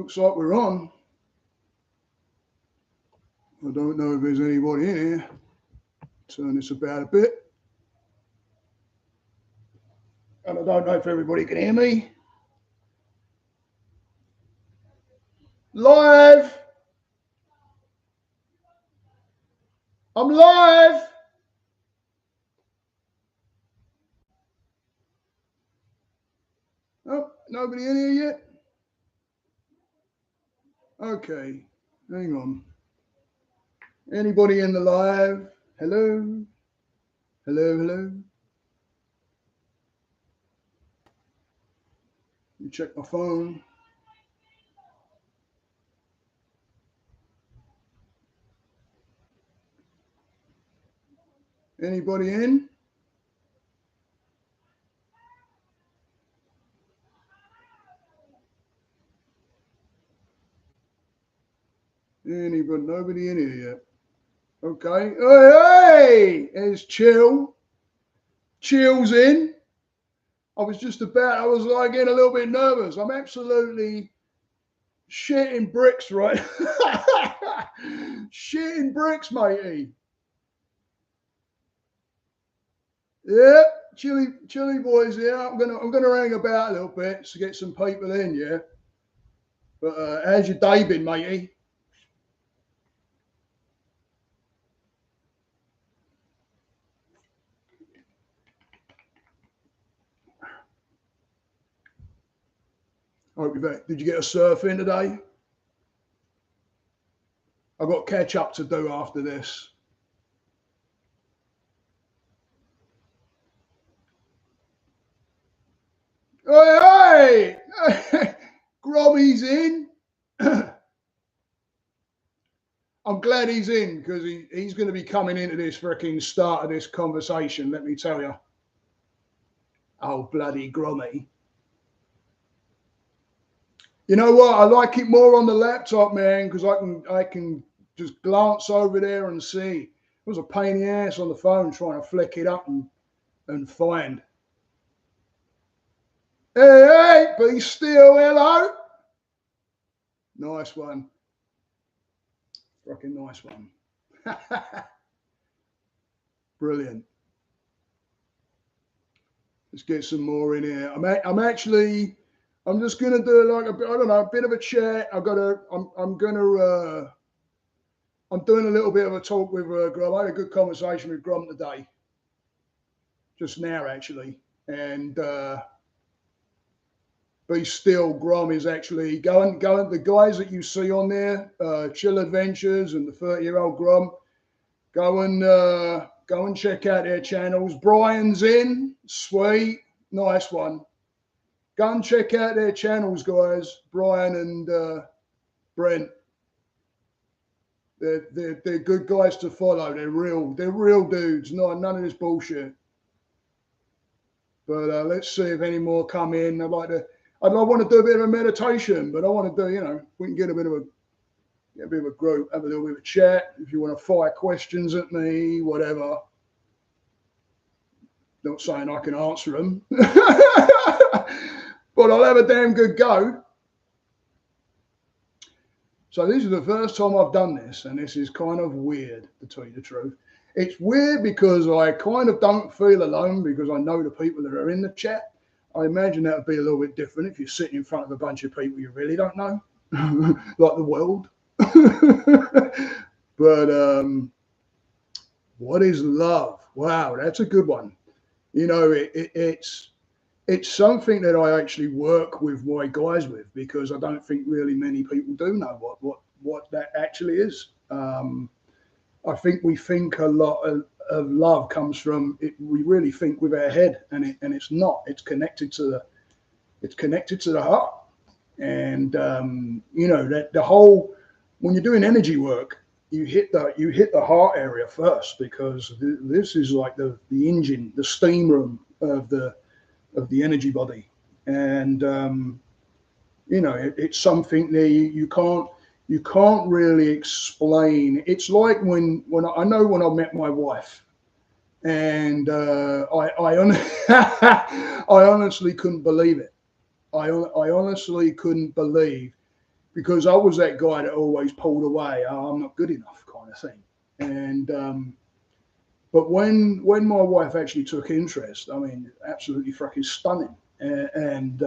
Looks like we're on. I don't know if there's anybody in here. Turn this about a bit. And I don't know if everybody can hear me. Live! I'm live! Oh, nobody in here yet? Okay, hang on. Anybody in the live? Hello? Hello, hello? Let me check my phone. Anybody in? Anybody? Nobody in here yet. Okay. Hey, there's Chill. Chill's in. I was like getting a little bit nervous. I'm absolutely shitting bricks, right? Shitting bricks, matey. Yeah, chilly boys. Yeah, I'm gonna hang about a little bit to get some people in. Yeah, but how's your day been, matey? Did you get a surf in today? I've got catch up to do after this. Hey, hey! Gromy's in. I'm glad he's in because he's going to be coming into this freaking start of this conversation, let me tell you. Oh, bloody Gromy. You know what? I like it more on the laptop, man, because I can just glance over there and see. It was a pain in the ass on the phone trying to flick it up and find. Hey, be still, hello. Nice one. Fucking nice one. Brilliant. Let's get some more in here. I'm just gonna do like a bit of a chat. I'm doing a little bit of a talk with Grom. I had a good conversation with Grom today, just now actually, and be still. Grom is actually going. The guys that you see on there, Chill Adventures and the 30-year-old Grom, go and check out their channels. Brian's in, sweet, nice one. Go and check out their channels, guys. Brian and Brent. They're good guys to follow. They're real dudes. None of this bullshit. But let's see if any more come in. I want to do a bit of a meditation, but I want to do, we can get a bit of a group, have a little bit of a chat. If you want to fire questions at me, whatever. Not saying I can answer them, but I'll have a damn good go. So this is the first time I've done this, and this is kind of weird, to tell you the truth. It's weird because I kind of don't feel alone because I know the people that are in the chat. I imagine that would be a little bit different if you're sitting in front of a bunch of people you really don't know, like the world. But what is love? Wow, that's a good one. It's something that I actually work with my guys with because I don't think really many people do know what that actually is. I think we think a lot of love comes from it. We really think with our head, and it's not. It's connected to the heart, and that the whole when you're doing energy work, you hit the heart area first because this is like the engine, the steam room of the energy body, and it's something that you can't really explain. It's like when I met my wife, and I honestly couldn't believe it. I honestly couldn't believe because I was that guy that always pulled away. Oh, I'm not good enough, kind of thing. And but when my wife actually took interest, I mean, absolutely fucking stunning. And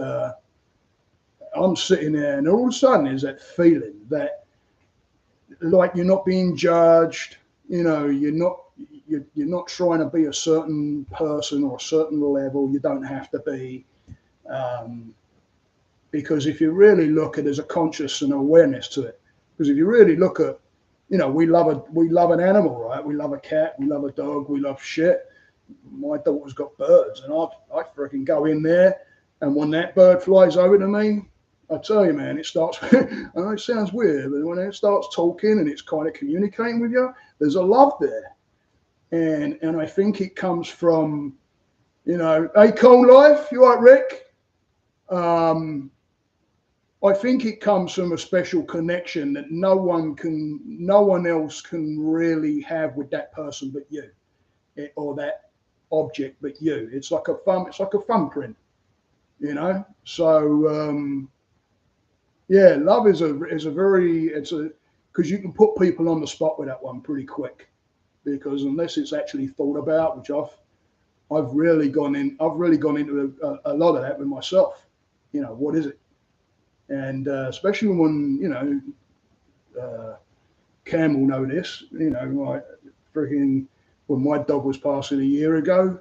I'm sitting there, and all of a sudden, there's that feeling that, like, you're not being judged. You know, you're not trying to be a certain person or a certain level. You don't have to be. Because if you really look at it, there's a conscious and awareness to it. Because if you really look at, you know, we love an animal, right? We love a cat, we love a dog, we love shit. My daughter's got birds, and I freaking go in there, and when that bird flies over to me, I tell you, man, it starts. I know it sounds weird, but when it starts talking and it's kind of communicating with you, there's a love there, and I think it comes from, you know, hey, Cold Life, you all right, Rick? I think it comes from a special connection that no one else can really have with that person but you, or that object but you. It's like a thumbprint, you know. So yeah, love is a because you can put people on the spot with that one pretty quick, because unless it's actually thought about, which I've really gone into a lot of that with myself. You know, what is it? And especially when, you know, Cam will know this, you know, like freaking when my dog was passing a year ago,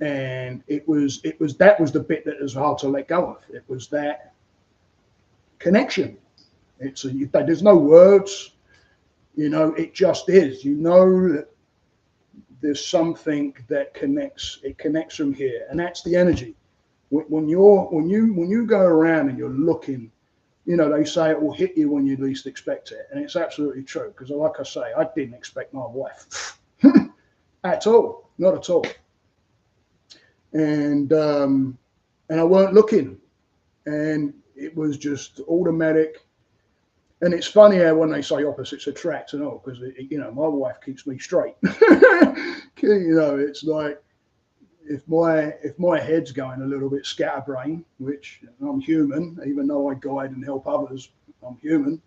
and that was the bit that was hard to let go of. It was that connection. There's no words, you know, it just is. You know that there's something that connects. It connects from here, and that's the energy. When you go around and you're looking, you know, they say it will hit you when you least expect it, and it's absolutely true. Because, like I say, I didn't expect my wife at all, not at all, and I weren't looking, and it was just automatic. And it's funny how when they say opposites attract and all, because you know, my wife keeps me straight. You know, it's like, if my head's going a little bit scatterbrain, which I'm human, even though I guide and help others, I'm human.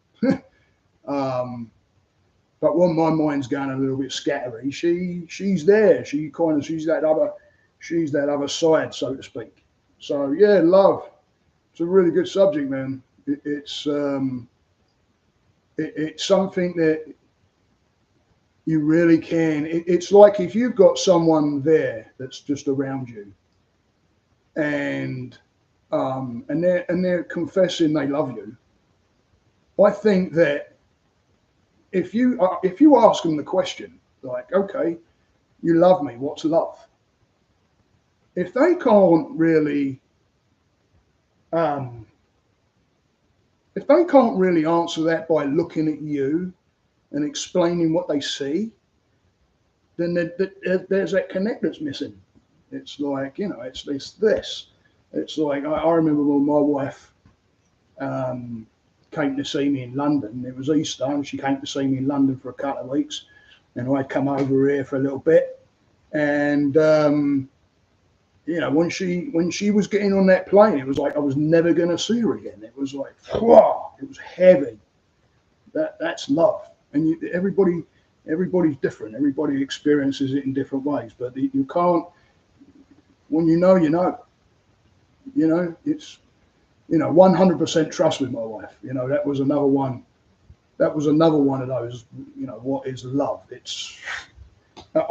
But when my mind's going a little bit scattery, she's there. She's that other side, so to speak. So yeah, love. It's a really good subject, man. It's something that you really can. It's like if you've got someone there that's just around you, and they're confessing they love you. I think that if you ask them the question, like, okay, you love me, what's love? If they can't really answer that by looking at you and explaining what they see, then there's that connect that's missing. It's like, you know, it's this. It's like, I remember when my wife came to see me in London. It was Easter, and she came to see me in London for a couple of weeks, and I'd come over here for a little bit. And you know, when she was getting on that plane, it was like I was never going to see her again. It was like, whoa, it was heavy. That's love. And everybody's different. Everybody experiences it in different ways. But you can't, when you know, you know. You know, it's, you know, 100% trust with my wife. You know, that was another one. That was another one of those, you know, what is love? It's,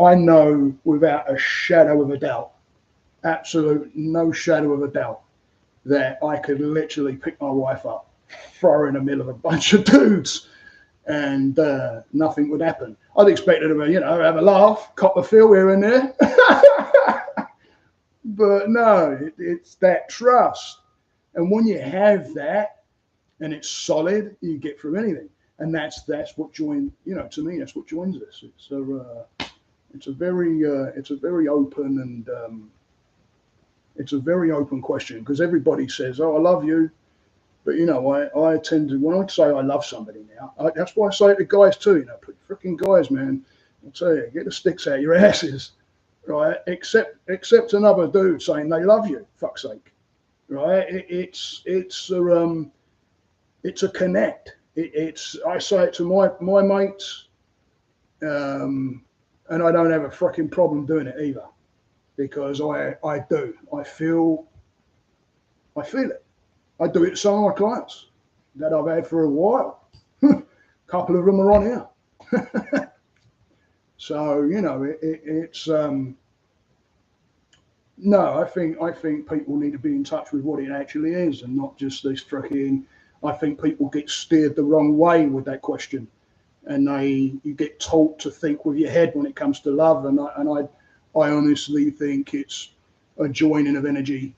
I know without a shadow of a doubt, absolute no shadow of a doubt, that I could literally pick my wife up, throw her in the middle of a bunch of dudes, and nothing would happen. I'd expect her to, you know, have a laugh, cop a feel here and there. But no, it's that trust. And when you have that and it's solid, you get through anything. And that's what joins, you know, to me, that's what joins us. It's a very open and it's a very open question, because everybody says, oh, I love you. But, you know, I tend to, when I say I love somebody now, that's why I say it to guys too, you know, freaking guys, man. I'll tell you, get the sticks out your asses, right? Except another dude saying they love you, fuck's sake, right? it's a connect. I say it to my mates, and I don't have a fucking problem doing it either, because I do. I feel it. I do it to some of my clients that I've had for a while. A couple of them are on here. So, you know, it's no, I think people need to be in touch with what it actually is, and not just this fucking. I think people get steered the wrong way with that question, and you get taught to think with your head when it comes to love, and I honestly think it's a joining of energy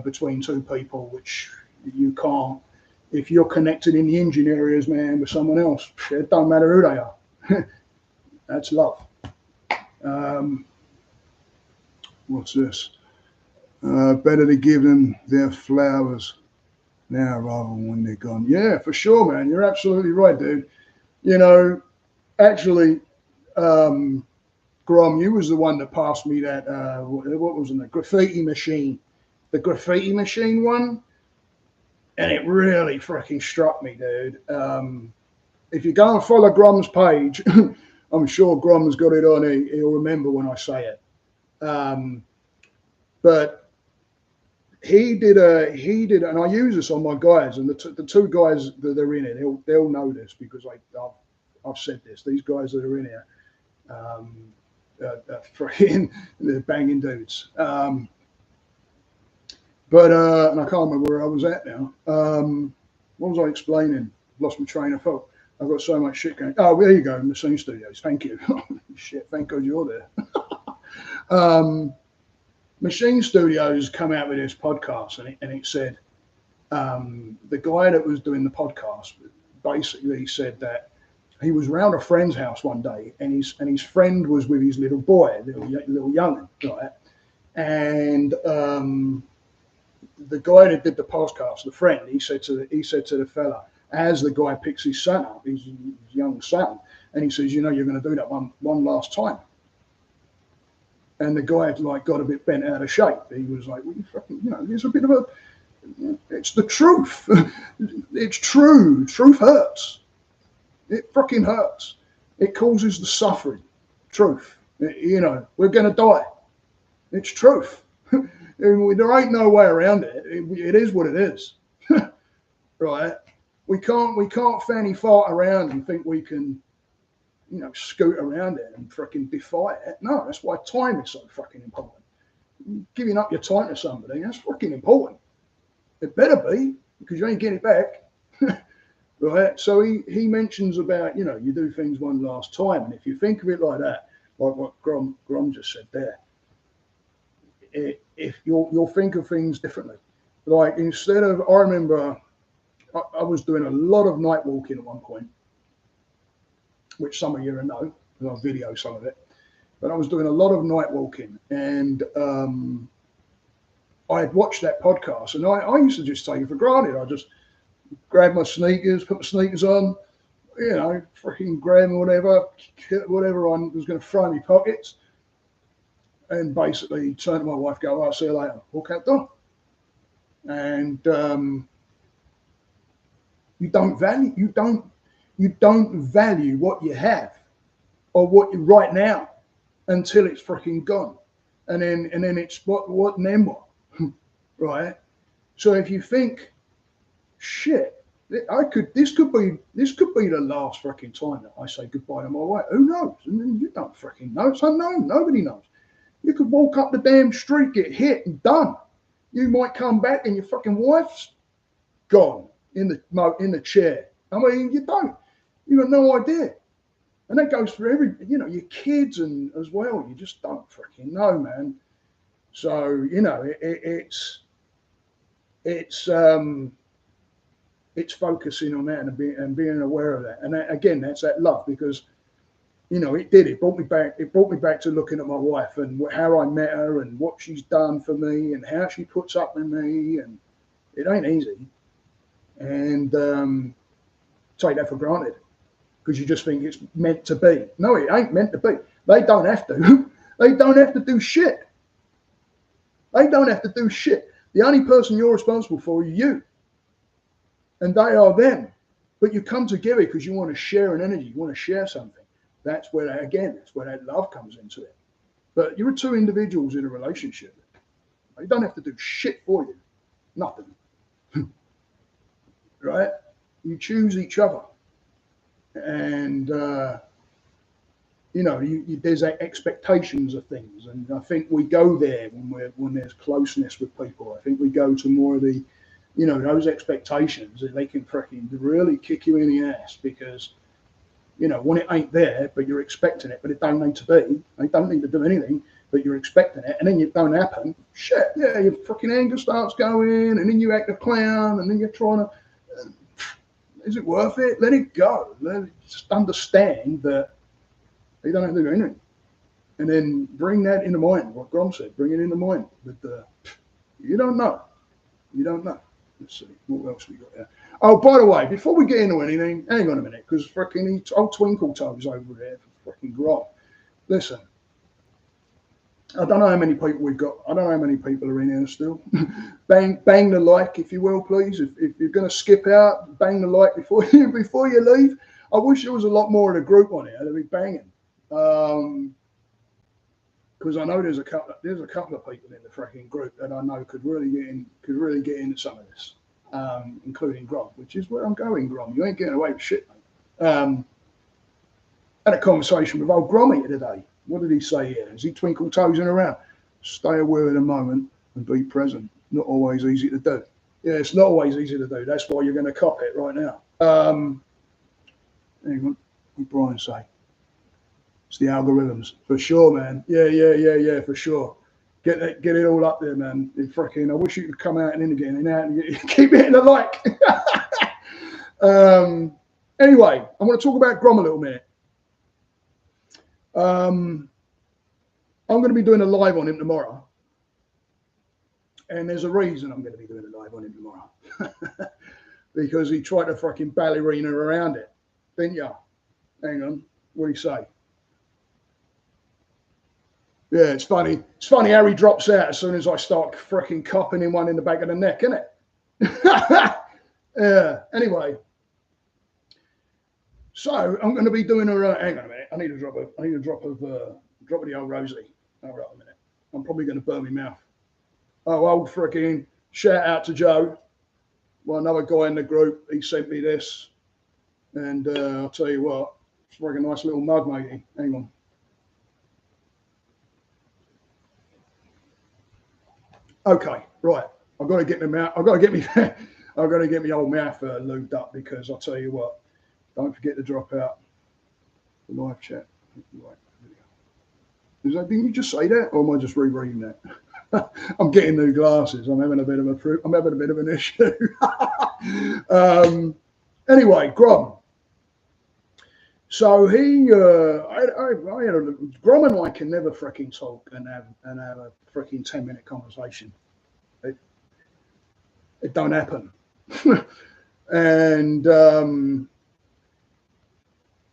between two people, which you can't. If you're connected in the engine areas, man, with someone else, it don't matter who they are. That's love. What's this? Better to give them their flowers now rather than when they're gone. Yeah, for sure, man. You're absolutely right, dude. You know, actually, Grom, you was the one that passed me that, what was it, the graffiti machine. The graffiti machine one. And it really freaking struck me, dude. If you go and follow Grom's page, I'm sure Grom's got it on. He'll remember when I say it. But he did, and I use this on my guys, and the two guys that are in it, they'll know this because I've said this. These guys that are in here, they're banging dudes. And I can't remember where I was at now. What was I explaining? Lost my train of thought. I've got so much shit going. Oh, there you go, Machine Studios. Thank you. Shit, thank God you're there. Machine Studios come out with this podcast, and it said the guy that was doing the podcast basically said that he was around a friend's house one day, and his friend was with his little boy, little young, right? And the guy that did the podcast, the friend, he said to the fella, as the guy picks his son up, his young son, and he says, you know, you're going to do that one last time. And the guy had got a bit bent out of shape. He was like, well, you fucking, you know, there's a bit of a, it's the truth. It's true. Truth hurts. It fucking hurts. It causes the suffering. Truth. You know, we're going to die. It's truth. There ain't no way around it. It is what it is. Right? We can't fanny fart around and think we can, you know, scoot around it and freaking defy it. No, that's why time is so fucking important. Giving up your time to somebody, that's fucking important. It better be, because you ain't getting it back. Right? So he mentions about, you know, you do things one last time. And if you think of it like that, like what Grom just said there, if you'll think of things differently. Like instead of, I remember I was doing a lot of night walking at one point, which some of you know, because I'll video some of it. But I was doing a lot of night walking, and I had watched that podcast, and I used to just take it for granted. I just grab my sneakers, put my sneakers on, you know, freaking grab whatever I was going to throw in my pockets, and basically turn to my wife, go, "I'll see you later," walk out the door. And you don't value what you have or what you right now until it's freaking gone, and then it's what and then what, right? So if you think, shit, this could be the last freaking time that I say goodbye to my wife. Who knows? And you don't freaking know. It's unknown. Nobody knows. You could walk up the damn street, get hit, and done. You might come back and your fucking wife's gone in the chair. I mean, you got no idea. And that goes for your kids and as well. You just don't freaking know, man. So, you know, it's focusing on that and being aware of that. And that, again, that's that love, because, you know, it brought me back to looking at my wife and how I met her and what she's done for me and how she puts up with me. And it ain't easy. And take that for granted, because you just think it's meant to be. No, it ain't meant to be. They don't have to. They don't have to do shit. They don't have to do shit. The only person you're responsible for is you. and they are them. But you come together because you want to share an energy, you want to share something. That's where that's where that love comes into it. But you're two individuals in a relationship. They don't have to do shit for you, nothing. Right? You choose each other, and there's expectations of things, and I think we go there when there's closeness with people. I think we go to more of the, those expectations, and they can freaking really kick you in the ass because, when it ain't there, but you're expecting it, but it don't need to be. They don't need to do anything, but you're expecting it, and then it don't happen. Shit, yeah, your freaking anger starts going, and then you act a clown, and then you're trying to. Is it worth it? Let it go. Just understand that you don't have to do anything. And then bring that into mind, what Grom said, bring it into mind. But you don't know. You don't know. Let's see, what else we got there? Oh, by the way, before we get into anything, hang on a minute, because freaking old Twinkle Toes over there for freaking Grom. Listen, I don't know how many people we've got. I don't know how many people are in here still. bang the like, if you will, please. If you're going to skip out, bang the like before you leave. I wish there was a lot more of the group on here. They'd be banging. Because I know there's a couple of people in the freaking group that I know could really get into some of this, including Grom, which is where I'm going. Grom, you ain't getting away with shit, mate. Had a conversation with old Grommy today. What did he say here? Is he twinkle toesing around? Stay aware of the moment and be present. Not always easy to do. Yeah, it's not always easy to do. That's why you're going to cop it right now. Hang on. What did Brian say? It's the algorithms. For sure, man. Yeah, for sure. Get it all up there, man. I wish you could come out and in again and out and keep hitting the like. Anyway, I want to talk about Grom a little minute. I'm going to be doing a live on him tomorrow. And there's a reason I'm going to be doing a live on him tomorrow. Because he tried to fucking ballerina around it. Didn't you? Hang on. What do you say? Yeah, it's funny. It's funny how he drops out as soon as I start freaking copping him one in the back of the neck, isn't it? Yeah. Anyway. So I'm going to be doing a. Hang on a minute. I need a drop of the old Rosie. All right, a minute. I'm probably going to burn my mouth. Oh, old freaking shout out to Joe. Well, another guy in the group. He sent me this, and I'll tell you what, it's like a nice little mug, matey. Hang on. Okay, right. I've got to get my mouth. I've got to get my old mouth lubed up because I'll tell you what. Don't forget to drop out the live chat. Right, didn't you just say that, or am I just rereading that? I'm getting new glasses. I'm having a bit of an issue. Anyway, Grom. So Grom and I can never freaking talk and have a freaking 10-minute conversation. It don't happen. And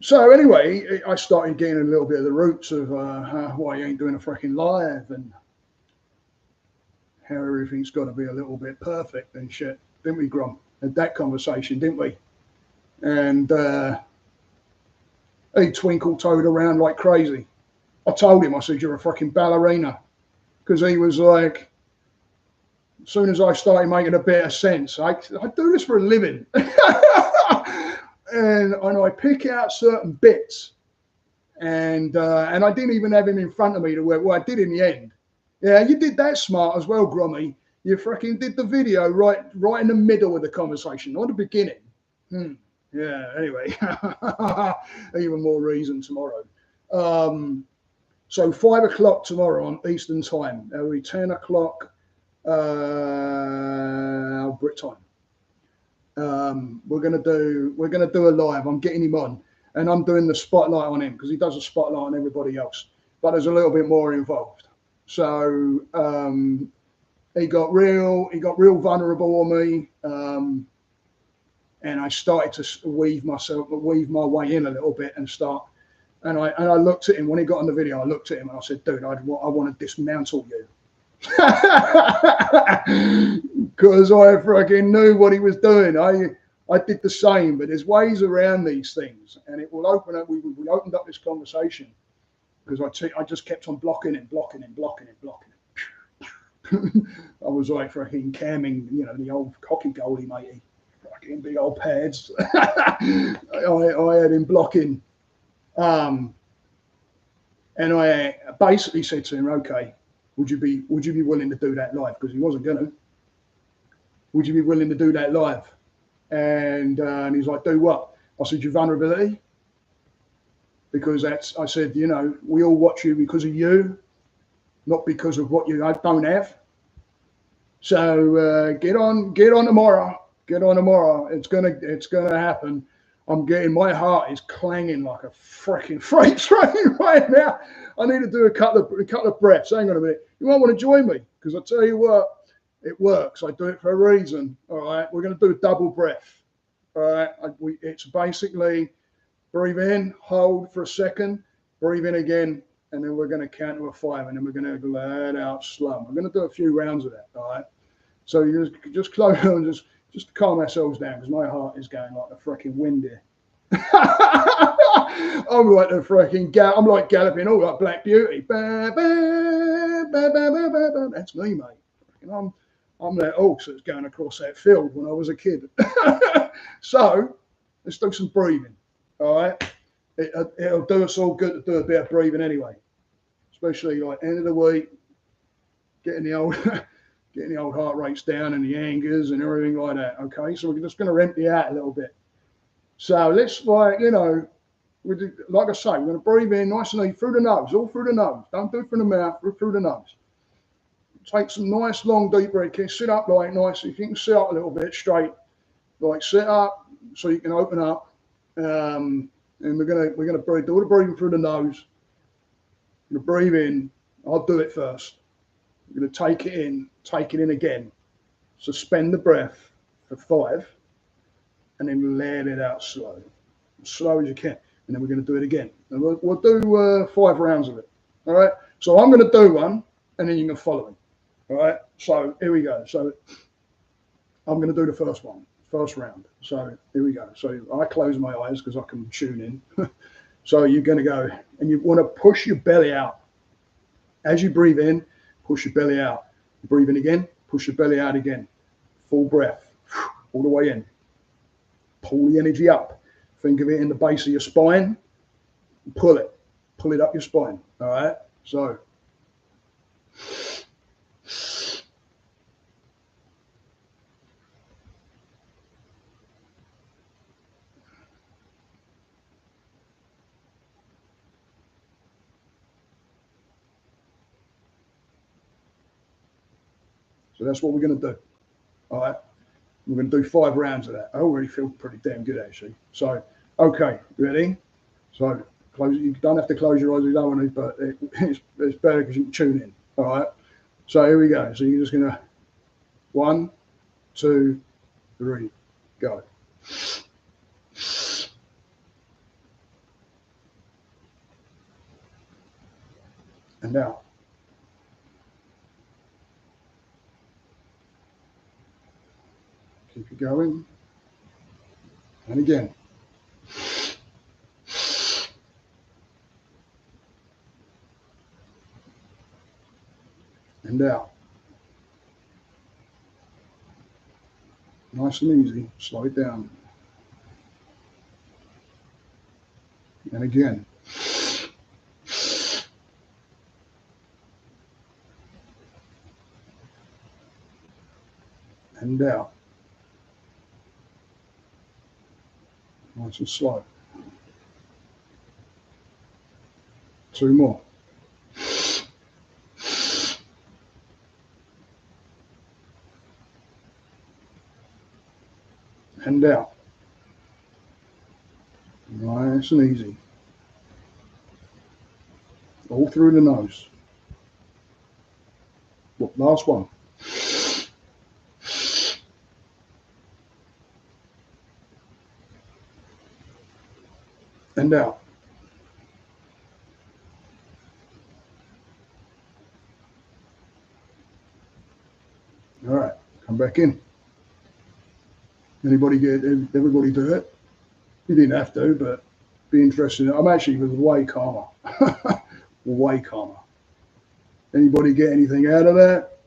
so anyway, I started getting a little bit of the roots of why you ain't doing a freaking live and how everything's got to be a little bit perfect and shit, didn't we, Grom? Had that conversation, didn't we? And he twinkle-toed around like crazy. I told him, I said, you're a fucking ballerina. Because he was like, as soon as I started making a bit of sense, I do this for a living. and I pick out certain bits. And I didn't even have him in front of me to work. Well, I did in the end. Yeah, you did that smart as well, Grommy. You freaking did the video right in the middle of the conversation, not the beginning. Yeah, anyway, even more reason tomorrow. So 5 o'clock tomorrow on Eastern time. That'll be 10 o'clock Brit time. We're gonna do a live. I'm getting him on, and I'm doing the spotlight on him because he does a spotlight on everybody else. But there's a little bit more involved. So he got real vulnerable on me. And I started to weave my way in a little bit and start. And I looked at him when he got on the video. I looked at him and I said, "Dude, I want to dismantle you," because I freaking knew what he was doing. I did the same, but there's ways around these things, and it will open up. We opened up this conversation because I just kept on blocking and blocking and blocking and blocking. I was like fucking camming, you know, the old cocky goalie, matey, fucking big old pads. I had him blocking, and I basically said to him, "Okay, would you be willing to do that live?" Because he wasn't gonna. Would you be willing to do that live? And he's like, "Do what?" I said, "Your vulnerability." Because I said, you know, we all watch you because of you, not because of what you don't have. So get on tomorrow. Get on tomorrow. It's gonna happen. My heart is clanging like a freaking freight train right now. I need to do a couple of breaths. Hang on a minute. You might want to join me because I tell you what, it works. I do it for a reason. All right, we're going to do a double breath. All right, it's basically breathe in, hold for a second, breathe in again, and then we're going to count to a 5, and then we're going to let out slow. We're going to do a few rounds of that, all right? So you just close and just calm ourselves down because my heart is going like a freaking wind here. I'm like the freaking I'm like galloping all like Black Beauty. Ba, ba, ba, ba, ba, ba, ba. That's me, mate. I'm that horse that's going across that field when I was a kid. So let's do some breathing. All right, it'll do us all good to do a bit of breathing anyway, especially like end of the week, getting the old heart rates down and the angers and everything like that. Okay, so we're just going to empty out a little bit. So let's like like I say, we're going to breathe in nice and easy through the nose, all through the nose. Don't do it from the mouth, through the nose. Take some nice long deep breaths. Sit up like nice. If you can sit up a little bit straight, like sit up so you can open up. And we're gonna breathe, do all the breathing through the nose. We're gonna breathe in. I'll do it first. We're gonna take it in again. Suspend the breath for 5, and then let it out slow, as slow as you can. And then we're gonna do it again. And we'll do 5 rounds of it. All right. So I'm gonna do one, and then you can follow me. All right. So here we go. So I'm gonna do the first round. So here we go. So I close my eyes because I can tune in. So you're going to go and you want to push your belly out. As you breathe in, push your belly out. You breathe in again, push your belly out again. Full breath, all the way in. Pull the energy up. Think of it in the base of your spine. Pull it up your spine. All right. So. So that's what we're going to do. All right. We're going to do 5 rounds of that. I already feel pretty damn good, actually. So, okay, ready? So, close. You don't have to close your eyes if you don't want to, but it's better because you can tune in. All right. So, here we go. So, you're just going to 1, 2, 3, go. And now. Keep it going. And again. And out. Nice and easy. Slow it down. And again. And out. Nice and slow. 2 more. And out. Nice and easy. All through the nose. Last one. And out. All right, come back in. Anybody get everybody do it? You didn't have to, but be interesting. I'm actually way calmer. Way calmer. Anybody get anything out of that?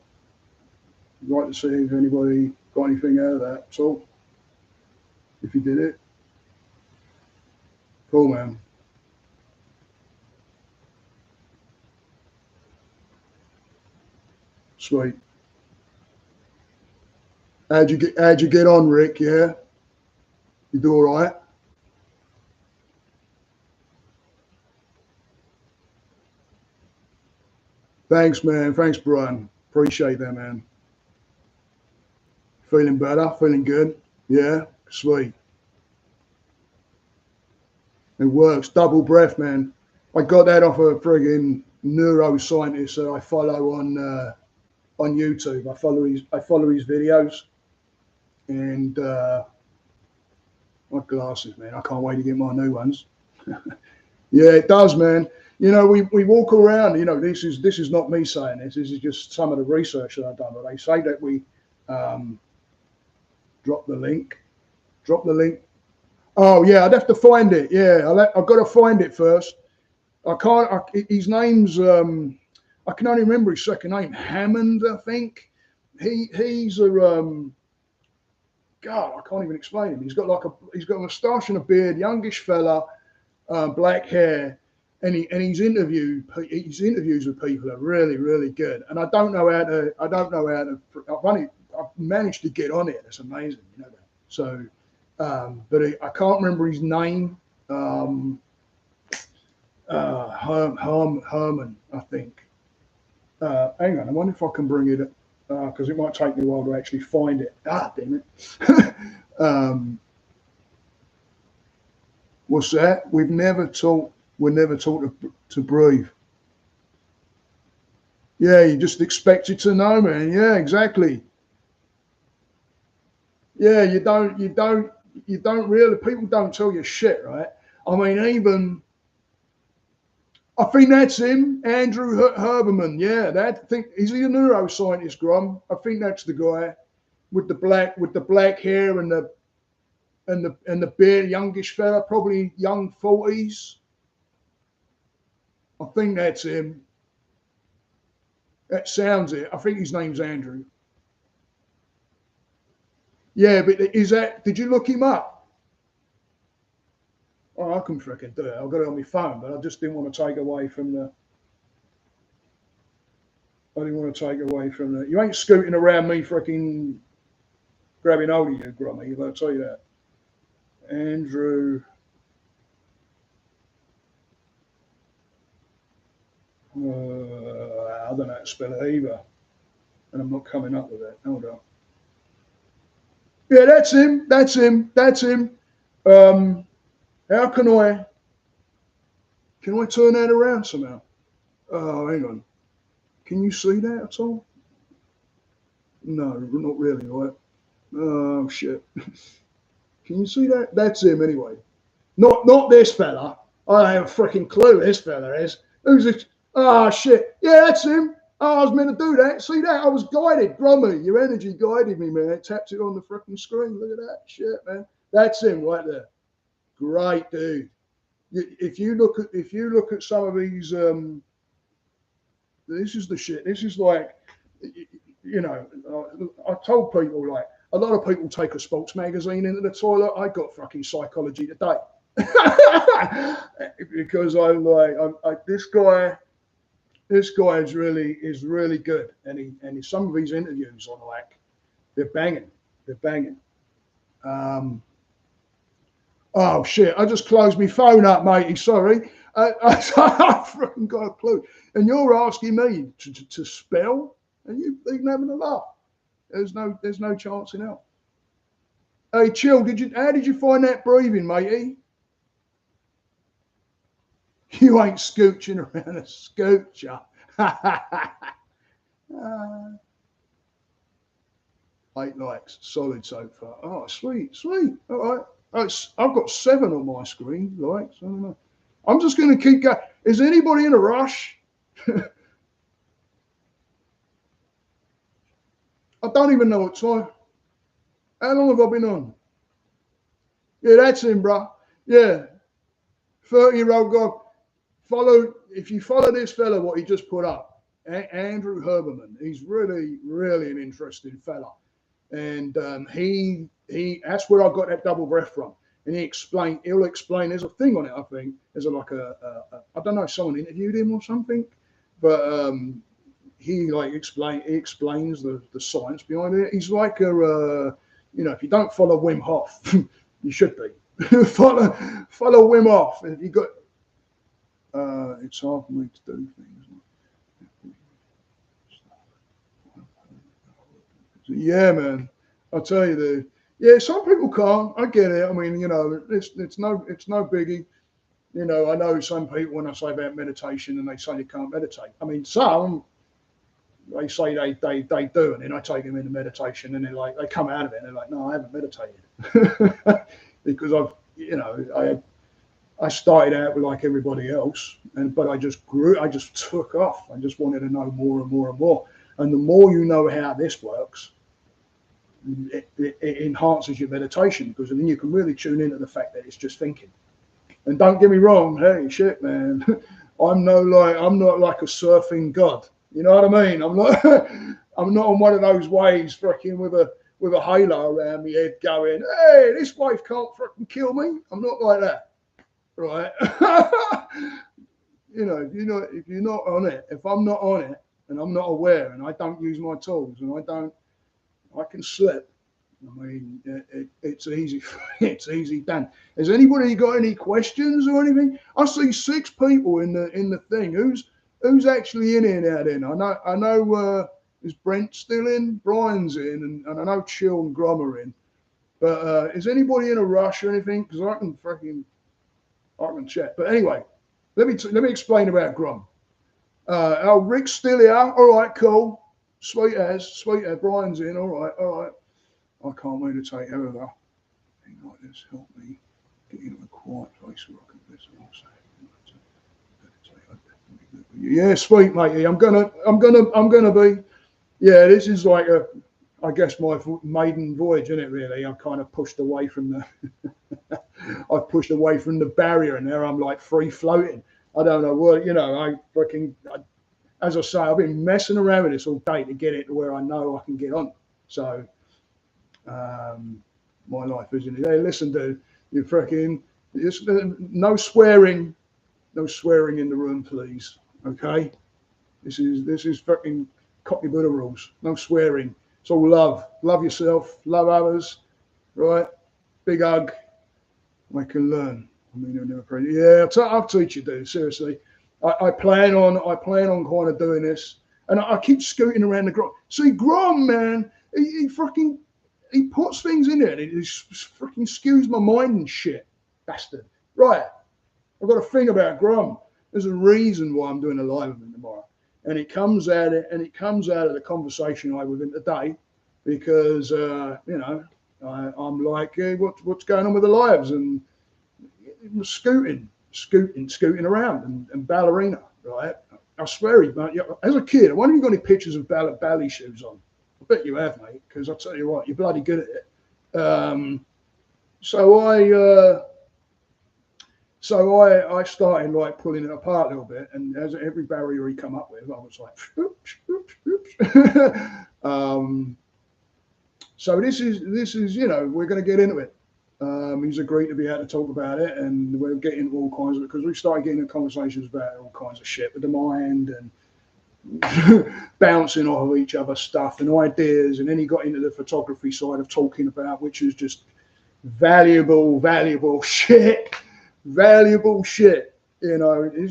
I'd like to see if anybody got anything out of that. So, if you did it, cool, man. Sweet. How'd you get on, Rick? Yeah, you do all right? Thanks, man. Thanks, Brian. Appreciate that, man. Feeling better? Feeling good? Yeah, sweet. It works. Double breath, man. I got that off a friggin' neuroscientist that I follow on YouTube. I follow his videos, and my glasses, man. I can't wait to get my new ones. Yeah, it does, man. You know, we walk around. You know, this is not me saying this. This is just some of the research that I've done. But they say that we um, drop the link. Drop the link. Oh yeah, I'd have to find it. Yeah, I've got to find it first. I can't. His name's. I can only remember his second name, Hammond. I think he's a. God, I can't even explain him. He's got a moustache and a beard, youngish fella, black hair, and his interviews with people are really really good. And I don't know how to. I've managed to get on it. It's amazing, you know that. So, but I can't remember his name. Herman, I think. Hang on, I wonder if I can bring it because it might take me a while to actually find it. Ah, damn it. What's that? We're never taught to breathe. Yeah, you just expect it to know, man. Yeah, exactly. Yeah, you don't really, people don't tell you shit, right? I mean, even, I think that's him, Andrew Herberman. Yeah, that think is he a neuroscientist, Grom? I think that's the guy with the black hair and the beard, youngish fella, probably young 40s. I think that's him. That sounds it. I think his name's Andrew. Yeah, but is that? Did you look him up? Oh, I can freaking do it. I've got it on my phone, but I just didn't want to take away from the. I didn't want to take away from the. You ain't scooting around me, freaking grabbing hold of you, Grummy. I'll tell you that. Andrew. I don't know how to spell it either, and I'm not coming up with it. Hold on. Yeah, that's him. That's him. That's him. Um, how can I turn that around somehow? Oh, hang on. Can you see that at all? No, not really. Right? Oh shit. Can you see that? That's him anyway. Not this fella. I don't have a freaking clue who this fella is. Who's this? Oh shit. Yeah, that's him. Oh, I was meant to do that. See that? I was guided. Grummy, your energy guided me, man. It tapped it on the freaking screen. Look at that shit, man. That's him right there. Great dude. If you look at some of these, this is the shit. This is like, you know, I told people like a lot of people take a sports magazine into the toilet. I got fucking Psychology Today because I'm like, this guy is really good, and some of his interviews are like they're banging. Um, oh shit! I just closed my phone up, matey. Sorry, I fucking got a clue, and you're asking me to spell, and you've been having a laugh. There's no chance in hell. Hey, chill. How did you find that breathing, matey? You ain't scooching around a scoocher. uh, 8 likes, solid so far. Oh, sweet, sweet. All right. I've got 7 on my screen likes. I don't know. I'm just going to keep going. Is anybody in a rush? I don't even know what time. How long have I been on? Yeah, that's him, bro. Yeah, 30-year-old guy. If you follow this fella, what he just put up, Andrew Herberman, he's really, really an interesting fella. And he that's where I got that double breath from. And he'll explain, there's a thing on it, I think. There's I don't know, someone interviewed him or something, but he explains the science behind it. He's like if you don't follow Wim Hof, you should be. follow Wim Hof. If you got it's hard for me to do things. Yeah, man. I'll tell you some people can't. I get it. I mean, it's no biggie. I know some people when I say about meditation and they say you can't meditate. I mean, some they say they do, and then I take them into meditation, and they come out of it and they're like, no, I haven't meditated because I started out with like everybody else, but I just grew. I just took off. I just wanted to know more and more and more. And the more you know how this works, it enhances your meditation, because then you can really tune into the fact that it's just thinking. And don't get me wrong, hey, shit, man, I'm not like a surfing god. You know what I mean? I'm not on one of those waves freaking with a halo around my head going, hey, this wave can't freaking kill me. I'm not like that, right? If you're not on it, if I'm not on it and I'm not aware and I don't use my tools and I can slip. I mean, it's easy. It's easy done. Has anybody got any questions or anything? I see 6 people in the thing. Who's actually in here now? Then I know. Is Brent still in? Brian's in, and I know Chill and Grom are in. But is anybody in a rush or anything? Because I can chat. But anyway, let me explain about Grom. Rick's still here. All right, cool. Sweet as. Brian's in. All right. I can't meditate ever. Thing like this help me get into a quiet place where I can listen. Yeah, sweet matey. I'm gonna be. Yeah, this is like I guess my maiden voyage, isn't it? Really, I kind of pushed away from the. I've pushed away from the barrier, and now I'm like free floating. I don't know what as I say, I've been messing around with this all day to get it to where I know I can get on. So. My life isn't it? Hey, listen, dude, you freaking no swearing in the room, please. Okay, this is fucking cocky Buddha rules. No swearing. It's all love yourself, love others, right? Big hug. I can learn. I mean, I never pray. Yeah, I'll teach you, dude. Seriously, I plan on kind of doing this, and I keep scooting around the Grom. See, Grom, man, he puts things in there and it freaking skews my mind and shit. Bastard. Right. I've got a thing about Grom. There's a reason why I'm doing a live with him tomorrow. And it comes out of the conversation I had with him today, because I'm like, hey, what's going on with the lives? And it was scooting around and ballerina, right? I swear as a kid, I wonder if you've got any pictures of ballet shoes on. I bet you have, mate, because I'll tell you what, you're bloody good at it. So I started like pulling it apart a little bit, and as every barrier he come up with, I was like, oops. So this is we're going to get into it. He's agreed to be able to talk about it, and we're getting all kinds of, because we started getting into conversations about all kinds of shit with the mind and bouncing off of each other's stuff and ideas. And then he got into the photography side of talking about, which is just valuable shit. This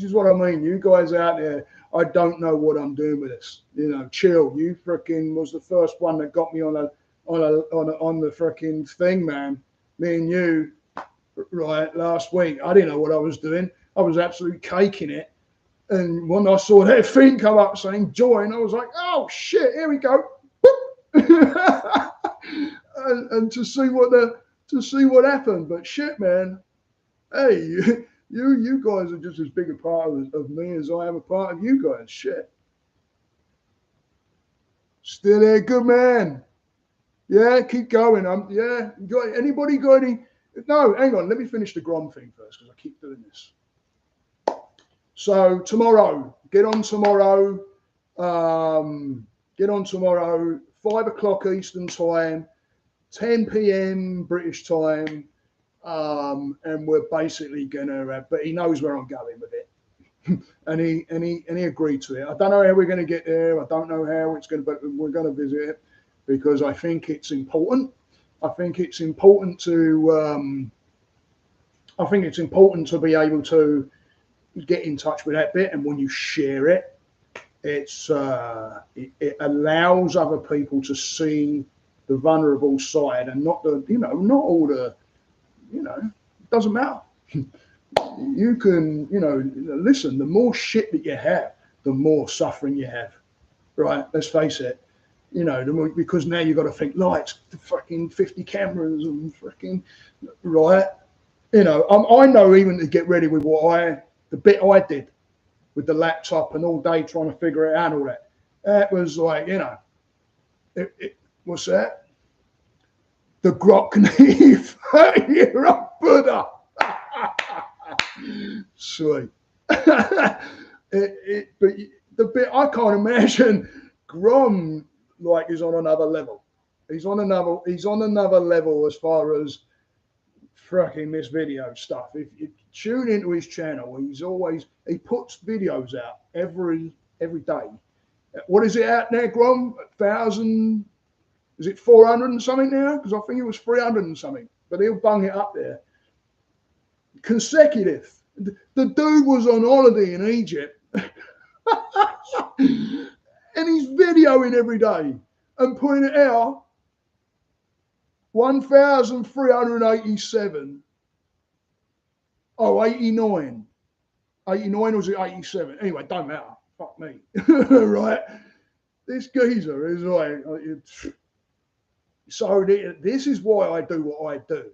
is what I mean. You guys out there, I don't know what I'm doing with this. Chill. You freaking was the first one that got me on the freaking thing, man. Me and you, right, last week. I didn't know what I was doing. I was absolutely caking it. And when I saw that thing come up saying join, I was like, oh shit, here we go. and to see what happened. But shit, man, hey, you guys are just as big a part of me as I am a part of you guys. Shit. Still there, good man. Yeah, keep going. Anybody got No, hang on. Let me finish the Grom thing first because I keep doing this. So tomorrow, get on tomorrow. Get on tomorrow, 5 o'clock Eastern time, 10 p.m. British time. And we're basically gonna, but he knows where I'm going with it. and he agreed to it. I don't know how we're going to get there. I don't know how it's going to, but we're going to visit it because I think it's important. I think it's important to. I think it's important to be able to get in touch with that bit, and when you share it, it allows other people to see the vulnerable side and not the not all the it doesn't matter. You can listen. The more shit that you have, the more suffering you have. Right? Let's face it. Because now you've got to think lights, fucking 50 cameras and fucking right. I know even to get ready with the bit I did with the laptop and all day trying to figure it out and all that. That was like, what's that? The Grok Neve, you're a Buddha. Sweet. But the bit I can't imagine, Grom is on another level. He's on another level as far as fracking this video stuff. If you tune into his channel, he puts videos out every day. What is it out now, Grom? 1,000? Is it 400 and something now? Because I think it was 300 and something. But he'll bung it up there. Consecutive. The dude was on holiday in Egypt. And he's videoing every day and putting it out. 1,387. Oh, 89. 89 or was it 87? Anyway, don't matter. Fuck me. Right? This geezer is like... So this is why I do what I do.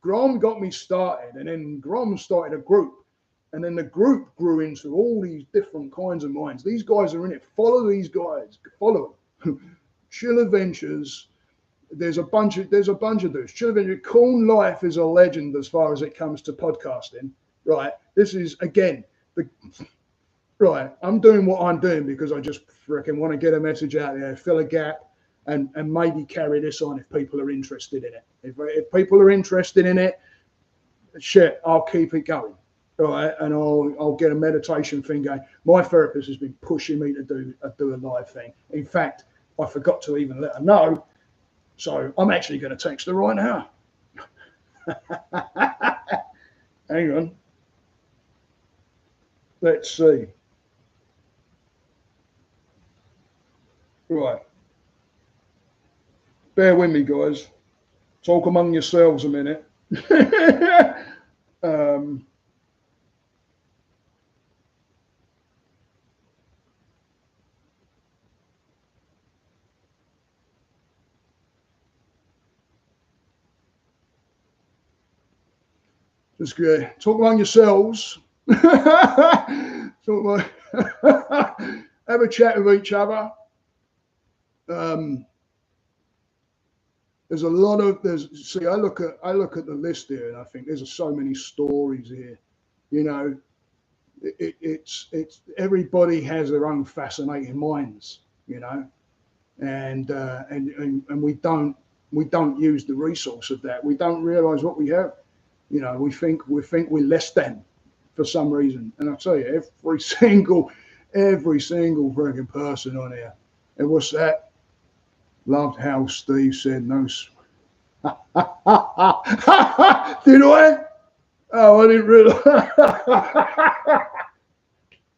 Grom got me started, and then Grom started a group, and then the group grew into all these different kinds of minds. These guys are in it. Follow these guys. Follow them. Chill Adventures. There's a bunch of dudes. Chill Adventures. Corn Life is a legend as far as it comes to podcasting. Right. This is again right. I'm doing what I'm doing because I just freaking want to get a message out there, fill a gap. And maybe carry this on if people are interested in it. If people are interested in it, shit, I'll keep it going. All right, and I'll get a meditation thing going. My therapist has been pushing me to do a live thing. In fact, I forgot to even let her know. So I'm actually going to text her right now. Hang on. Let's see. Right. Bear with me, guys. Talk among yourselves a minute. Just talk among yourselves. Have a chat with each other. There's a lot of see. I look at the list here, and I think there's so many stories here. It's everybody has their own fascinating minds, and we don't use the resource of that. We don't realise what we have. We think we're less than for some reason. And I tell you, every single freaking person on here. And what's that? Loved how Steve said no. Did I? Oh, I didn't realise.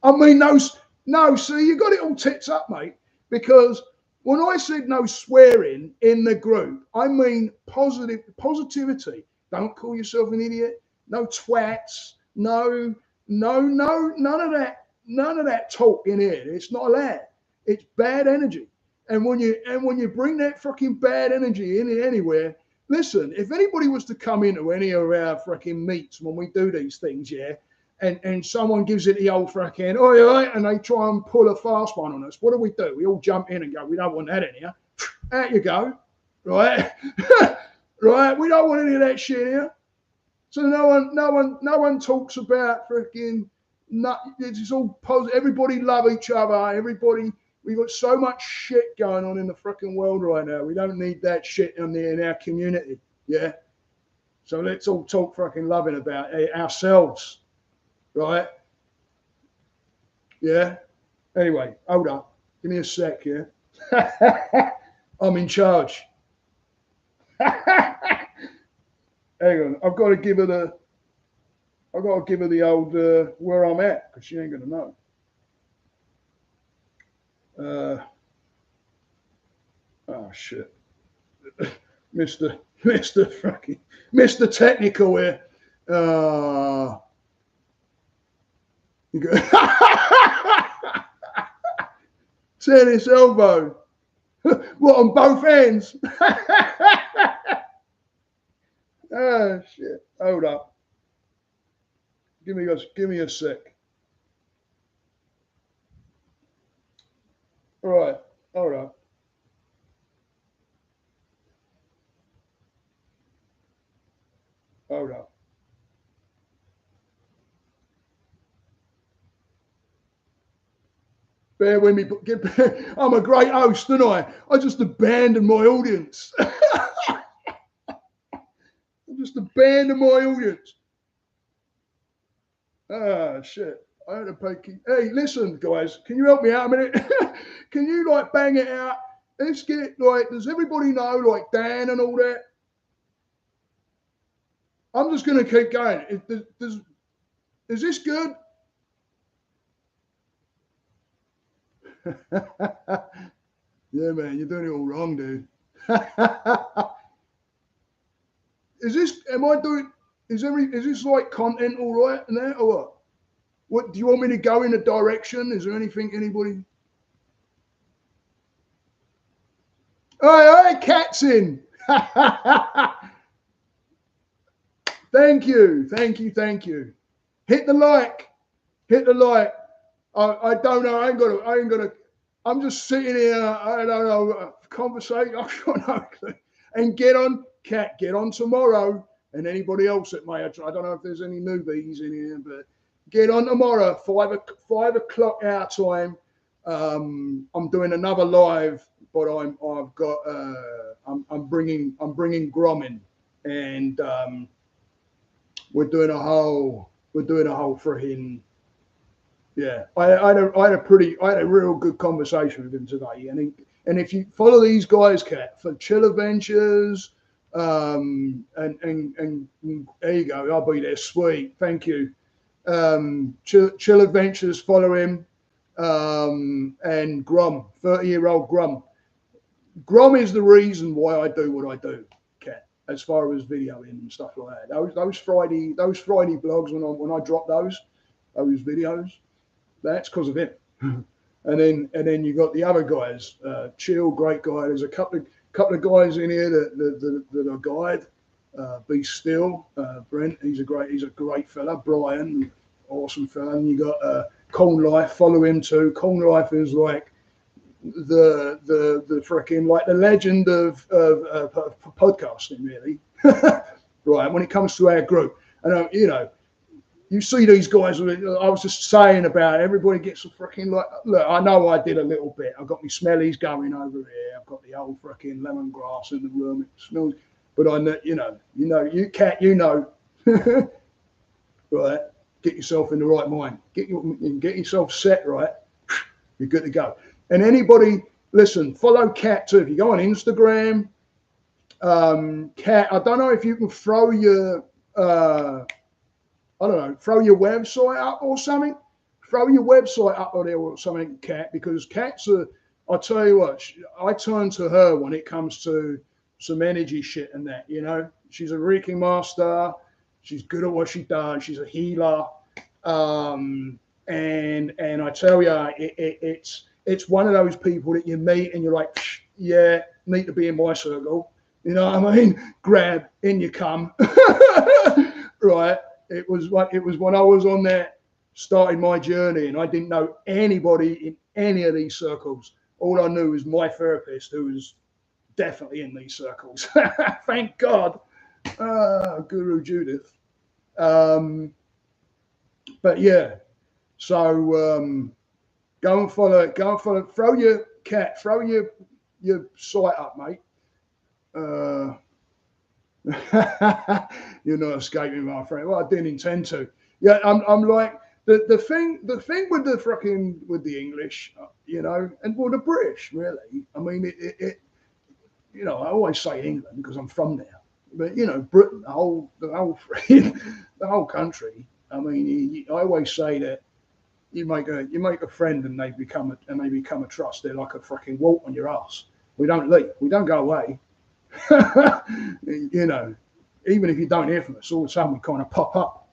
I mean, no. See, you got it all tits up, mate. Because when I said no swearing in the group, I mean positivity. Don't call yourself an idiot. No twats. No, none of that. None of that talk in here. It's not allowed. It's bad energy. And when you bring that fucking bad energy in anywhere, listen, if anybody was to come into any of our fucking meets when we do these things, yeah, and someone gives it the old fucking, and they try and pull a fast one on us, what do? We all jump in and go, we don't want that in here. Out you go, right? right? We don't want any of that shit here. So no one talks about freaking. It's all positive. Everybody love each other. Everybody. We've got so much shit going on in the freaking world right now. We don't need that shit in our community. Yeah. So let's all talk fucking loving about ourselves, right? Yeah. Anyway, hold up. Give me a sec, yeah. I'm in charge. Hang on. I've got to give her the old where I'm at, because she ain't gonna know. Oh shit. Mr. Technical here. You go tennis elbow. What, on both ends? Oh shit. Hold up. Give me a sec. All right. Hold up. Hold up. Bear with me. I'm a great host, aren't I? I just abandoned my audience. I just abandoned my audience. Ah, shit. I had to pay. Hey, listen, guys. Can you help me out a minute? Can you like bang it out? Let's get like. Does everybody know like Dan and all that? I'm just going to keep going. Is this good? Yeah, man, you're doing it all wrong, dude. Is this like content all right and that, or what? What do you want me to go in a direction? Is there anything anybody? Oh, Cat's in. Thank you. Hit the like. I don't know. I ain't gonna. I'm just sitting here. I don't know. Conversation. I've got no clue. And get on, Cat. Get on tomorrow. And anybody else that may. I don't know if there's any newbies in here, but get on tomorrow. 5 o'clock our time. I'm doing another live, but I'm bringing Grom in, and we're doing a whole freaking. Yeah, I had a real good conversation with him today, and if you follow these guys, Cat, for Chill Adventures, and there you go, I'll be there, sweet, thank you. Chill Adventures, follow him, and Grom, 30-year-old Grom. Grom is the reason why I do what I do, Cat, as far as videoing and stuff like that. Those Friday blogs when I drop those videos. That's because of him. and then you got the other guys. Chill, great guy. There's a couple of guys in here that are guide. Be Still, Brent. He's a great fella. Brian, awesome fella. And you got Corn Life. Follow him too. Corn Life is like the freaking like the legend of podcasting, really. Right, when it comes to our group, and you see these guys. I was just saying about it, everybody gets a freaking like. Look, I know I did a little bit. I've got my smellies going over here. I've got the old freaking lemongrass in the room. It smells, but you Cat, right? Get yourself in the right mind. Get yourself set right. You're good to go. And anybody, listen, follow Cat too. If you go on Instagram, Cat, I don't know if you can throw your throw your website up or something. Throw your website up there or something, Cat, because Cat's I'll tell you what, I turn to her when it comes to some energy shit and that, She's a Reiki master. She's good at what she does. She's a healer. And I tell you, it's one of those people that you meet and you're like, yeah, need to be in my circle. You know what I mean? Grab, in you come. Right. It was when I was on that, starting my journey, and I didn't know anybody in any of these circles. All I knew was my therapist, who was definitely in these circles. Thank God. Guru Judith. But yeah, so go and follow it. Go and follow it. Throw your site up, mate. You're not escaping, my friend. Well, I didn't intend to. Yeah, I'm like the thing with the English, you know, and well, the British, really. I mean, it you know, I always say England because I'm from there, but you know, Britain, the whole the whole country. I mean, I always say that you make a friend and they become a trust. They're like a fucking wart on your ass. We don't leave. We don't go away. You know, even if you don't hear from us, all of a sudden we kind of pop up.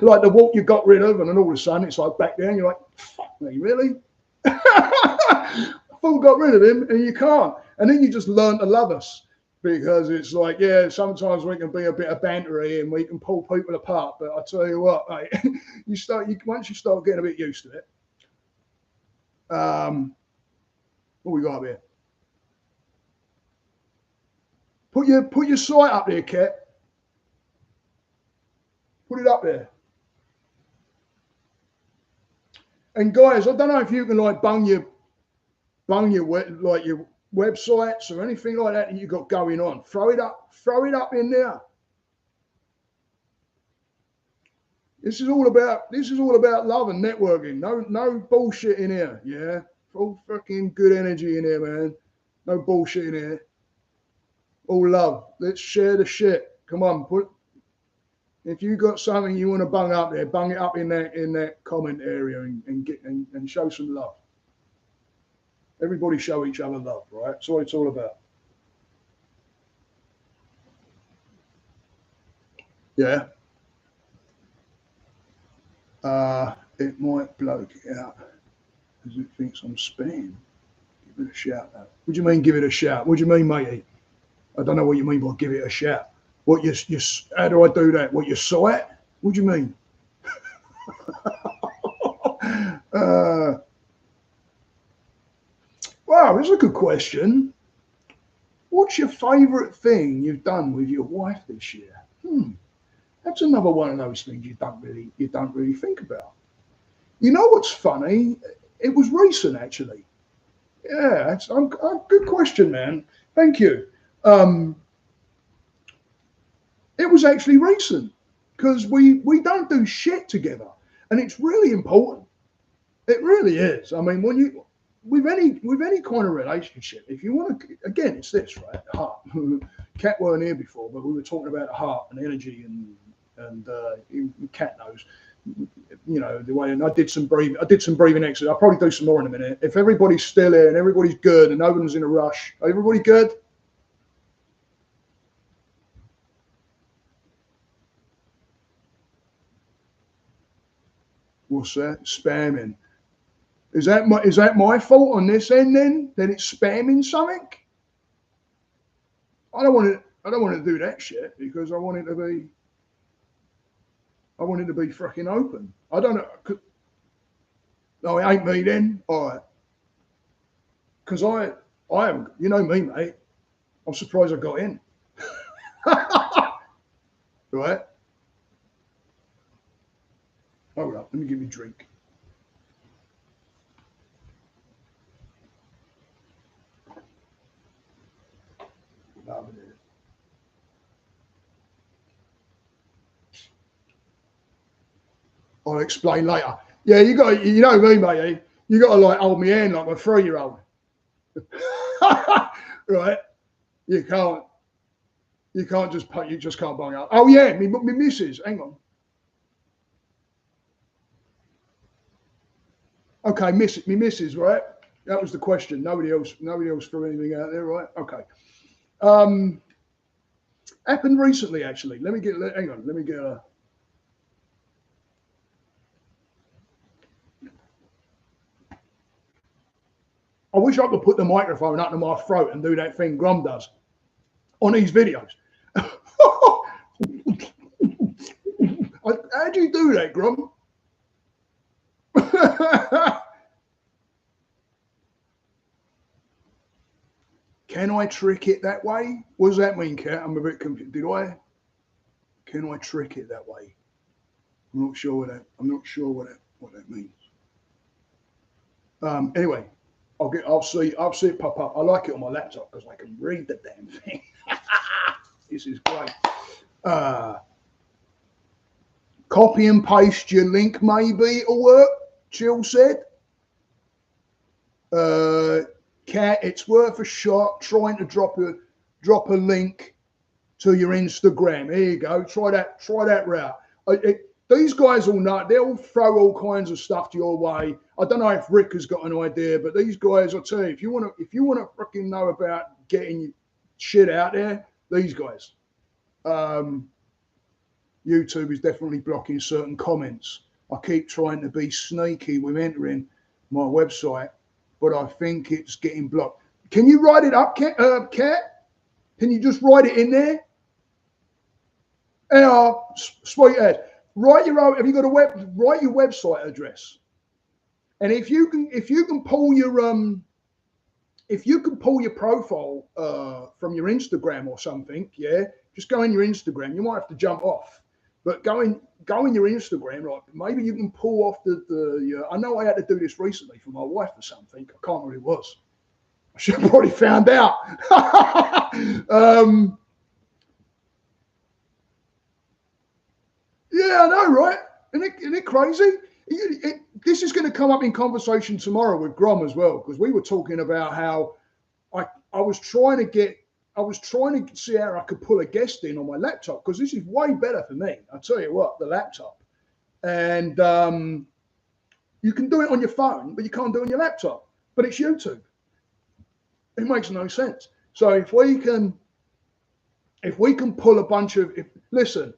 Like the wart you got rid of, and then all of a sudden it's like back there, and you're like, fuck me, really? I thought we got rid of him, and you can't. And then you just learn to love us because it's like, yeah, sometimes we can be a bit of bantery and we can pull people apart. But I tell you what, mate, once you start getting a bit used to it. What we got up here? Put your site up there, Ket. Put it up there. And guys, I don't know if you can like bung your websites or anything like that you got going on. Throw it up in there. This is all about love and networking. No bullshit in here. Yeah, full fucking good energy in here, man. No bullshit in here. All love. Let's share the shit. Come on, if you got something you want to bung up there, bung it up in that comment area and show some love. Everybody show each other love, right? That's what it's all about. Yeah. It might bloke it out because it thinks I'm spam. Give it a shout out. What do you mean, give it a shout? What do you mean, matey? I don't know what you mean by give it a shout. What how do I do that? What, your site? What do you mean? Wow, this is a good question. What's your favourite thing you've done with your wife this year? That's another one of those things you don't really think about. You know what's funny? It was recent, actually. Yeah, it's good question, man. Thank you. It was actually recent because we don't do shit together, and it's really important. It really is. I mean, when you with any kind of relationship, if you want to, again, it's this, right? The heart. Kat weren't here before, but we were talking about the heart and energy, and Kat knows, you know, the way. And I did some breathing exercises. I'll probably do some more in a minute. If everybody's still here and everybody's good and no one's in a rush, everybody good? What's that? Spamming. Is that my fault on this end then? That it's spamming something? I don't want to do that shit because I want it to be fucking open. I don't know. No, it ain't me then. All right. Because I am, you know me, mate. I'm surprised I got in. Right? Hold up. Let me give you a drink. Loving it. I'll explain later. Yeah, you know me, mate. You got to like hold me hand like a 3-year-old. Right? You just can't bung out. Oh yeah, me missus. Hang on. Okay, me missus, right? That was the question. Nobody else threw anything out there, right? Okay. Happened recently, actually. Hang on. Let me get a. I wish I could put the microphone up to my throat and do that thing Grom does on these videos. How do you do that, Grom? Can I trick it that way? What does that mean, Kat? I'm a bit confused. Can I trick it that way? I'm not sure what that means. Anyway, I'll see it pop up. I like it on my laptop because I can read the damn thing. This is great. Copy and paste your link, maybe it'll work. Jill said. Kat, it's worth a shot trying to drop a link to your Instagram. Here you go. Try that route. These guys all know. They'll throw all kinds of stuff to your way. I don't know if Rick has got an idea, but these guys, I'll tell you, if you want to freaking know about getting shit out there, these guys. YouTube is definitely blocking certain comments. I keep trying to be sneaky with entering my website, but I think it's getting blocked. Can you write it up, Kat? Can you just write it in there? Sweet as. Write your own. Have you got write your website address, and if you can pull your profile from your Instagram or something, yeah, just go in your Instagram. You might have to jump off, but go in your Instagram. Like maybe you can pull off the. I know I had to do this recently for my wife or something. I can't remember what it was. I should have already found out. Yeah, I know, right? Isn't it crazy? This is going to come up in conversation tomorrow with Grom as well, because we were talking about how I was trying to see how I could pull a guest in on my laptop, because this is way better for me. I tell you what, the laptop, and you can do it on your phone, but you can't do it on your laptop. But it's YouTube. It makes no sense. So if we can pull a bunch of listen.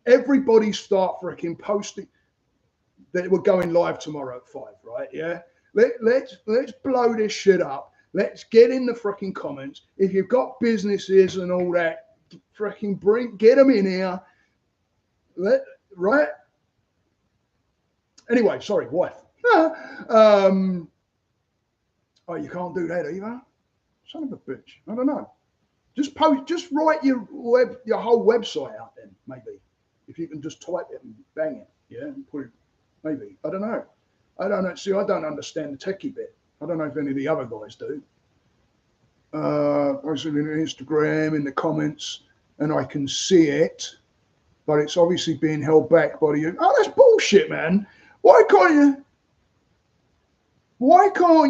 Everybody start freaking posting that we're going live tomorrow at 5, right? Yeah. Let's blow this shit up. Let's get in the freaking comments. If you've got businesses and all that, freaking get them in here. Right? Anyway, sorry, wife. Oh, you can't do that either. Son of a bitch. I don't know. Just write your whole website out then, maybe. If you can just type it and bang it, yeah, and put it, maybe. I don't know. See, I don't understand the techie bit. I don't know if any of the other guys do. Posted in Instagram in the comments, and I can see it, but it's obviously being held back by the. Oh, that's bullshit, man. Why can't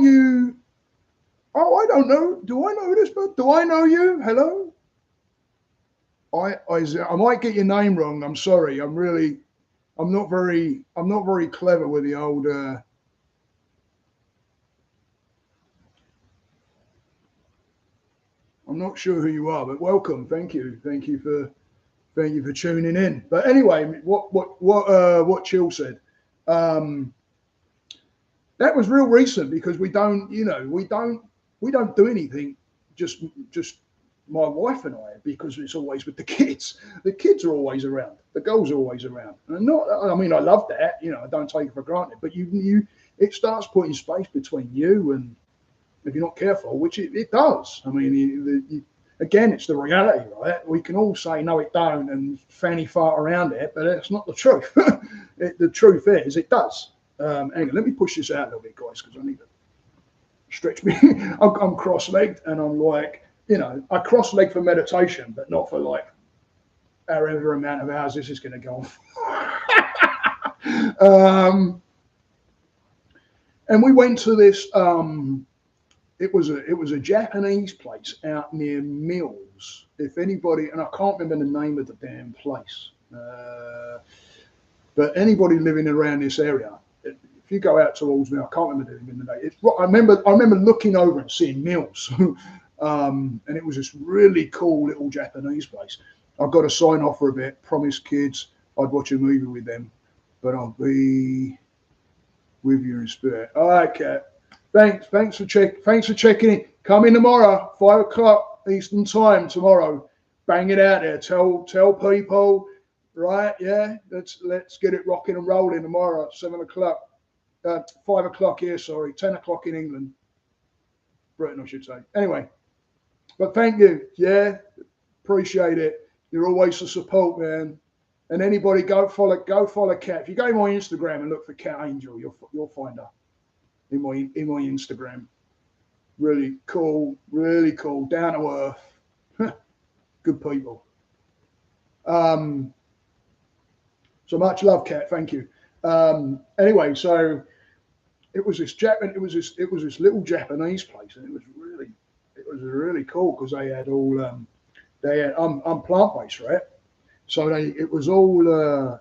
you? Oh, I don't know. Do I know this? But do I know you? Hello. I might get your name wrong. I'm sorry. I'm not very clever with the old. I'm not sure who you are, but welcome. Thank you for tuning in. But anyway, what Chill said. That was real recent because we don't do anything. Just my wife and I, because it's always with the kids. The kids are always around. The girls are always around. And I love that. I don't take it for granted. But it starts putting space between you and, if you're not careful, which it does. I mean, again, it's the reality, right? We can all say no, it don't, and fanny fart around it, but it's not the truth. The truth is, it does. Hang on, let me push this out a little bit, guys, because I need to stretch me. I'm cross-legged, and I'm like. I cross-leg for meditation, but not for like however amount of hours this is going to go on. And we went to this. It was a Japanese place out near Mills. If anybody, and I can't remember the name of the damn place, but anybody living around this area, if you go out towards me, I can't remember the name. I remember looking over and seeing Mills. And it was this really cool little Japanese place. I've got to sign off for a bit. Promised kids I'd watch a movie with them, but I'll be with you in spirit. All right, Kat. Thanks for checking in. Come in tomorrow, 5 o'clock Eastern time tomorrow. Bang it out there. Tell people, right? Yeah. Let's get it rocking and rolling tomorrow at 7 o'clock. 5 o'clock here. Sorry, 10 o'clock in England. Britain, I should say. Anyway. But thank you. Yeah, appreciate it. You're always the support, man. And anybody go follow Cat. If you go to my Instagram and look for Cat Angel, you'll find her in my Instagram. Really cool, down to earth, good people. So much love, Cat. Thank you. Anyway, so it was this little Japanese place, and it was really cool because they had all they had I'm plant based, right? So it was all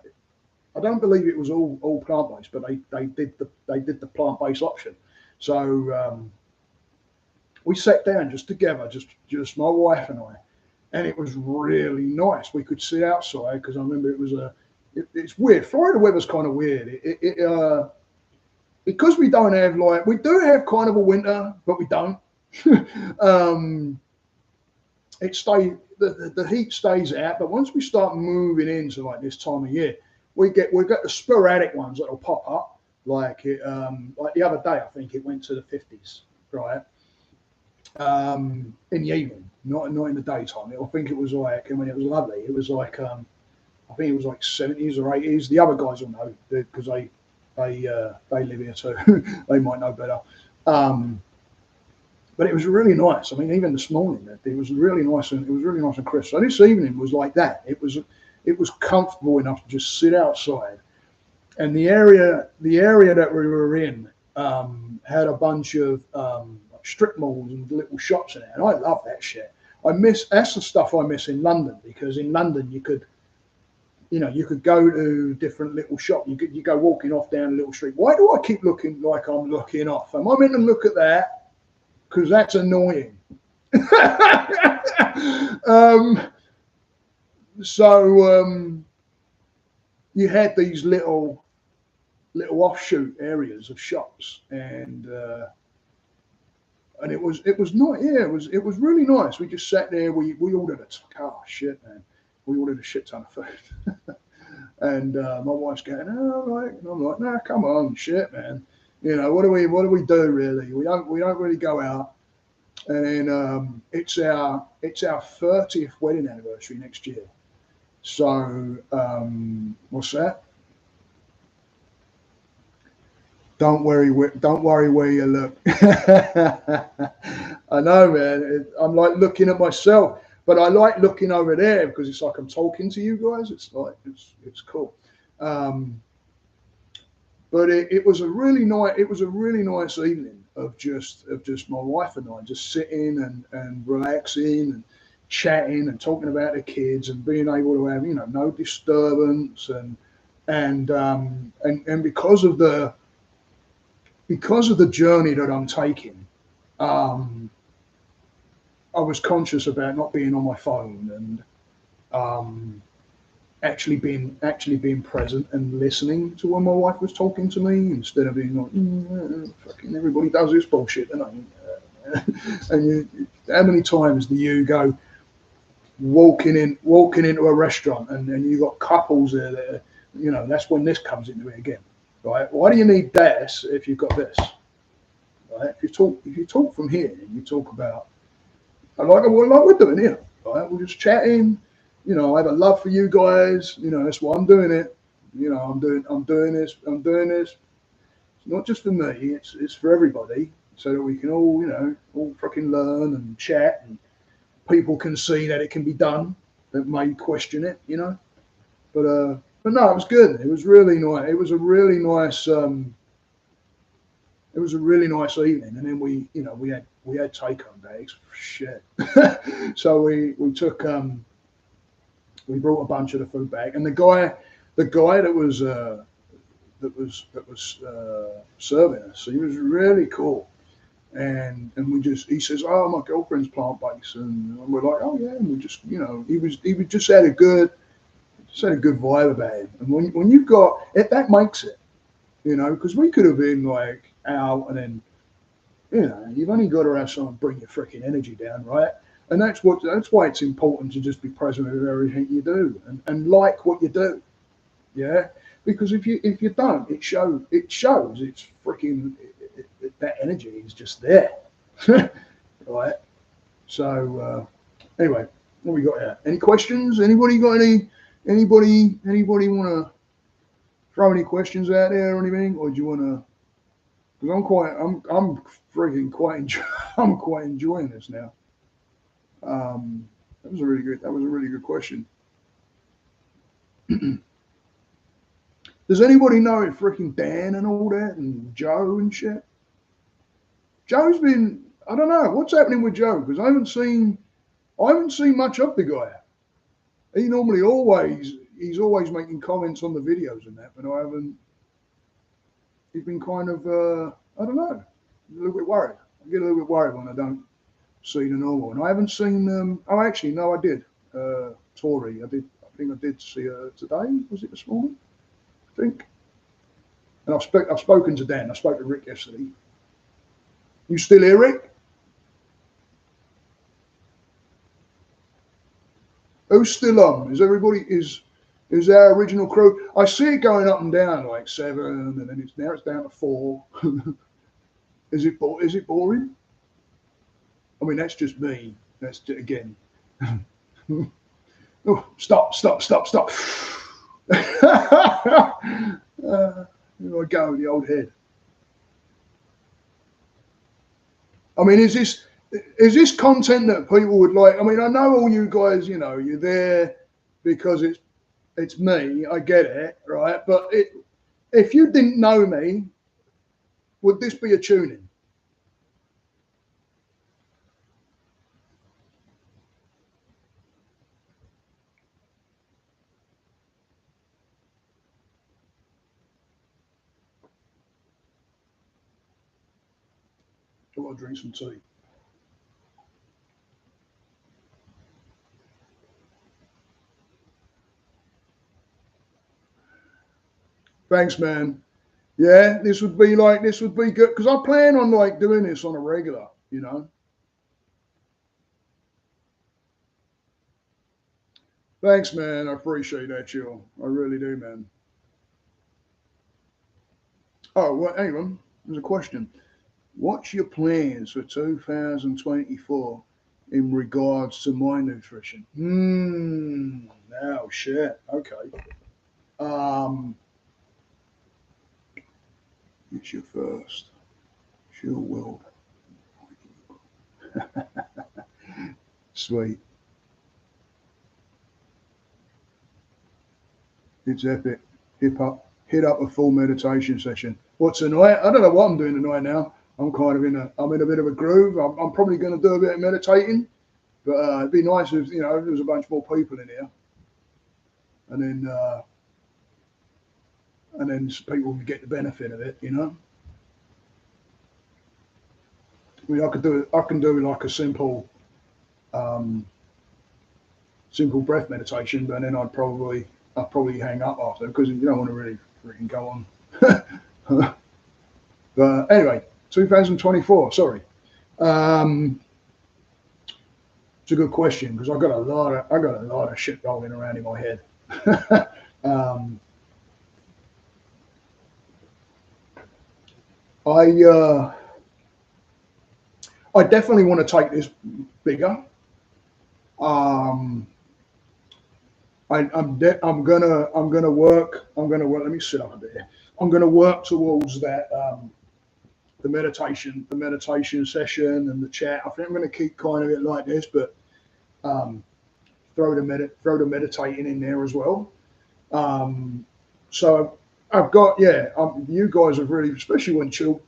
I don't believe it was all plant based, but they did the plant based option. So we sat down just together, just my wife and I, and it was really nice. We could sit outside because I remember it's weird. Florida weather's kind of weird. Because we don't have we do have kind of a winter, but we don't. The heat stays out, but once we start moving into like this time of year, we get the sporadic ones that'll pop up. Like the other day, I think it went to the 50s, right? In the evening, not in the daytime. I think it was like, I mean, it was lovely. It was like I think it was like 70s or 80s. The other guys will know because they live here too. They might know better. But it was really nice. I mean, even this morning, it was really nice and crisp. So this evening was like that. It was comfortable enough to just sit outside. And the area that we were in had a bunch of strip malls and little shops in it, and I love that shit. That's the stuff I miss in London, because in London you could go to different little shops. You go walking off down a little street. Why do I keep looking like I'm looking off? Am I meant to look at that? Because that's annoying. So you had these little offshoot areas of shops, and it was nice. Yeah, it was really nice. We just sat there. We ordered we ordered a shit ton of food. And my wife's going, oh, right. And I'm like, nah, come on, shit, man. You know, what do we do really? We don't really go out. And then it's our 30th wedding anniversary next year. So what's that? Don't worry where you look. I know, man. I'm like looking at myself, but I like looking over there because it's like I'm talking to you guys. It's like it's cool. But it was a really nice evening of just my wife and I just sitting and relaxing and chatting and talking about the kids and being able to have no disturbance and because of the journey that I'm taking, I was conscious about not being on my phone and actually being present and listening to when my wife was talking to me, instead of being like, fucking everybody does this bullshit, and how many times do you go walking into a restaurant and you got couples there that that's when this comes into it again, right? Why do you need this if you've got this, right? If you talk from here and you talk about like we're doing here, right? We're just chatting. I have a love for you guys. That's why I'm doing it. I'm doing this. It's not just for me. It's for everybody, so that we can all fucking learn and chat, and people can see that it can be done. That may question it, But no, it was good. It was really nice. It was a really nice. It was a really nice evening, and then we had take-home bags. Shit. So we took. We brought a bunch of the food back, and the guy that was serving us, he was really cool, and he says, oh, my girlfriend's plant based, and we're like, oh yeah, and we just he was just had a good vibe about him, and when you've got it, that makes it, because we could have been like out, and then you've only got to have someone bring your freaking energy down, right? And that's why it's important to just be present with everything you do and like what you do, yeah. Because if you don't, it shows. It's freaking that energy is just there, right? So anyway, what we got here? Any questions? Anybody got any? Anybody want to throw any questions out there or anything, or do you want to? Because I'm freaking I'm quite enjoying this now. That was a really good. That was a really good question. Does anybody know freaking Dan and all that and Joe and shit? Joe's been. I don't know what's happening with Joe because I haven't seen much of the guy. He normally he's always making comments on the videos and that, but I haven't. He's been kind of I don't know, a little bit worried. I get a little bit worried when I don't see the normal. And I haven't seen. Oh, actually, no, I did. Tori, I did. I think I did see her today. Was it this morning? I think. And I've spoken to Dan. I spoke to Rick yesterday. You still here, Rick? Who's still on? Is everybody is our original crew? I see it going up and down like 7, and then it's down to 4. Is it boring? I mean, that's just me. That's again. Oh, stop! Here I go with the old head. I mean, is this content that people would like? I mean, I know all you guys, you're there because it's me. I get it, right? But if you didn't know me, would this be a tune-in? I want to drink some tea. Thanks, man. Yeah, this would be good because I plan on like doing this on a regular, Thanks, man. I appreciate that, Jill. I really do, man. Oh, well, hang on. There's a question. What's your plans for 2024 in regards to my nutrition? Oh shit. Okay. It's your first. Sure will. Sweet. It's epic. Hit up a full meditation session. What tonight? I don't know what I'm doing tonight now. I'm in a bit of a groove. I'm probably going to do a bit of meditating, but it'd be nice if if there's a bunch more people in here, and then people can get the benefit of it. I mean, I can do like a simple breath meditation, but then I'll probably hang up after because you don't want to really freaking go on. But anyway, 2024. Sorry, it's a good question because I got a lot of shit rolling around in my head. I definitely want to take this bigger. I'm gonna work. Let me sit up there. I'm gonna work towards that. The meditation session and the chat. I think I'm going to keep kind of it like this, but throw the meditating in there as well. So I've got you guys have really, especially when Chill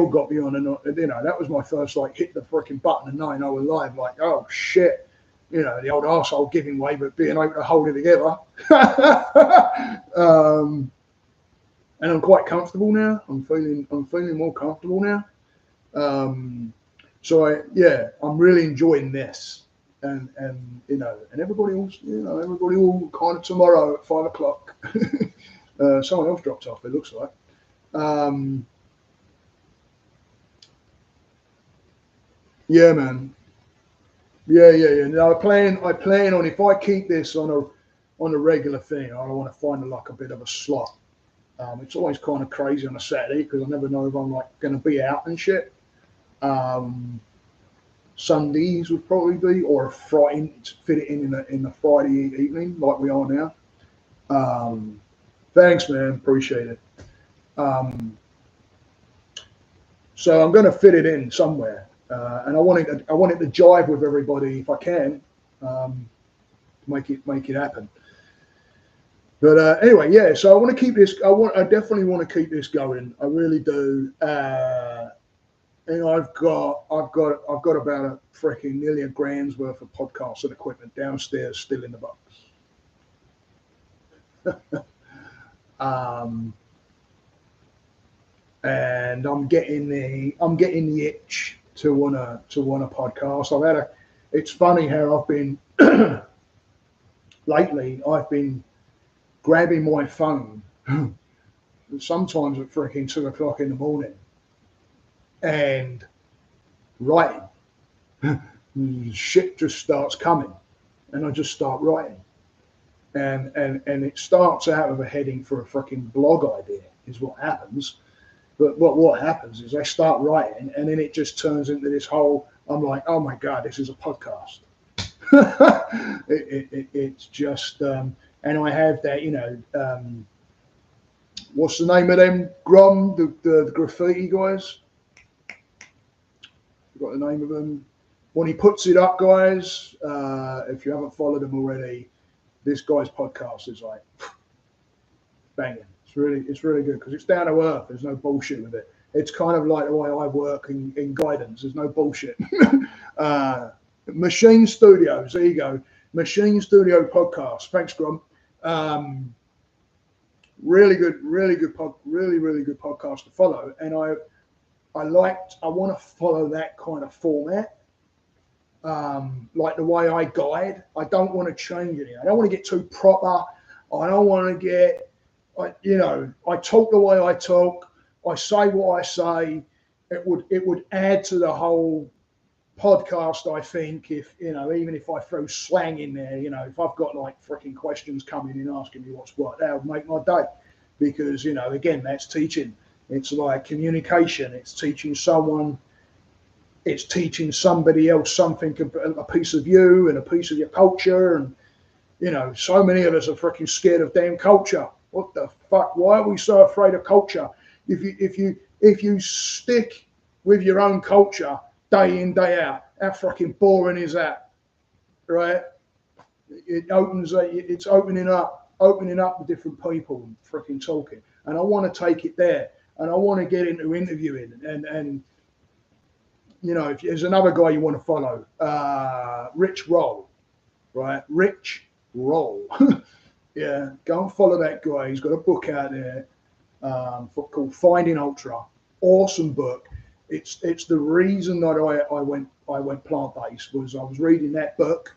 got me on, and that was my first like hit the freaking button and knowing I was live. Like, oh shit, the old arsehole giving way, but being able to hold it together. And I'm quite comfortable now. I'm feeling more comfortable now. So I'm really enjoying this, and everybody will kind of tomorrow at 5:00. Someone else dropped off. It looks like. Yeah, man. Yeah. No, I plan on if I keep this on a regular thing, I want to find like a bit of a slot. It's always kind of crazy on a Saturday because I never know if I'm like going to be out and shit. Sundays would probably be, or a Friday, to fit it in the Friday evening like we are now. Thanks, man. Appreciate it. So I'm going to fit it in somewhere, and I want it to jive with everybody if I can, make it happen. But anyway, yeah. So I want to keep this. I definitely want to keep this going. I really do. And I've got about a freaking nearly a grand's worth of podcasts and equipment downstairs, still in the box. And I'm getting the itch to want a podcast. It's funny how I've been lately. I've been grabbing my phone sometimes at freaking 2 o'clock in the morning and writing. Shit just starts coming, and I just start writing, and it starts out of a heading for a freaking blog idea is what happens. But what happens is I start writing, and then it just turns into this whole. I'm like, oh my god, this is a podcast. It's just, and I have that, what's the name of them? Grom, the graffiti guys. Got the name of them. When he puts it up, guys, if you haven't followed him already, this guy's podcast is like banging. It's really good because it's down to earth. There's no bullshit with it. It's kind of like the way I work in guidance. There's no bullshit. Machine Studios. There you go. Machine Studio podcast. Thanks, Grom. Really good podcast to follow. And I want to follow that kind of format. Like the way I guide. I don't want to change anything. I don't want to get too proper. I don't want to get, I talk the way I talk. I say what I say. It would add to the whole podcast, I think, if, even if I throw slang in there, if I've got like freaking questions coming in asking me what's what, that would make my day. Because, again, that's teaching. It's like communication. It's teaching someone. It's teaching somebody else something, a piece of you and a piece of your culture. And, so many of us are freaking scared of damn culture. What the fuck? Why are we so afraid of culture? If you stick with your own culture day in, day out, how fucking boring is that? Right? It's opening up with different people and freaking talking. And I want to take it there. And I want to get into interviewing. And if there's another guy you want to follow, Rich Roll, right? Rich Roll. Yeah, go and follow that guy. He's got a book out there called Finding Ultra. Awesome book. It's the reason that I went plant-based was I was reading that book,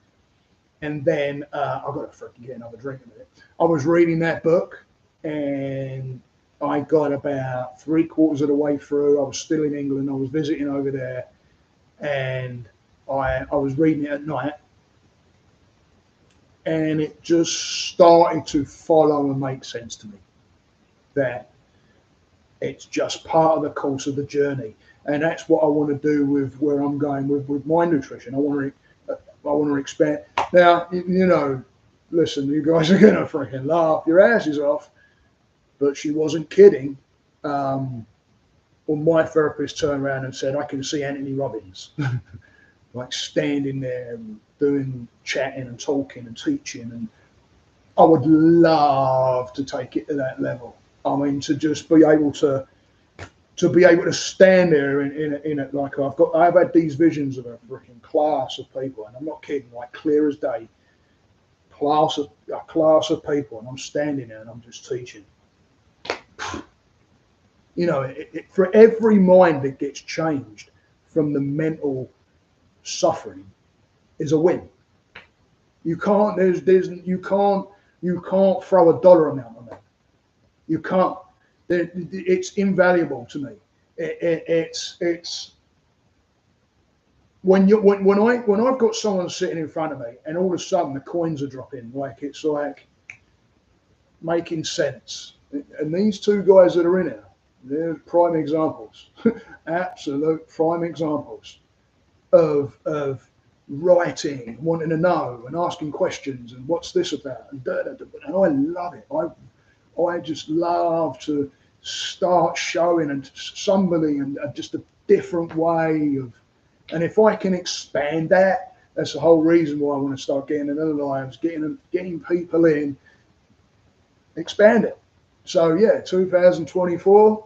and then I've got to freaking get another drink in a minute. I was reading that book, and I got about 3/4 of the way through. I was still in England. I was visiting over there, and I was reading it at night, and it just started to follow and make sense to me that it's just part of the course of the journey. And that's what I want to do with where I'm going with my nutrition. I want to expand. Now, listen, you guys are going to freaking laugh your asses off, but she wasn't kidding. When my therapist turned around and said, I can see Anthony Robbins, like standing there and doing chatting and talking and teaching. And I would love to take it to that level. I mean, to just be able to stand there in it, like I've had these visions of a freaking class of people, and I'm not kidding, like clear as day, a class of people, and I'm standing there and I'm just teaching. For every mind that gets changed from the mental suffering is a win. You can't throw a dollar amount on that. You can't. It's invaluable to me. It's when I've got someone sitting in front of me and all of a sudden the coins are dropping, like it's like making sense. And these two guys that are in here, they're prime examples, absolute prime examples. of writing, wanting to know and asking questions and what's this about and da, da, da, and I love it. I just love to start showing and somebody and just a different way of, and if I can expand that, that's the whole reason why I want to start getting in other lives, getting people in, expand it. So yeah, 2024.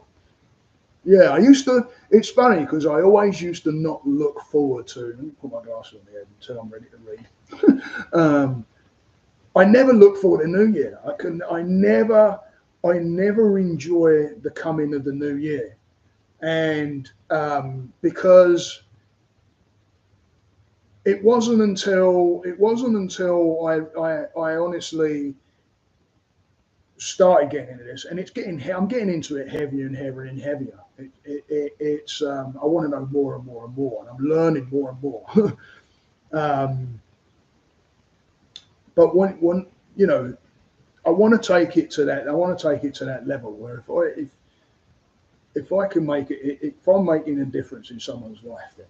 Yeah, I used to. It's funny because I always used to not look forward to. Let me put my glasses on my head until I'm ready to read. I never look forward to New Year. I never enjoy the coming of the New Year, and because it wasn't until I honestly started getting into this, and I'm getting into it heavier and heavier and heavier. It's I want to know more and more and more, and I'm learning more and more. um, but when you know, I want to take it to that. I want to take it to that level where if I can make it, if I'm making a difference in someone's life, then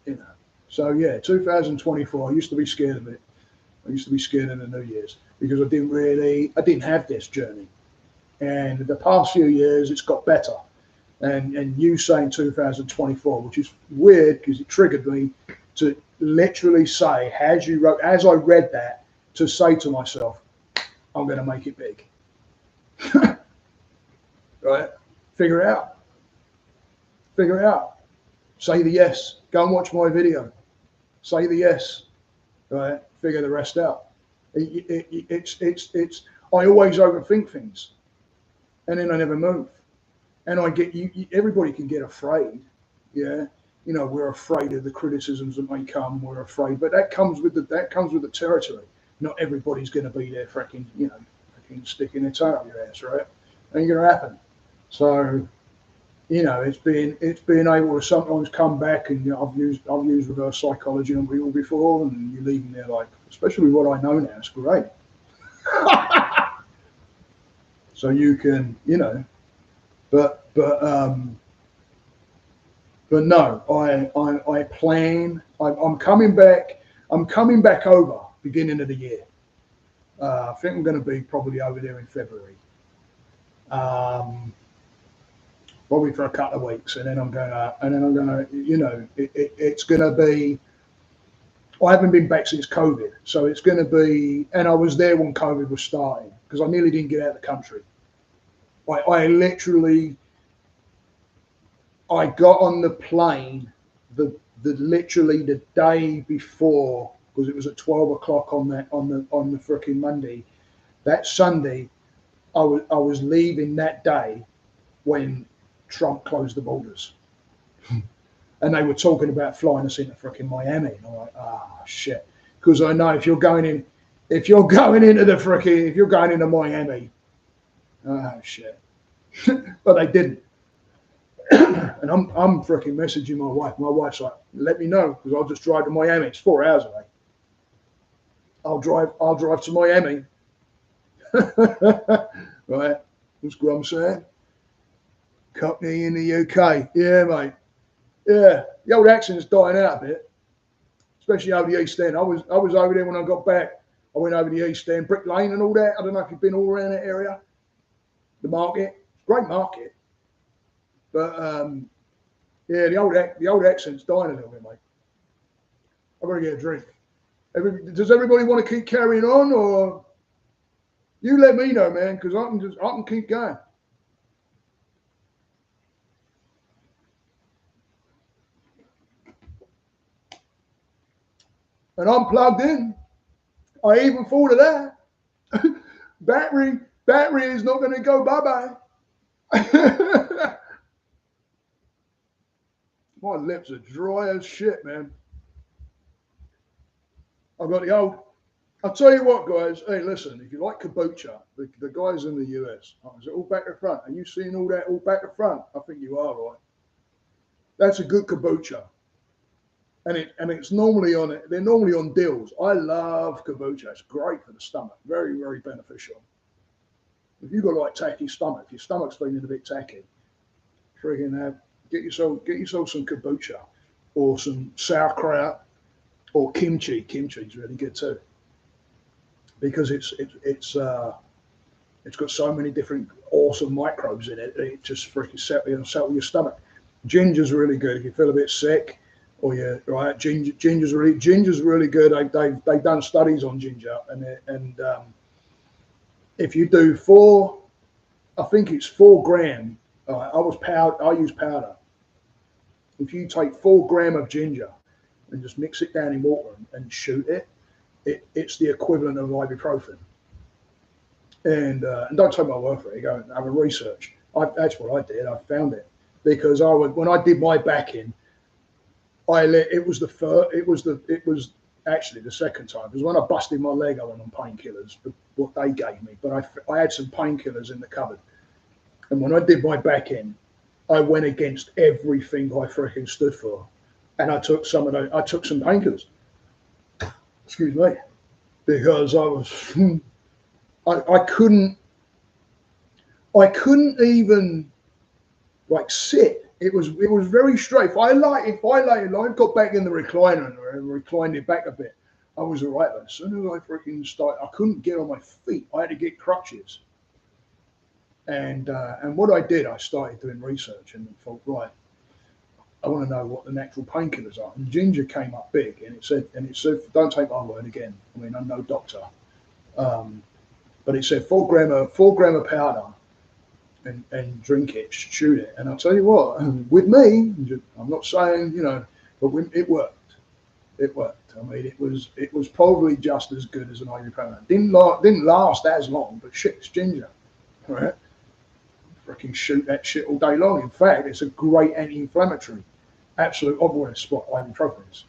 you know. So yeah, 2024. I used to be scared of it. I used to be scared of the New Year's because I didn't have this journey. And the past few years, it's got better. And you saying 2024, which is weird because it triggered me to literally say, as I read that, to say to myself, I'm going to make it big. Right? Figure it out. Figure it out. Say the yes. Go and watch my video. Say the yes. Right? Figure the rest out. It's. I always overthink things, and then I never move. And I get everybody can get afraid. Yeah, you know, we're afraid of the criticisms that may come. We're afraid, but that comes with the territory. Not everybody's going to be there, freaking, freaking sticking their toe up your ass, right? Ain't going to happen. So, you know, it's being able to sometimes come back, and I've used reverse psychology on people before, and you're leaving there like, especially with what I know now, it's great. So you can, but no, I plan. I'm coming back. I'm coming back over beginning of the year. I think I'm going to be probably over there in February. Probably for a couple of weeks, and then I'm gonna, it's gonna be. I haven't been back since COVID, so it's gonna be. And I was there when COVID was starting because I nearly didn't get out of the country. I literally, I got on the plane literally the day before because it was at 12 o'clock on the freaking Monday. That Sunday, I was leaving that day when Trump closed the borders. And they were talking about flying us into freaking Miami. And I'm like, shit. Because I know if you're going into Miami, shit. But they didn't. And I'm freaking messaging my wife. My wife's like, let me know because I'll just drive to Miami. It's 4 hours away. I'll drive to Miami. Right? What's Grum saying? Company in the UK. Yeah, mate. Yeah. The old accent's dying out a bit. Especially over the East End. I was over there when I got back. I went over the East End, Brick Lane and all that. I don't know if you've been all around that area. The market. Great market. But yeah, the old accent's dying a little bit, mate. I've got to get a drink. Does everybody want to keep carrying on, or you let me know, man, because I can keep going. And I'm plugged in. I even thought of that. battery is not going to go bye-bye. My lips are dry as shit, man. I've got the old. I'll tell you what, guys. Hey, listen, if you like kombucha, the guys in the US, is it all back to front? Are you seeing all that all back to front? I think you are, right? That's a good kombucha. And it's normally on it. They're normally on deals. I love kombucha. It's great for the stomach. Very, very beneficial. If you've got like tacky stomach, if your stomach's feeling a bit tacky, freaking get yourself some kombucha. or some sauerkraut or kimchi. Kimchi is really good too because it's got so many different awesome microbes in it. It just freaking settle your stomach. Ginger's really good if you feel a bit sick, or you right. Ginger's really good. They've done studies on ginger, and if you do I think it's 4 gram. I use powder. If you take 4 gram of ginger and just mix it down in water and shoot it's the equivalent of ibuprofen. And don't take my word for it. Go and have a research. That's what I did. I found it because when I did my back in, it was actually the second time because when I busted my leg, I went on painkillers, what they gave me. But I had some painkillers in the cupboard, and when I did my back in, I went against everything I freaking stood for, and I took some painkillers. Excuse me, because I couldn't even like sit. It was very straight. If I got back in the recliner and reclined it back a bit, I was all right. But as soon as I freaking started, I couldn't get on my feet. I had to get crutches. And what I did, I started doing research and thought, right, I want to know what the natural painkillers are. And ginger came up big, and it said, don't take my word again. I mean, I'm no doctor, but it said 4 gram of powder. And drink it, shoot it. And I'll tell you what, with me, I'm not saying, but it worked. It worked. I mean, it was probably just as good as an ibuprofen. Didn't last as long, but shit, it's ginger, right? Freaking shoot that shit all day long. In fact, it's a great anti-inflammatory. Absolute obvious spot ibuprofen is.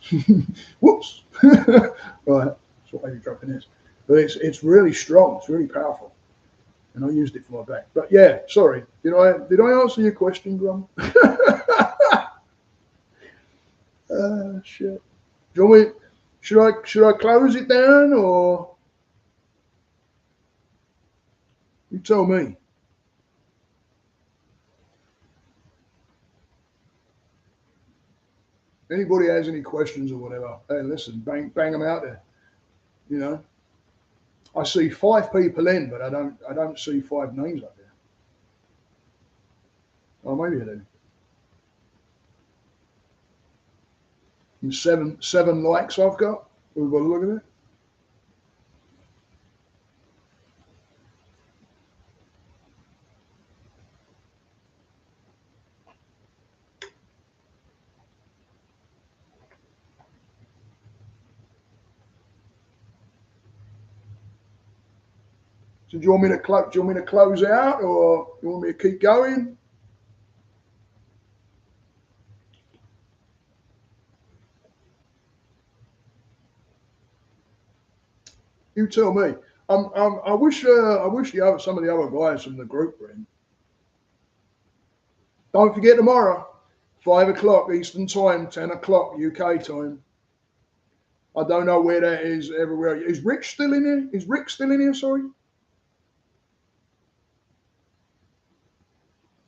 Whoops. Right, that's what ibuprofen is. But it's really strong. It's really powerful. And I used it for my back. But yeah, sorry. Did I answer your question, Grum? Shit. Do you want me? Should I close it down or you tell me? Anybody has any questions or whatever? Hey, listen, bang them out there. You know, I see 5 people in, but I don't see 5 names up there. Oh, maybe I do. And seven likes I've got. We've got a look at it. So do you want me to close out, or you want me to keep going? You tell me. I wish some of the other guys from the group were in. Don't forget tomorrow, 5 o'clock Eastern Time, 10 o'clock UK time. I don't know where that is everywhere. Is Rick still in here? Is Rick still in here? Sorry.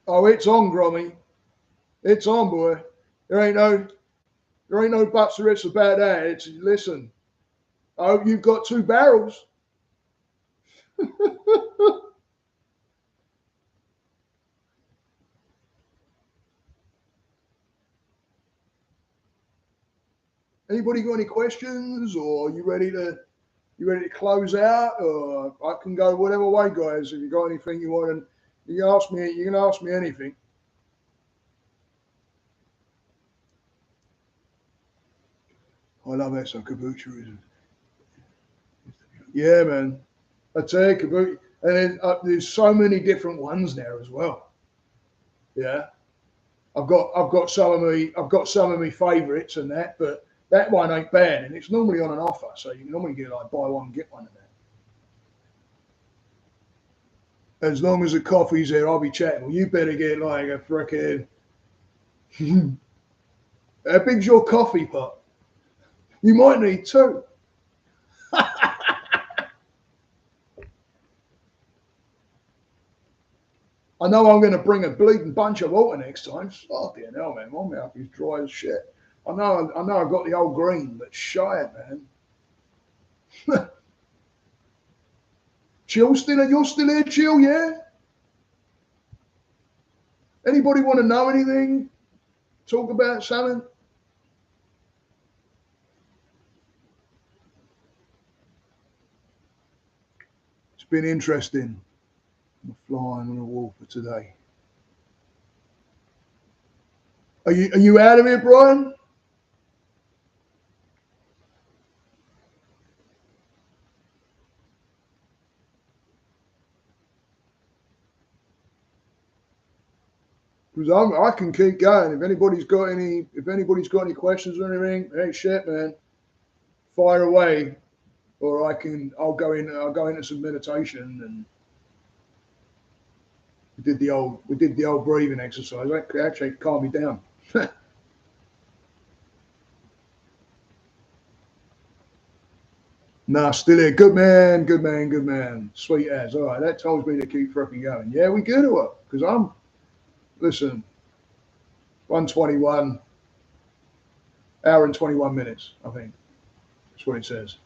Oh, it's on, Grommy. It's on, boy. There ain't no buts or ifs about that. Listen. I hope you've got 2 barrels. Anybody got any questions, or you ready to close out? Or I can go whatever way, guys. If you got anything you want, and you can ask me. You can ask me anything. I love that. So kombucha. Yeah, man. I tell you, kombucha, and then there's so many different ones now as well. Yeah, I've got some of my favourites and that, but that one ain't bad, and it's normally on an offer, so you can normally get like buy one get one of that. As long as the coffee's there, I'll be chatting. Well, you better get like a frickin' how big's your coffee pot? You might need 2. I know I'm going to bring a bleeding bunch of water next time. Oh, dear hell, man. My mouth is dry as shit. I know I've got the old green, but shy it, man. Chill still, you're still here, Chill, yeah? Anybody want to know anything? Talk about something? It's been interesting. I'm flying on a wall for today. Are you out of it, Brian? Because I can keep going. If anybody's got any questions or anything, hey shit, man, fire away. Or I'll go into some meditation, and we did the old breathing exercise. That actually calmed me down. Nah, still here. Good man, good man, good man. Sweet as. All right, that tells me to keep freaking going. Yeah, we good or what? Because listen, 121, hour and 21 minutes, I think. That's what it says.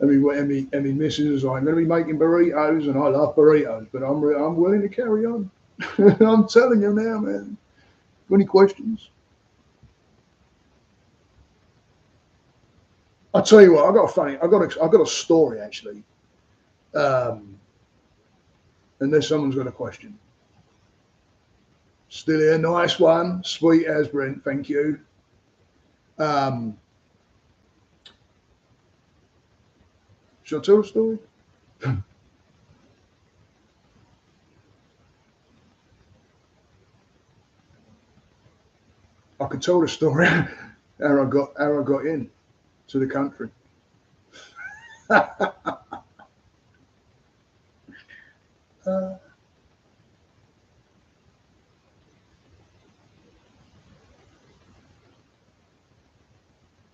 Emmy missus is like, I'm going to be making burritos, and I love burritos, but I'm willing to carry on. I'm telling you now, man. Any questions? I'll tell you what. I got a story actually. Unless someone's got a question. Still here, nice one, sweet as Brent. Thank you. Should I tell a story? I could tell the story how I got in to the country.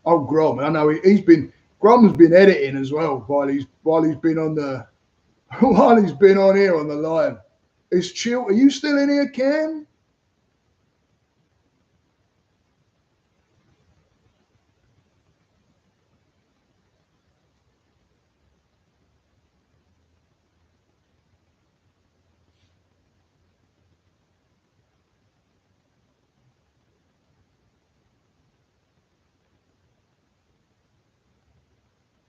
Oh, Grom, I know Grom's been editing as well while he's been on the while he's been on here on the line. Is Chill? Are you still in here, Cam?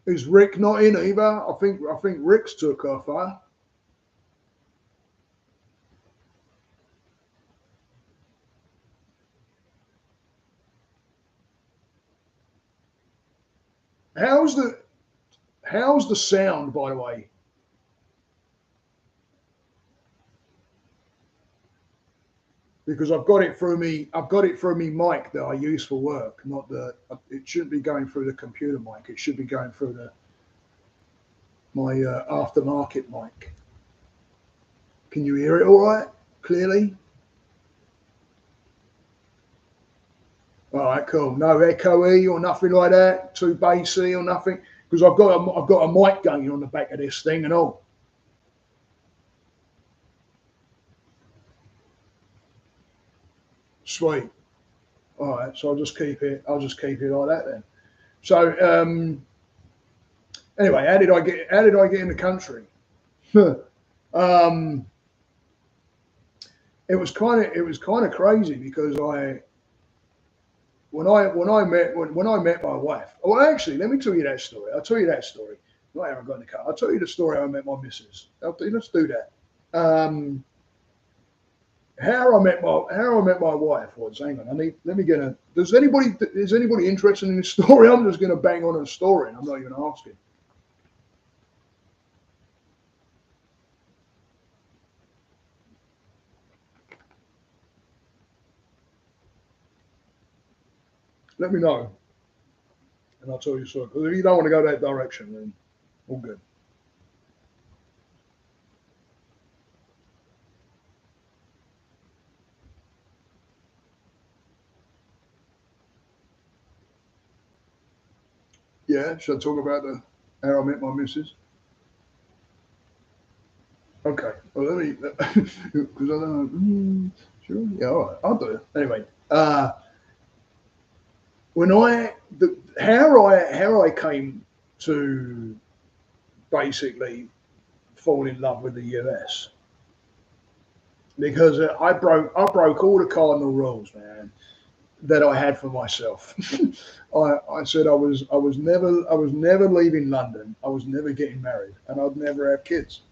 Is Rick not in either? I think Rick's took off, huh? How's the sound, by the way? Because I've got it through me mic that I use for work, not the. It shouldn't be going through the computer mic. It should be going through my aftermarket mic. Can you hear it all right, clearly? All right, cool. No echoey or nothing like that. Too bassy or nothing. Because I've got a mic going on the back of this thing and all. Sweet. All right, so I'll just keep it like that then. So anyway, how did I get in the country? um, it was kind of crazy because when I met my wife. Well, actually, let me tell you that story. I'll tell you that story. Not how I got in the car. I'll tell you the story how I met my missus. Let's do that. How I met my wife was. Hang on. Let me get a. Is anybody interested in this story? I'm just going to bang on a story, and I'm not even asking. Let me know, and I'll tell you so. Because if you don't want to go that direction, then all good. Yeah, should I talk about how I met my missus? Okay. Well, let me because I don't know. Sure. Yeah. All right. I'll do it anyway. how I came to basically fall in love with the US, because I broke all the cardinal rules, man, that I had for myself. I said I was never leaving London. I was never getting married, and I'd never have kids.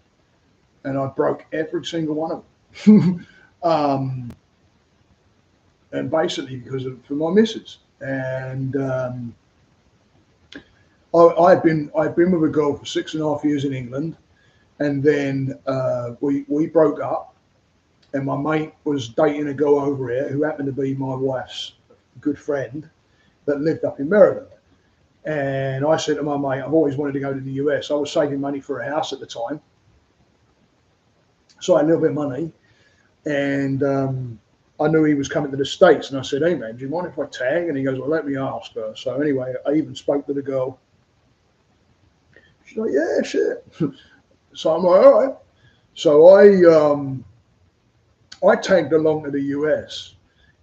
And I broke every single one of them. And basically because of for my missus. And I'd been with a girl for 6.5 years in England, and then we broke up. And my mate was dating a girl over here who happened to be my wife's good friend that lived up in Maryland. And I said to my mate, I've always wanted to go to the US. I was saving money for a house at the time, so I had a little bit of money, and I knew he was coming to the States. And I said, hey man, do you mind if I tag? And he goes, well, let me ask her. So anyway, I even spoke to the girl. She's like, yeah, shit. So I'm like, all right. So I tagged along to the US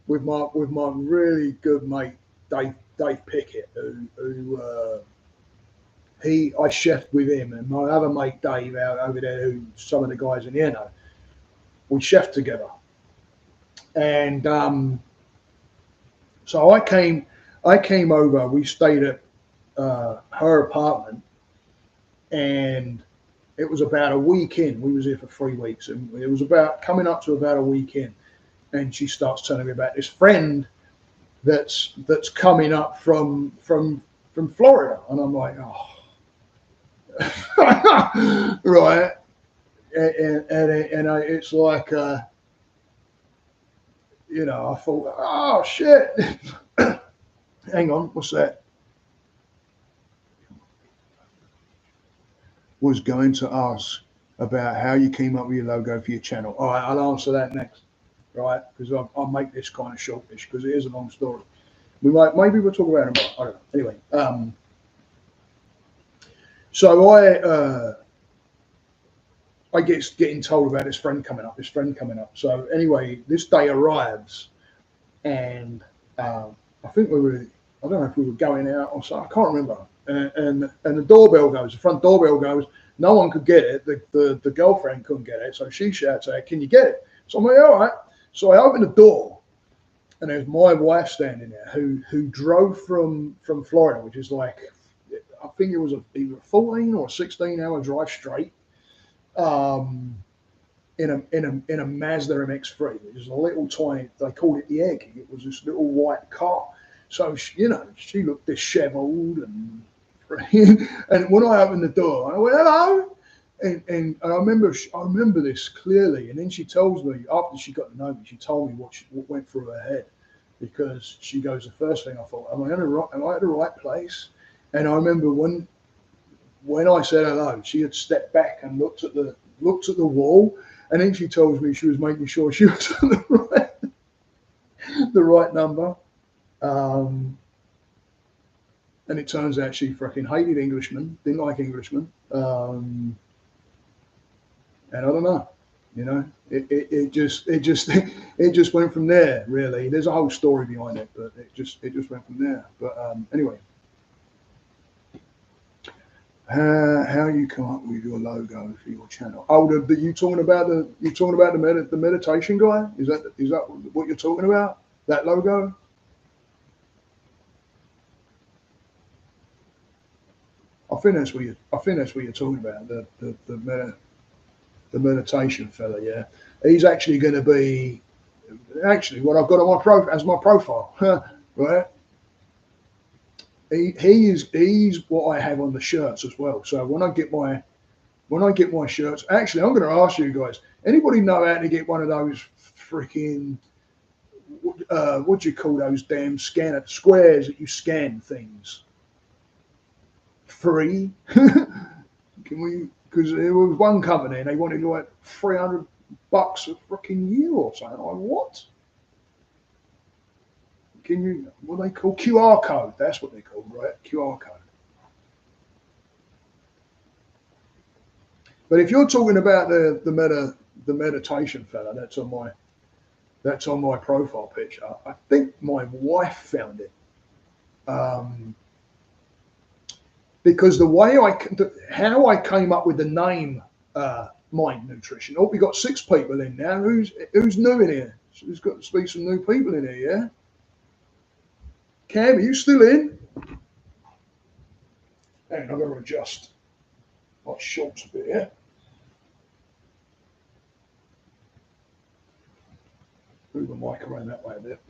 with my really good mate Dave Pickett, who I chefed with him, and my other mate Dave out over there, who some of the guys in here know. We chefed together, and so I came over. We stayed at her apartment, and it was about a week in. We was here for 3 weeks, and it was about coming up to about a week in, and she starts telling me about this friend that's coming up from Florida, and I'm like, oh, right, and it's like, I thought, oh shit, hang on, what's that? Was going to ask about how you came up with your logo for your channel. All right, I'll answer that next, right? Because I'll make this kind of shortish because it is a long story. Maybe we'll talk about it more. I don't know. Anyway, so I get getting told about this friend coming up. So anyway, this day arrives, and I think I don't know if we were going out or something. I can't remember. And the doorbell goes. The front doorbell goes. No one could get it. The girlfriend couldn't get it, so she shouts out, "Can you get it?" So I'm like, "All right." So I open the door, and there's my wife standing there, who drove from Florida, which is like, I think it was either a 14 or 16-hour drive straight, in a Mazda MX-3, which is a little tiny. They called it the Egg. It was this little white car. So she looked disheveled and and when I opened the door, I went, hello, and I remember this clearly. And then she tells me, after she got to know me, she told me what went through her head, because she goes, the first thing I thought, am I at the right place? And I remember when I said hello, she had stepped back and looked at the wall, and then she tells me she was making sure she was on the right number. And it turns out she fucking hated Englishmen, didn't like Englishmen. And I don't know, it just went from there, really. There's a whole story behind it, but it just went from there. But anyway, how you come up with your logo for your channel? Oh, you talking about the meditation guy? Is that what you're talking about? That logo? I think that's what you're talking about. The meditation fella. Yeah, he's actually going to be what I've got on my profile, right? He's what I have on the shirts as well. So when I get my shirts, actually, I'm going to ask you guys. Anybody know how to get one of those freaking what do you call those damn squares that you scan things? Free? Can we? Because there was one company and they wanted like $300 a freaking year or something. I'm like, what? Can you? What they call QR code? That's what they call, right? QR code. But if you're talking about the meditation fella, that's on my profile picture. I think my wife found it. Because how I came up with the name Mind Nutrition. Oh, we got 6 people in now. Who's new in here? Who's got to be some new people in here? Yeah. Cam, are you still in? Hang on, I've got to adjust my shorts a bit here. Move the mic around that way a bit.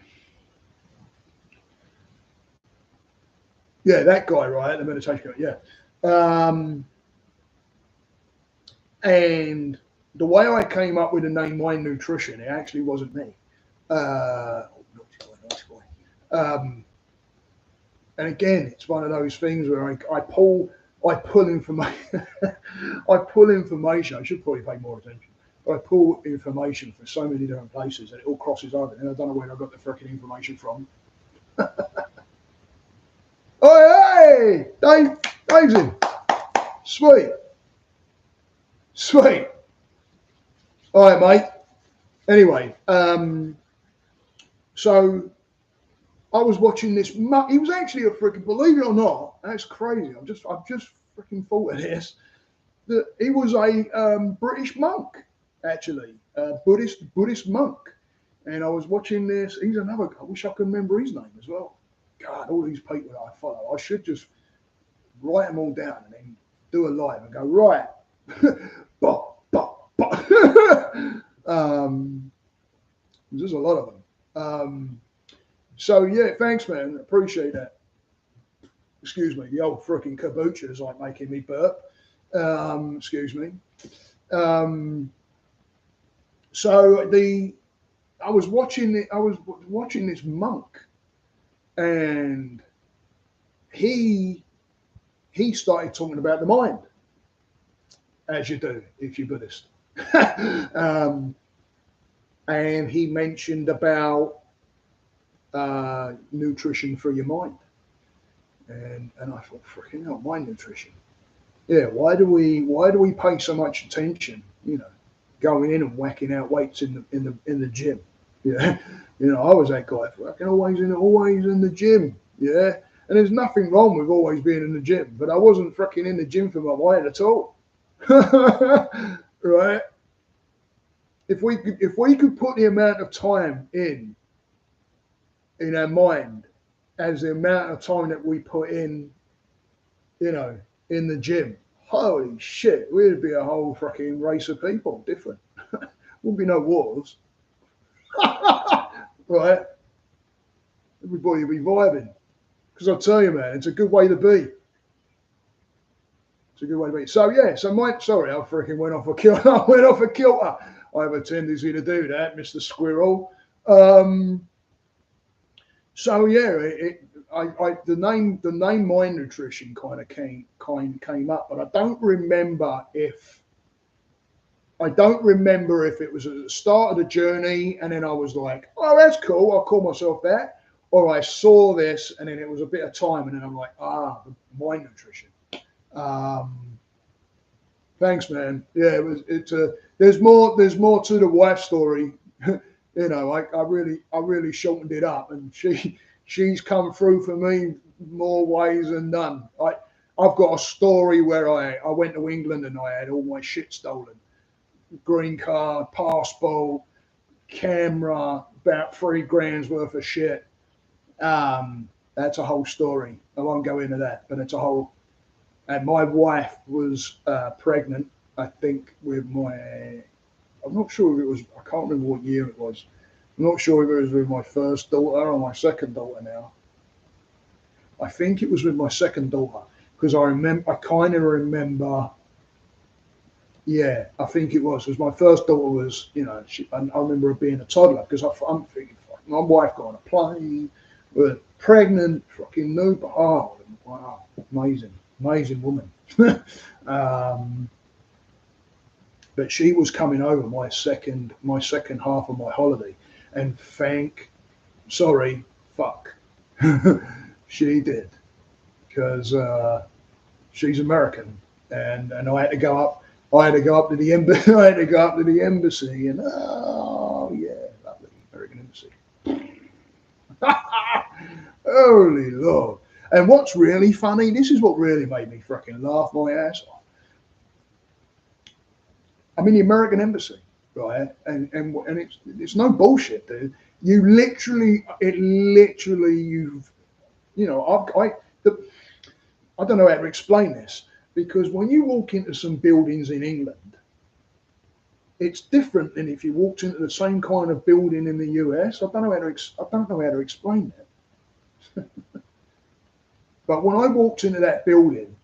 Yeah, that guy, right? The meditation guy, yeah. And the way I came up with the name Mind Nutrition, it actually wasn't me. Nice guy. And again, it's one of those things where I pull information. I pull information. I should probably pay more attention. But I pull information from so many different places, and it all crosses over. And I don't know where I got the freaking information from. Oh, hey, Dave's in. Sweet. All right, mate. Anyway, so I was watching this. He was actually a freaking, believe it or not, that's crazy. I've just freaking thought of this. That he was a British monk, actually, Buddhist monk. And I was watching this. He's another. I wish I could remember his name as well. God, all these people that I follow. I should just write them all down and then do a live and go right. There's a lot of them. So yeah, thanks, man. Appreciate that. Excuse me, the old freaking kombucha is like making me burp. Excuse me. So I was watching this monk, and he started talking about the mind, as you do if you're Buddhist. And he mentioned about nutrition for your mind, and I thought, freaking hell, mind nutrition. Yeah, why do we pay so much attention? Going in and whacking out weights in the gym. Yeah, I was that guy, fucking always in the gym. Yeah, and there's nothing wrong with always being in the gym, but I wasn't freaking in the gym for my mind at all. Right? If we could put the amount of time in our mind as the amount of time that we put in the gym, holy shit, we'd be a whole fucking race of people, different. Wouldn't be no wars. Right? Everybody would be vibing. Because I'll tell you, man, it's a good way to be. It's a good way to be. So yeah, sorry, I freaking went off a kilter. I have a tendency to do that, Mr. Squirrel. So yeah, the name Mind Nutrition kind of came up, but I don't remember if it was at the start of the journey, and then I was like, oh, that's cool, I'll call myself that, or I saw this, and then it was a bit of time, and then I'm like, Mind Nutrition. Thanks, man. Yeah, there's more to the wife story. I really shortened it up, and she's come through for me more ways than none. I've got a story where I went to England and I had all my shit stolen. Green card, passport, camera, about $3,000 worth of shit. That's a whole story. I won't go into that, but it's a whole. And my wife was pregnant, I think, with I'm not sure if it was, I can't remember what year it was. I'm not sure if it was with my first daughter or my second daughter now. I think it was with my second daughter, because I kind of remember, yeah, I think it was. Because my first daughter was, I remember her being a toddler, because I'm thinking, my wife got on a plane, we're pregnant, fucking noob. Oh, wow, amazing woman. But she was coming over my second half of my holiday, and fuck, she did, because she's American, and I had to go up. I had to go up to the embassy. And oh yeah, lovely American embassy. Holy Lord! And what's really funny, this is what really made me fucking laugh my ass off. I'm in the American Embassy, right? And it's no bullshit, dude. You literally, you know, I don't know how to explain this, because when you walk into some buildings in England, it's different than if you walked into the same kind of building in the US. I don't know how to explain that. But when I walked into that building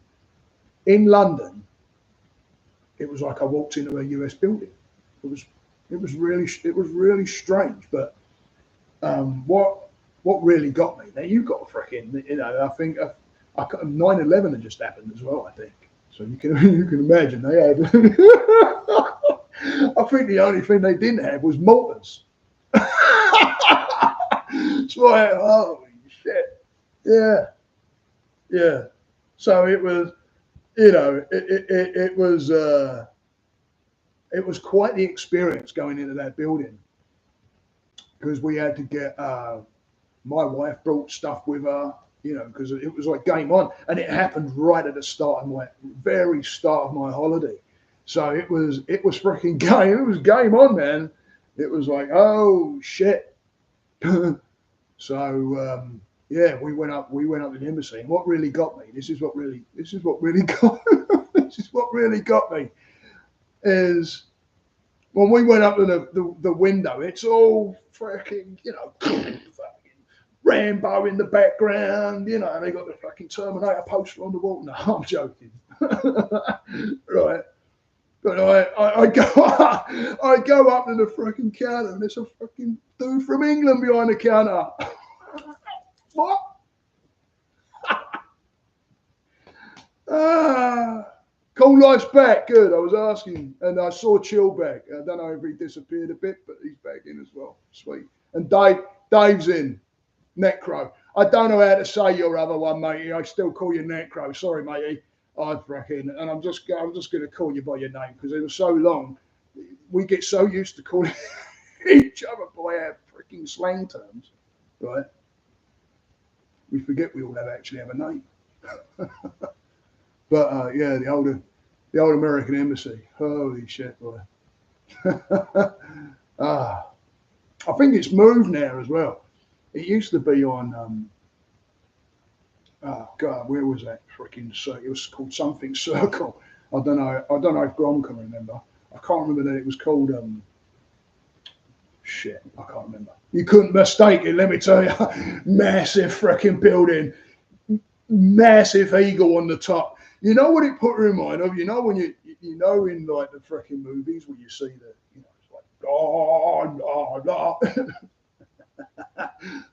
in London, it was like I walked into a US building. It was really strange. But what really got me? Now you got a freaking, you know, I think 9/11 had just happened as well. I think so. You can imagine they had. I think the only thing they didn't have was mortars. It's like, holy shit. Yeah. Yeah. So it was, you know, it was quite the experience going into that building, because we had to get, my wife brought stuff with her, you know, because it was like game on, and it happened right at the start of my very start of my holiday. So it was freaking game. It was game on, man. It was like, oh shit. So yeah, we went up to the embassy, and what really got me, this is what really got me, is when we went up to the window, it's all freaking, you know, fucking Rambo in the background, you know, and they got the fucking Terminator poster on the wall. No, I'm joking. Right. But I go up to the fucking counter, and there's a fucking dude from England behind the counter. What? Cool Life's back. Good. I was asking, and I saw Chill back. I don't know if he disappeared a bit, but he's back in as well. Sweet. And Dave's in. Necro. I don't know how to say your other one, matey. I still call you Necro. Sorry, matey. I reckon, and I'm just going to call you by your name, because it was so long. We get so used to calling each other by our freaking slang terms, right? We forget we all actually have a name. But yeah, the old American Embassy. Holy shit, boy. I think it's moved now as well. It used to be on. Oh God, where was that freaking circle? It was called something Circle. I don't know if Grom can remember. I can't remember that it was called. Shit, I can't remember. You couldn't mistake it, let me tell you. Massive freaking building, massive eagle on the top. You know what it put in mind of? You know when you know in like the freaking movies where you see the, you know, it's like I'm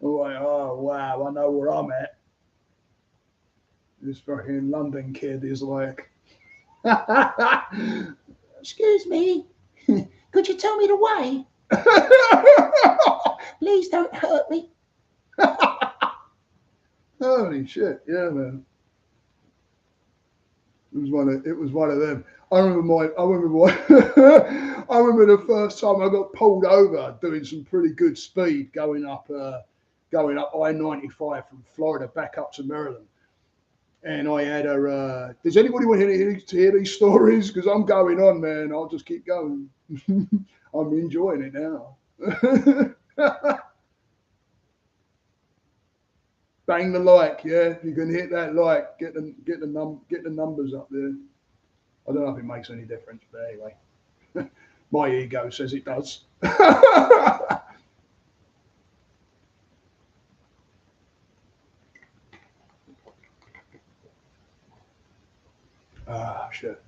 like, oh wow, I know where I'm at. This fucking London kid is like, excuse me, could you tell me the way? Please don't hurt me. Holy shit, yeah, man. It was one of them. I remember the first time I got pulled over doing some pretty good speed going up I-95 from Florida back up to Maryland. And I had a. Does anybody want to hear these stories? Because I'm going on, man. I'll just keep going. I'm enjoying it now. Bang the like, yeah. You can hit that like. Get the numbers up there. I don't know if it makes any difference, but anyway, my ego says it does. Ah, shit.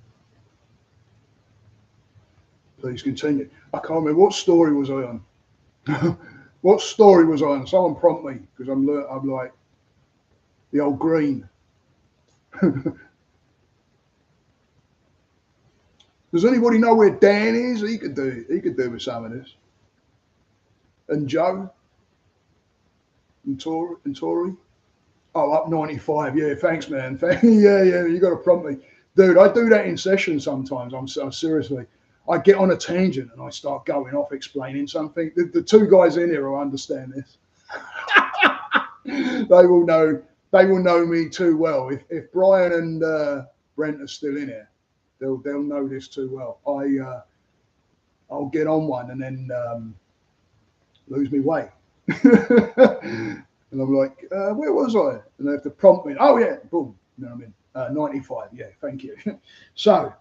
Please continue. I can't remember what story was I on. What story was I on? Someone prompt me, because I'm like the old green. Does anybody know where Dan is? He could do with some of this. And Joe and Tori. Oh, up 95. Yeah, thanks, man. Yeah, you got to prompt me. Dude, I do that in session sometimes. I'm seriously. I get on a tangent and I start going off explaining something. The two guys in here will understand this. They will know they will know me too well. If Brian and Brent are still in here, they'll know this too well. I'll get on one and then lose me way. And I'm like, where was I? And they have to prompt me. Oh yeah, boom. You know what I mean? 95. Yeah, thank you. So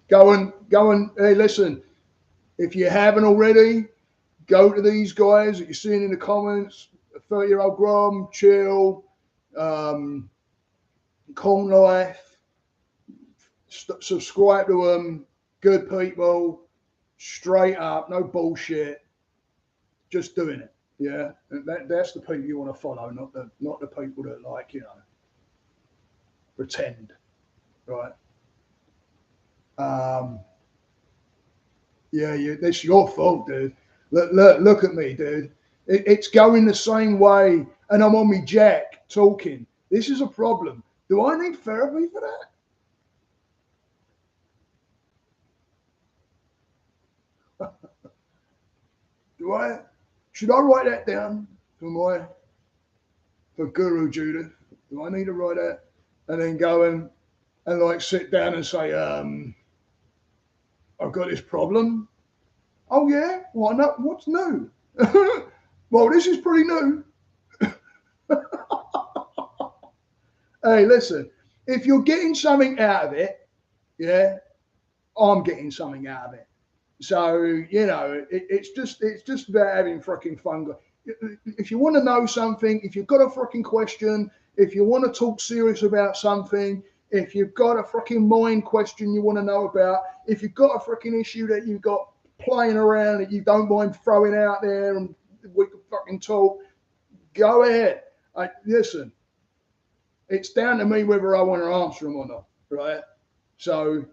go and hey, listen. If you haven't already, go to these guys that you're seeing in the comments. 30-year-old Grom, Chill, Corn Life. Subscribe to them. Good people. Straight up, no bullshit. Just doing it. Yeah, and that's the people you want to follow, not the people that like, you know, pretend, right? Yeah, it's your fault, dude. Look at me, dude. It's going the same way, and I'm on me jack talking. This is a problem. Do I need therapy for that? Should I write that down for Guru Judith? Do I need to write that and then go and like sit down and say, I've got this problem. Oh yeah, why not? What's new? Well, this is pretty new. Hey, listen, if you're getting something out of it, yeah, I'm getting something out of it. So, you know, it's just about having fucking fun. If you want to know something, if you've got a fucking question, if you want to talk serious about something, if you've got a fucking mind question you want to know about, if you've got a fucking issue that you've got playing around that you don't mind throwing out there and we can fucking talk, go ahead. Listen, it's down to me whether I want to answer them or not, right? So,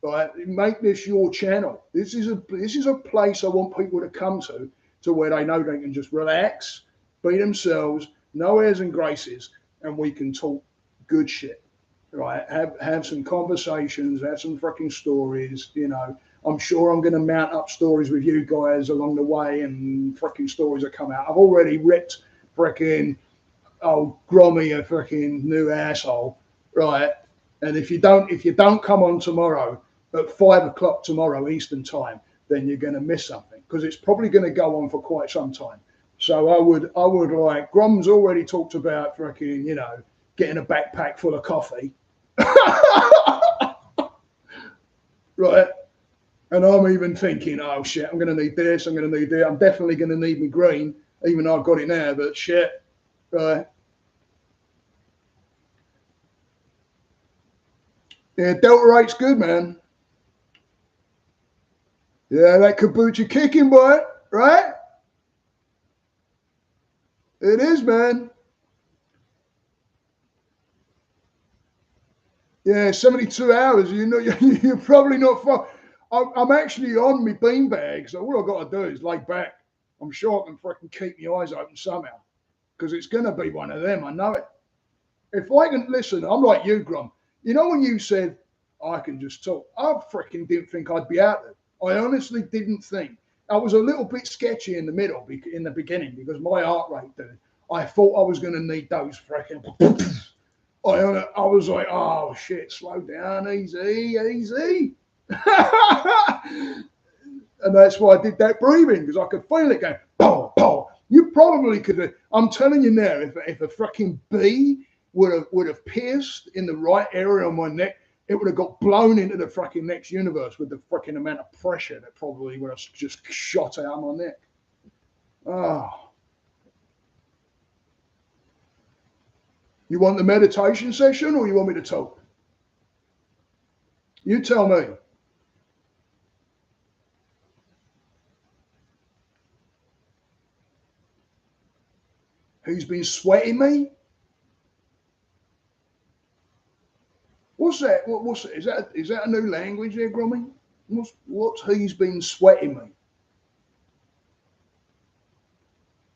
right, make this your channel. This is a place I want people to come to where they know they can just relax, be themselves, no airs and graces, and we can talk good shit, right? Have some conversations, have some fucking stories, you know. I'm sure I'm going to mount up stories with you guys along the way, and fucking stories that come out. I've already ripped freaking Grommy a freaking new asshole, right? And if you don't come on tomorrow at 5 o'clock tomorrow Eastern time, then you're going to miss something because it's probably going to go on for quite some time. So I would like, Grom's already talked about freaking, you know, getting a backpack full of coffee, right? And I'm even thinking, oh shit, I'm going to need this, I'm going to need that, I'm definitely going to need my green, even though I've got it now, but shit, right? Yeah, Delta 8's good, man. Yeah, that kombucha kicking, boy, right? It is, man. Yeah, 72 hours. You know, you're probably not far. I'm actually on my beanbag, so all I've got to do is lay back. I'm sure I can freaking keep my eyes open somehow because it's going to be one of them. I know it. If I can listen, I'm like you, Grom. You know, when you said, I can just talk, I freaking didn't think I'd be out there. I honestly didn't think. I was a little bit sketchy in the middle, in the beginning, because my heart rate, dude, I thought I was going to need those freaking. I was like, oh shit, slow down, easy, easy. And that's why I did that breathing, because I could feel it going, pow, pow. You probably could have, I'm telling you now, if a fucking bee would have pierced in the right area on my neck, it would have got blown into the fucking next universe with the fucking amount of pressure that probably would have just shot out of my neck. Oh. You want the meditation session or you want me to talk? You tell me. Who's been sweating me? What's that? What's that? Is that a new language there, Grommy? What's he's been sweating me?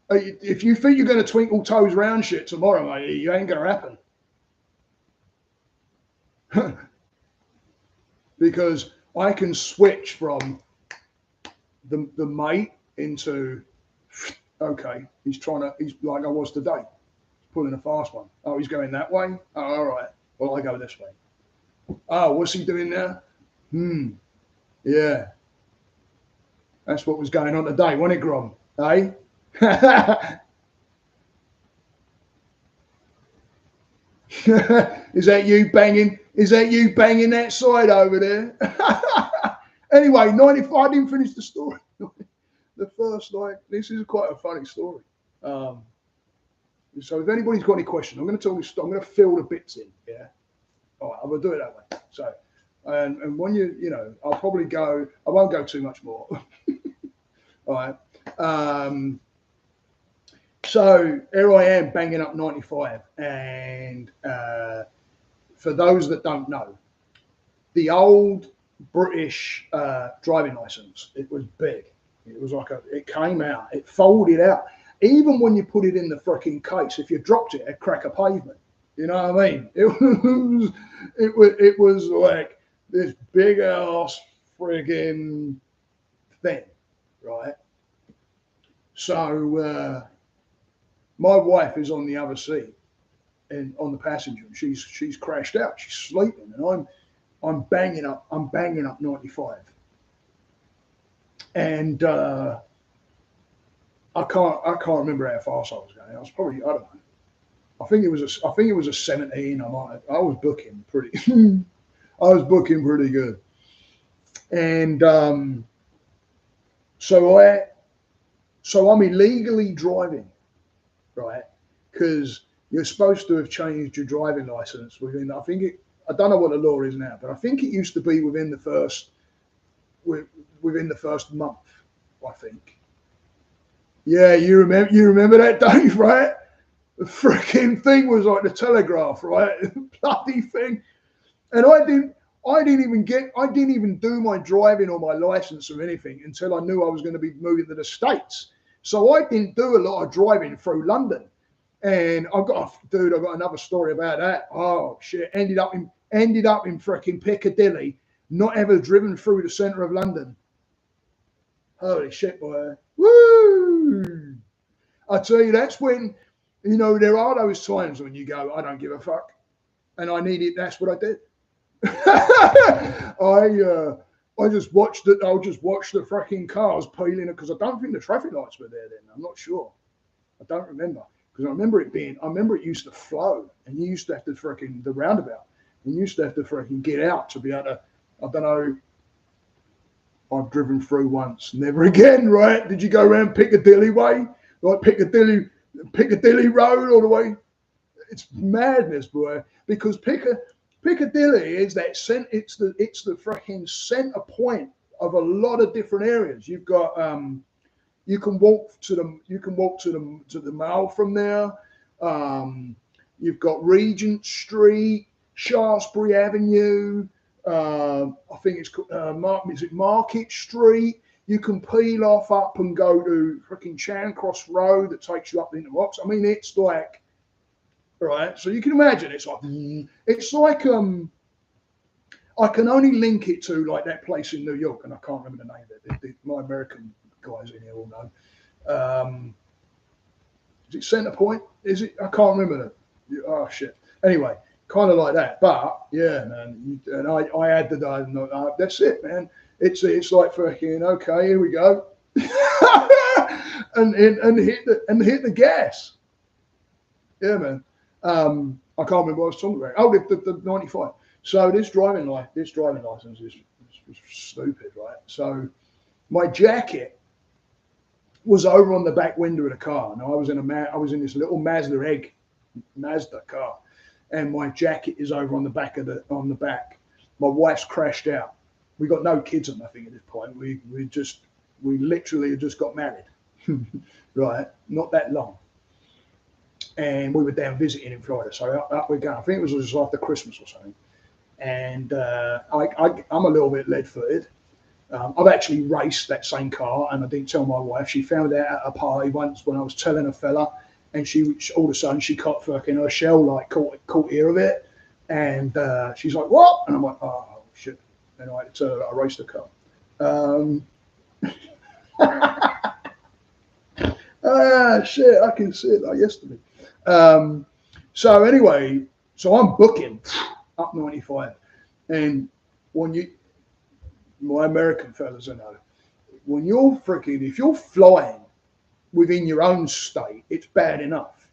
If you think you're going to twinkle toes round shit tomorrow, mate, you ain't going to happen. Because I can switch from the mate into Okay, he's like I was today, pulling a fast one. Oh, he's going that way? Oh, all right. Well, I go this way. Oh, what's he doing now? Yeah. That's what was going on today, wasn't it, Grom? Eh? Is that you banging? Is that you banging that side over there? Anyway, 95. I didn't finish the story. The first night. This is quite a funny story. So if anybody's got any questions, I'm going to tell this. I'm going to fill the bits in. Yeah. All right. I'm going to do it that way. So, and when I'll probably go. I won't go too much more. All right. So here I am banging up 95, and for those that don't know, the old British driving license, it was big. It was like it came out, it folded out. Even when you put it in the freaking case, if you dropped it, it'd crack a pavement. You know what I mean? It was like this big ass friggin' thing, right? So my wife is on the other seat and on the passenger. She's crashed out. She's sleeping, and I'm banging up 95, and I can't remember how fast I was going. I was probably, I don't know. I think it was a 17. I was booking pretty. I was booking pretty good, and so I'm illegally driving, right? Because you're supposed to have changed your driving license within. I don't know what the law is now, but I think it used to be within the first month. I think. Yeah, you remember that, Dave, right? The freaking thing was like the telegraph, right? Bloody thing. And I didn't even do my driving or my license or anything until I knew I was going to be moving to the States. So I didn't do a lot of driving through London. And I've got another story about that. Oh shit! Ended up in freaking Piccadilly, not ever driven through the centre of London. Holy shit, boy! Woo! I tell you, that's when there are those times when you go, I don't give a fuck, and I need it. That's what I did. I just watched it. I'll just watch the freaking cars peeling it because I don't think the traffic lights were there then. I'm not sure. I don't remember. Because I remember it used to flow, and you used to have to freaking the roundabout, and you used to have to freaking get out to be able to. I don't know. I've driven through once, never again. Right? Did you go around Piccadilly way, like Piccadilly Road all the way? It's madness, boy. Because Piccadilly is that it's the freaking center point of a lot of different areas. You've got you can walk to the Mall from there. You've got Regent Street, Shaftesbury Avenue. I think it's Market Street. You can peel off up and go to freaking Charing Cross Road that takes you up into Oxford. I mean, it's like, right. So you can imagine it's like I can only link it to like that place in New York, and I can't remember the name of it. My American guys in here all know. Is it Center Point? Is it? I can't remember that. Oh shit. Anyway, kind of like that. But yeah, man. And I had the that's it, man. It's like fucking okay. Here we go. and hit the gas. Yeah, man. I can't remember what I was talking about. Oh, the 95. So this driving license is stupid, right? So my jacket was over on the back window of the car. Now I was in this little Mazda car, and my jacket is over on the back. My wife's crashed out. We got no kids or nothing at this point. We literally had just got married, right? Not that long. And we were down visiting in Florida. So up we go. I think it was just after Christmas or something. And I'm a little bit lead-footed. I've actually raced that same car, and I didn't tell my wife. She found out at a party once when I was telling a fella, and she all of a sudden she caught fucking her shell like caught ear of it, and she's like, "What?" And I'm like, "Oh shit!" And I had to tell her that I raced the car. Ah, shit, I can see it like yesterday. So anyway, so I'm booking up 95. And when you, my American fellas, I know, when you're freaking, if you're flying within your own state, it's bad enough.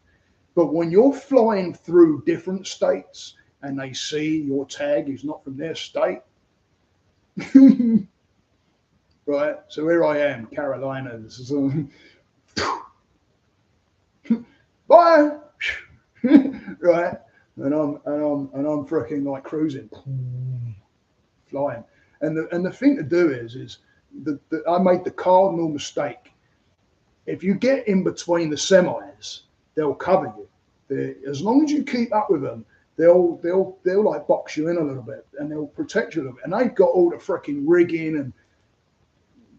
But when you're flying through different states and they see your tag is not from their state, right? So here I am, Carolina. This is bye, right? And I'm freaking like cruising, flying. And the thing to do is I made the cardinal mistake. If you get in between the semis, they'll cover you. As long as you keep up with them, they'll like box you in a little bit and they'll protect you a little bit. And they've got all the freaking rigging and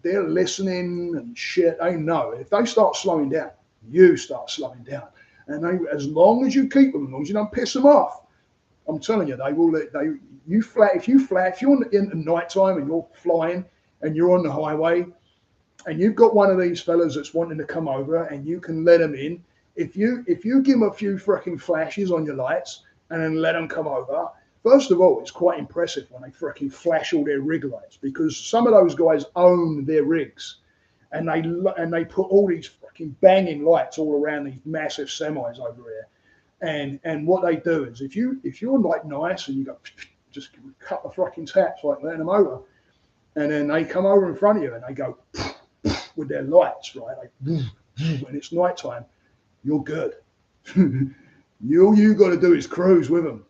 they're listening and shit. They know if they start slowing down, you start slowing down. And they, as long as you keep them, as long as you don't piss them off, I'm telling you, they will let you flat. If you're in the night time and you're flying and you're on the highway and you've got one of these fellas that's wanting to come over and you can let them in, if you give them a few freaking flashes on your lights and then let them come over, first of all, it's quite impressive when they freaking flash all their rig lights because some of those guys own their rigs and they put all these fucking banging lights all around these massive semis over here. And what they do is if you're like nice and you go just cut the fucking taps like letting them over, and then they come over in front of you and they go with their lights, right? Like when it's nighttime, you're good. You got to do is cruise with them,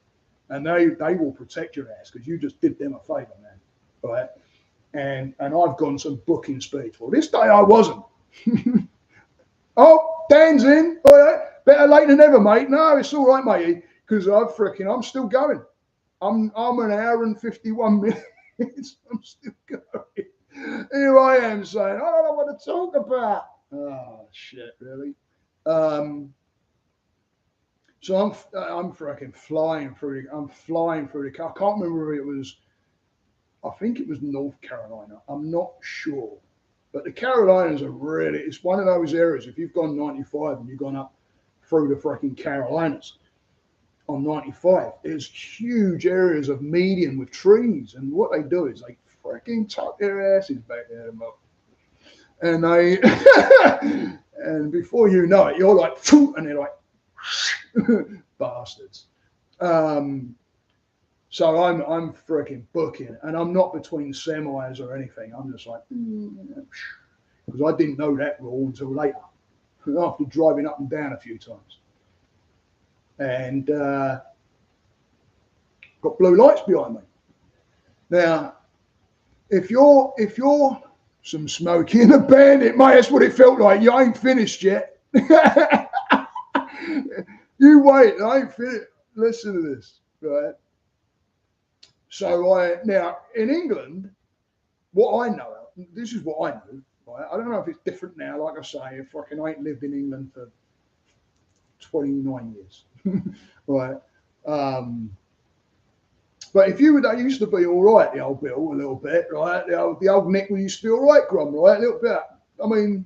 and they will protect your ass because you just did them a favor, man, right? And I've gone some booking speeds. Well, this day I wasn't. Oh, Dan's in. All right. Better late than never, mate. No, it's all right, matey, because I'm still going. I'm an hour and 51 minutes. I'm still going. Here I am saying, I don't know what to talk about. Oh shit, really? So I'm freaking flying through. I'm flying through the car. I can't remember if it was. I think it was North Carolina. I'm not sure. But the Carolinas are really, it's one of those areas. If you've gone 95 and you've gone up through the freaking Carolinas on 95, there's huge areas of median with trees. And what they do is they freaking tuck their asses back there. And they, and before you know it, you're like, and they're like, bastards. So I'm freaking booking, and I'm not between semis or anything. I'm just like, because I didn't know that rule until later, after driving up and down a few times, and got blue lights behind me. Now, if you're some Smokey and the Bandit, mate, that's what it felt like. You ain't finished yet. You wait, I ain't finished. Listen to this, right? So now in England, what I know, this is what I know. Right? I don't know if it's different now. Like I say, if I ain't lived in England for 29 years, right? But if you would, they used to be all right, the old Bill, a little bit, right? The old Nick used to be all right, Grum, right? A little bit. I mean,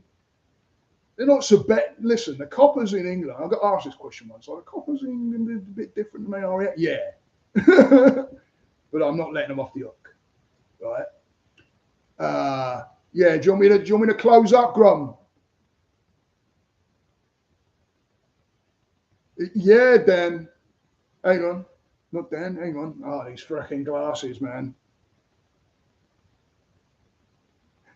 they're not so bad. Listen, the coppers in England, I got asked this question once. Like, the coppers in England are a bit different than they are here. Yeah. But I'm not letting them off the hook, right? Yeah, do you want me to close up, Grum? Yeah, Dan. Hang on. Not Dan, hang on. Oh, these freaking glasses, man.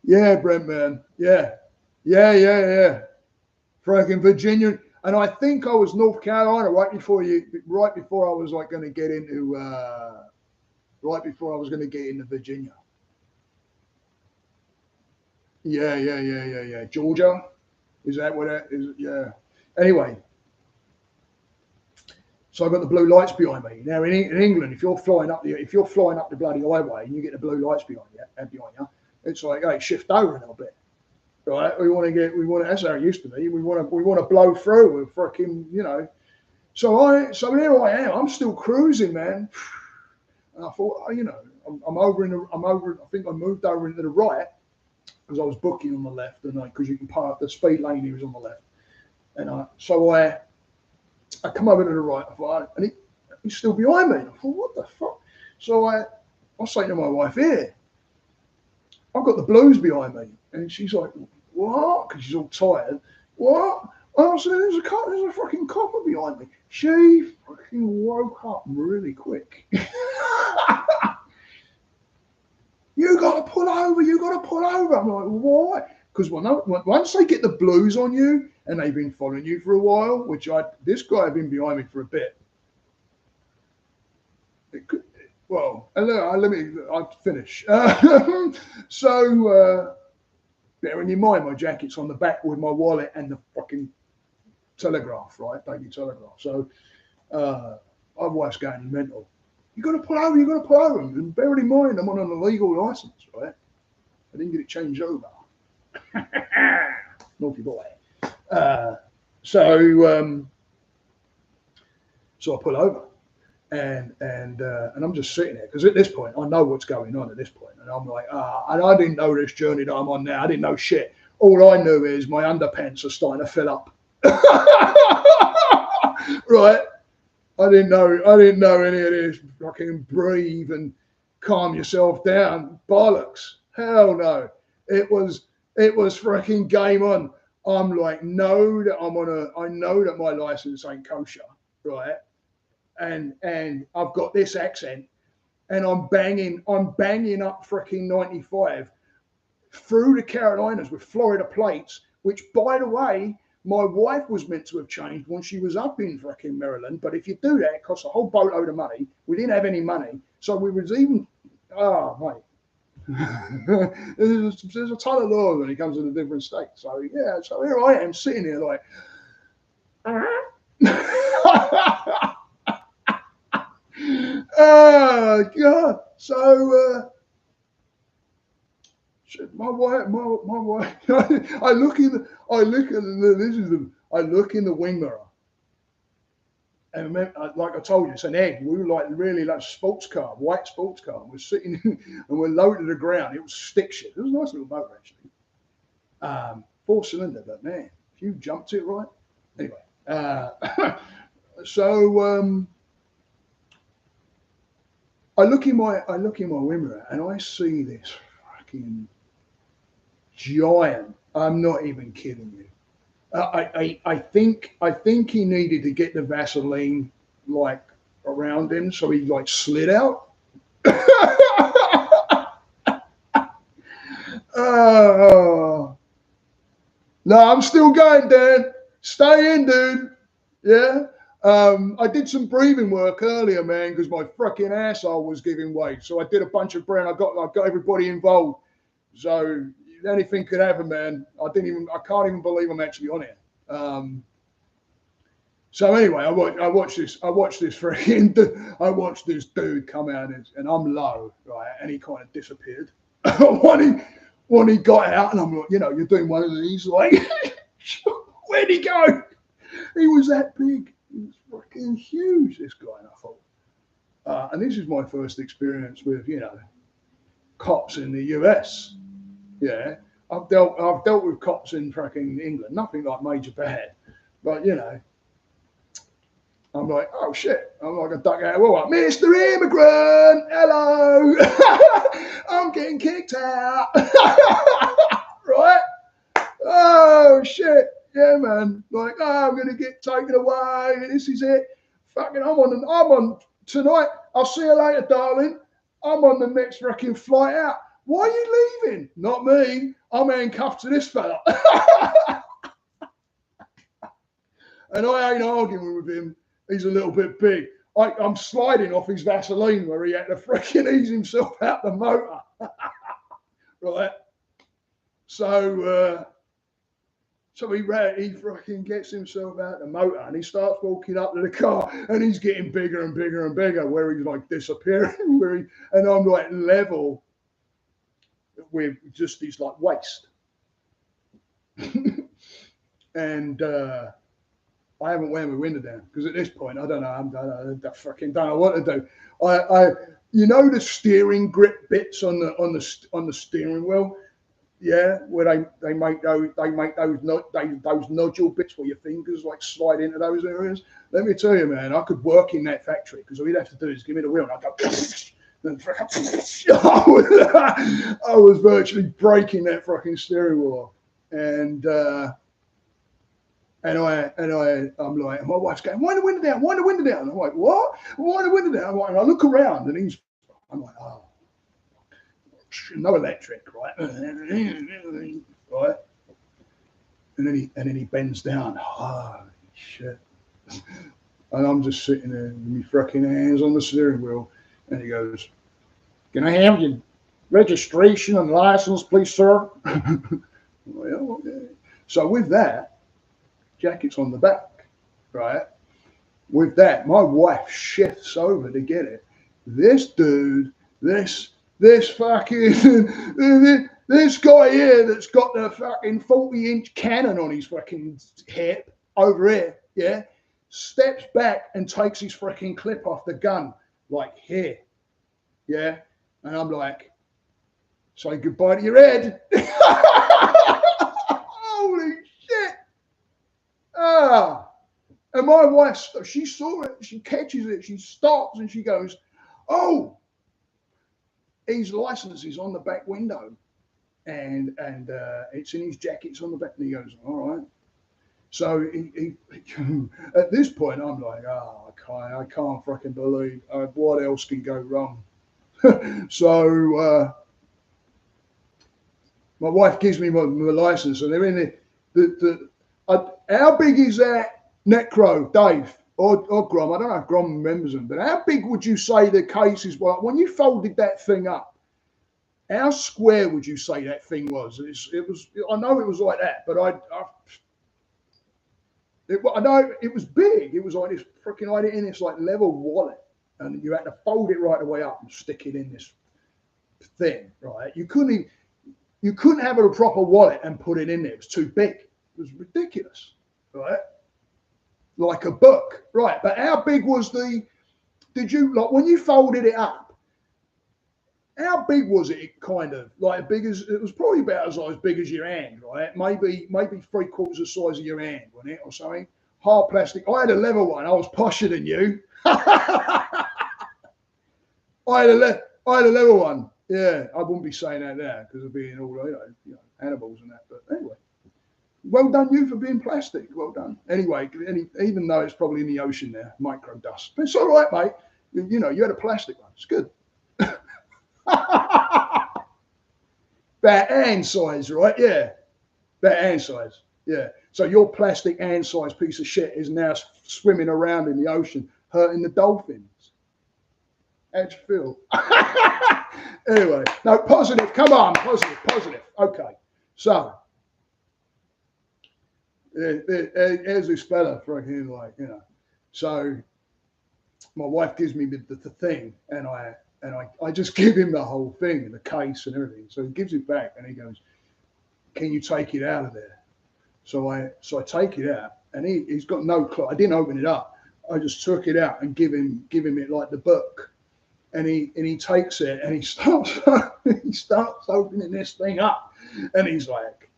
Yeah, Brent, man. Yeah. Yeah. Freaking Virginia. And I think I was North Carolina right before I was like going to get into Virginia. Yeah. Georgia, is that what that is? Yeah. Anyway, so I've got the blue lights behind me. Now in England, if you're flying up the bloody highway and you get the blue lights behind you, it's like, hey, shift over a little bit, right? That's how it used to be. We want to blow through with fucking, So here I am. I'm still cruising, man. And I thought, I'm over. I think I moved over into the right because I was booking on the left, and because you can park the speed lane, he was on the left. And I come over to the right, and he's still behind me. I thought, what the fuck? So I say to my wife, here, I've got the blues behind me. And she's like, what? Because she's all tired. What? I said, there's a fucking copper behind me. She fucking woke up really quick. You got to pull over. You got to pull over. I'm like, why? Because once they get the blues on you and they've been following you for a while, this guy had been behind me for a bit. I'll finish. So, bearing in mind, my jacket's on the back with my wallet and the fucking Telegraph, right? Daily Telegraph. So, my wife's going mental. You got to pull over. You got to pull over. And bear in mind, I'm on an illegal license, right? I didn't get it changed over. Naughty boy. So I pull over, and I'm just sitting there because at this point I know what's going on. At this point, and I'm like, and I didn't know this journey that I'm on now. I didn't know shit. All I knew is my underpants are starting to fill up. Right. I didn't know any of this fucking breathe and calm yourself down bollocks. Hell no. It was freaking game on. I'm like, I know that my license ain't kosher, right? And I've got this accent, and I'm banging up freaking 95 through the Carolinas with Florida plates, which, by the way, my wife was meant to have changed when she was up in fucking Maryland. But if you do that, it costs a whole boatload of money. We didn't have any money. So we was even, mate. There's a ton of law when it comes to the different states. So, yeah, so here I am sitting here like, oh, God. So, my wife. I look in the wing mirror, and like I told you, it's an egg. We were like really like sports car, white sports car. And we're sitting and we're low to the ground. It was stick shit. It was a nice little motor actually, 4-cylinder. But man, if you jumped it right, anyway. So I look in my wing mirror and I see this fucking giant. I'm not even kidding you. I think he needed to get the Vaseline like around him, so he like slid out. No, I'm still going, Dan. Stay in, dude. Yeah. I did some breathing work earlier, man, because my fucking asshole was giving way. So I did a bunch of breathing. I got everybody involved. So anything could happen, man. I can't even believe I'm actually on it. So anyway, I watched this dude come out and I'm low, right? And he kind of disappeared. when he got out, and I'm like, you're doing one of these, like, where'd he go? He was that big. He was fucking huge, this guy. And I thought, and this is my first experience with, cops in the US. Yeah, I've dealt with cops in fucking England, nothing like major bad, but I'm like, oh shit, I'm like a duck out of water. Mr. Immigrant, hello, I'm getting kicked out, right? Oh shit, yeah, man. Like, I'm gonna get taken away. This is it. Fucking, I'm on tonight. I'll see you later, darling. I'm on the next fucking flight out. Why are you leaving? Not me. I'm handcuffed to this fella. And I ain't arguing with him. He's a little bit big. I'm sliding off his Vaseline where he had to freaking ease himself out the motor. Right. So he fucking gets himself out the motor and he starts walking up to the car and he's getting bigger and bigger and bigger where he's like disappearing. And I'm like level with just his like waist. And I haven't wound my window down because at this point I don't know. I fucking don't know what to do. The steering grip bits on the steering wheel. Yeah, where they make those nodule bits where your fingers like slide into those areas. Let me tell you, man, I could work in that factory because all you'd have to do is give me the wheel and I'd go. And I was virtually breaking that fucking steering wheel off, and I'm like, and my wife's going, wind the window down, wind the window down. I'm like, what? Wind the window down. And I look around, and I'm like, oh, no electric, right? Right. And then he bends down. Holy shit. And I'm just sitting there with my fucking hands on the steering wheel. And he goes, can I have your registration and license, please, sir? Well, okay. So with that, jacket's on the back, right? With that, my wife shifts over to get it. This dude, this fucking this guy here that's got the fucking 40-inch cannon on his fucking hip over here, yeah, steps back and takes his fucking clip off the gun, like here, yeah, and I'm like, say goodbye to your head. Holy shit! Ah, and my wife, she saw it, she catches it, she stops, and she goes, oh. His license is on the back window, and it's in his jacket. It's on the back. And he goes, all right. So he at this point, I'm like, oh, I can't fucking believe what else can go wrong. So my wife gives me my license, and they're in how big is that Necro, Dave? Or Grom, I don't know if Grom remembers them, but how big would you say the case is? Well, when you folded that thing up, how square would you say that thing was? It was. I know it was like that, but I know it was big. It was like this freaking. I had it in this like leather wallet, and you had to fold it right the way up and stick it in this thing, right? You couldn't have a proper wallet and put it in there. It was too big. It was ridiculous, right? Like a book, right? But how big was did you, like when you folded it up, how big was it? Kind of like big as, it was probably about as big as your hand, right? Maybe 3/4 the size of your hand, wasn't it, or something? Hard plastic. I had a leather one. I was posher than you. I had a leather one. Yeah, I wouldn't be saying that now because of being all animals and that. But anyway. Well done you for being plastic. Well done. Anyway, even though it's probably in the ocean there, micro dust. But it's all right, mate. You had a plastic one. It's good. About hand size, right? Yeah. About hand size. Yeah. So your plastic hand size piece of shit is now swimming around in the ocean, hurting the dolphins. How'd you feel? Anyway, no, positive. Come on, positive. Okay. So, here's this fella fucking so my wife gives me the thing, and I just give him the whole thing, the case and everything. So he gives it back and he goes, can you take it out of there? So I take it out, and he's got no clue. I didn't open it up. I just took it out and give him it like the book, and he takes it and he starts opening this thing up, and he's like,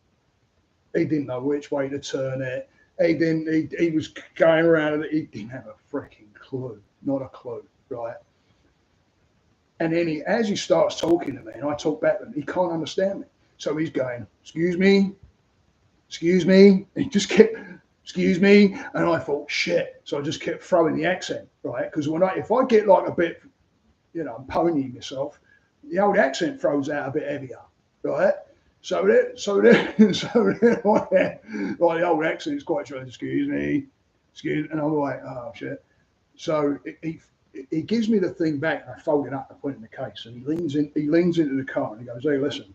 he didn't know which way to turn it. He was going around it. He didn't have a freaking clue, not a clue, right? And then as he starts talking to me, and I talk back to him, he can't understand me. So he's going, excuse me. And he just kept, excuse me. And I thought, shit. So I just kept throwing the accent, right? Because if I get like a bit, I'm ponying myself, the old accent throws out a bit heavier, right? So then, like the old accent is quite true. Excuse me, and I'm like, oh shit. So he gives me the thing back, and I fold it up and put it in the case. And he leans into the car and he goes, hey, listen,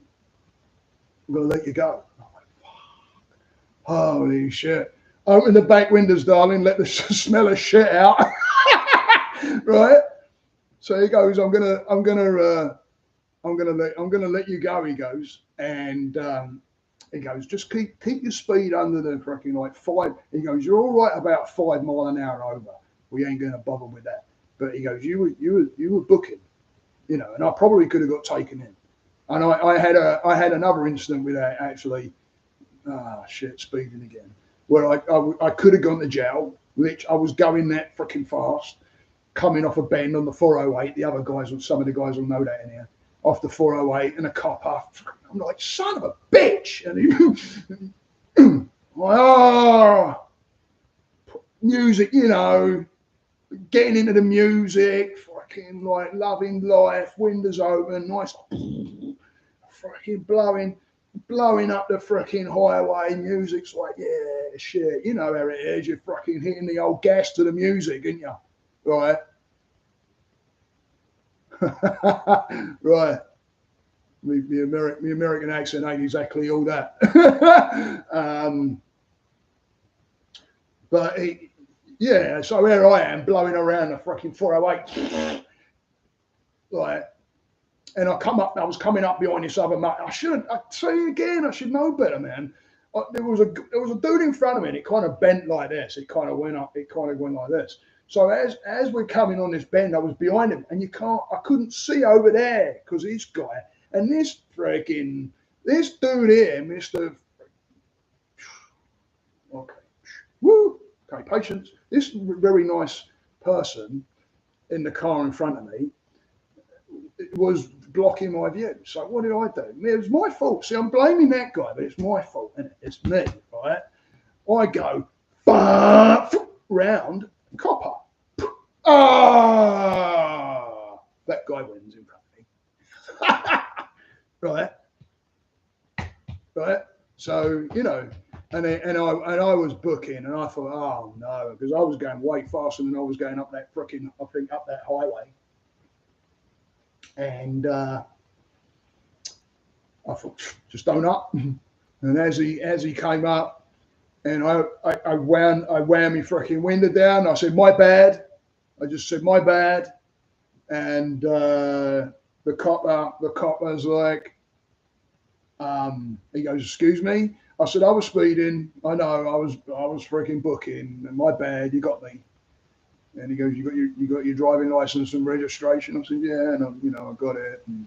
I'm gonna let you go. I'm like, fuck, holy shit! Open the back windows, darling. Let the smell of shit out, right? So he goes, I'm gonna let you go. He goes, and he goes, just keep your speed under the freaking like 5. He goes, you're all right about 5 miles an hour over. We ain't gonna bother with that. But he goes, you were booking, and I probably could have got taken in. And I had another incident with that actually. Ah, shit, speeding again. Where I could have gone to jail. Which I was going that freaking fast, coming off a bend on the 408. The other guys, some of the guys will know that in here. Off the 408, and a cop up. I'm like, son of a bitch! And he, oh, music, you know, getting into the music, fucking like loving life, windows open, nice, fucking blowing up the freaking highway. Music's like, yeah, shit, you know how it is. You're fucking hitting the old gas to the music, ain't you? Right. Right. The American accent ain't exactly all that. But yeah, so there I am blowing around the fucking 408. Right. And I was coming up behind this other mate. I tell you again, I should know better, man. There was a dude in front of me, and it kind of bent like this. It kind of went up. It kind of went like this. So as we're coming on this bend, I was behind him, and I couldn't see over there because this guy and this dude here, Mister. Okay, woo. Okay, patience. This very nice person in the car in front of me was blocking my view. So what did I do? It was my fault. See, I'm blaming that guy, but it's my fault, isn't it? It's me, right? I go round, copper. Ah, that guy wins in front of me. Right. So you know, and I was booking, and I thought, oh no, because I was going way faster than I was going up that up that highway. And I thought, just don't up. And as he came up, and I wound my freaking window down. I said, my bad. I just said, my bad. And the copper's like, he goes, excuse me. I said, I was speeding. I know, I was freaking booking. And my bad. You got me. And he goes, you got your driving license and registration? I said, yeah, and I got it. And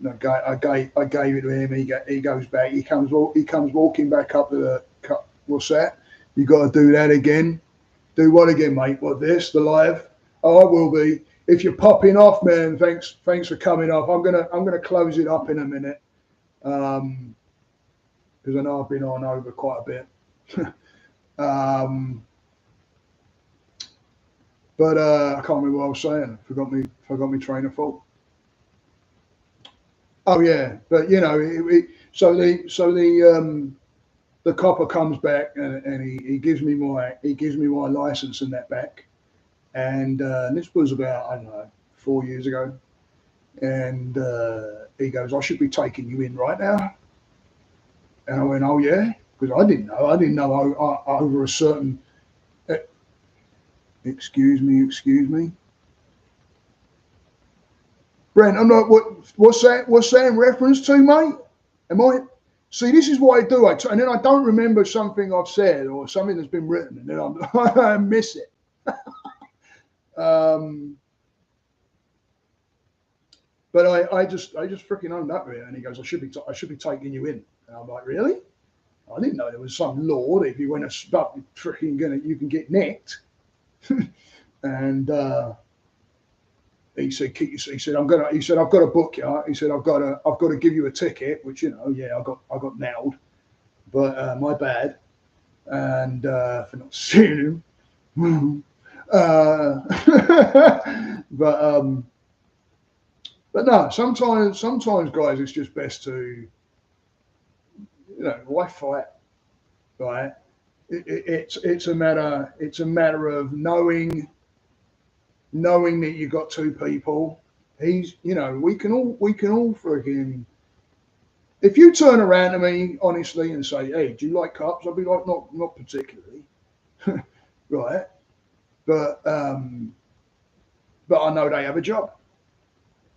I gave it to him. He goes back. He comes walking back up to the cup. What's that? You got to do that again. Do what again, mate? What, this? The live? Oh, I will be. If you're popping off, man, thanks for coming off. I'm gonna close it up in a minute, because I know I've been on over quite a bit. But I can't remember what I was saying. Forgot me train of thought. Oh yeah, but you know, the copper comes back, and he gives me my license and that back, and this was about, I don't know, 4 years ago, and he goes, I should be taking you in right now, and I went, oh yeah, because I didn't know over a certain. Excuse me. Brent, I'm not. What's that in reference to, mate? Am I? See, this is what I do. And then I don't remember something I've said or something that's been written, and then I miss it. But I just freaking owned up with it. And he goes, I should be taking you in. And I'm like, really? I didn't know there was some law that if you went a stop, you can get nicked. And he said, I've got to book you. He said, I've got to give you a ticket, which, I got nailed, but my bad. And for not seeing him. But no, sometimes guys, it's just best to, why fight, right? It's a matter of knowing that you've got two people. We can all freaking. If you turn around to me honestly and say, "Hey, do you like cops?" I'll be like, "Not particularly," right? But I know they have a job,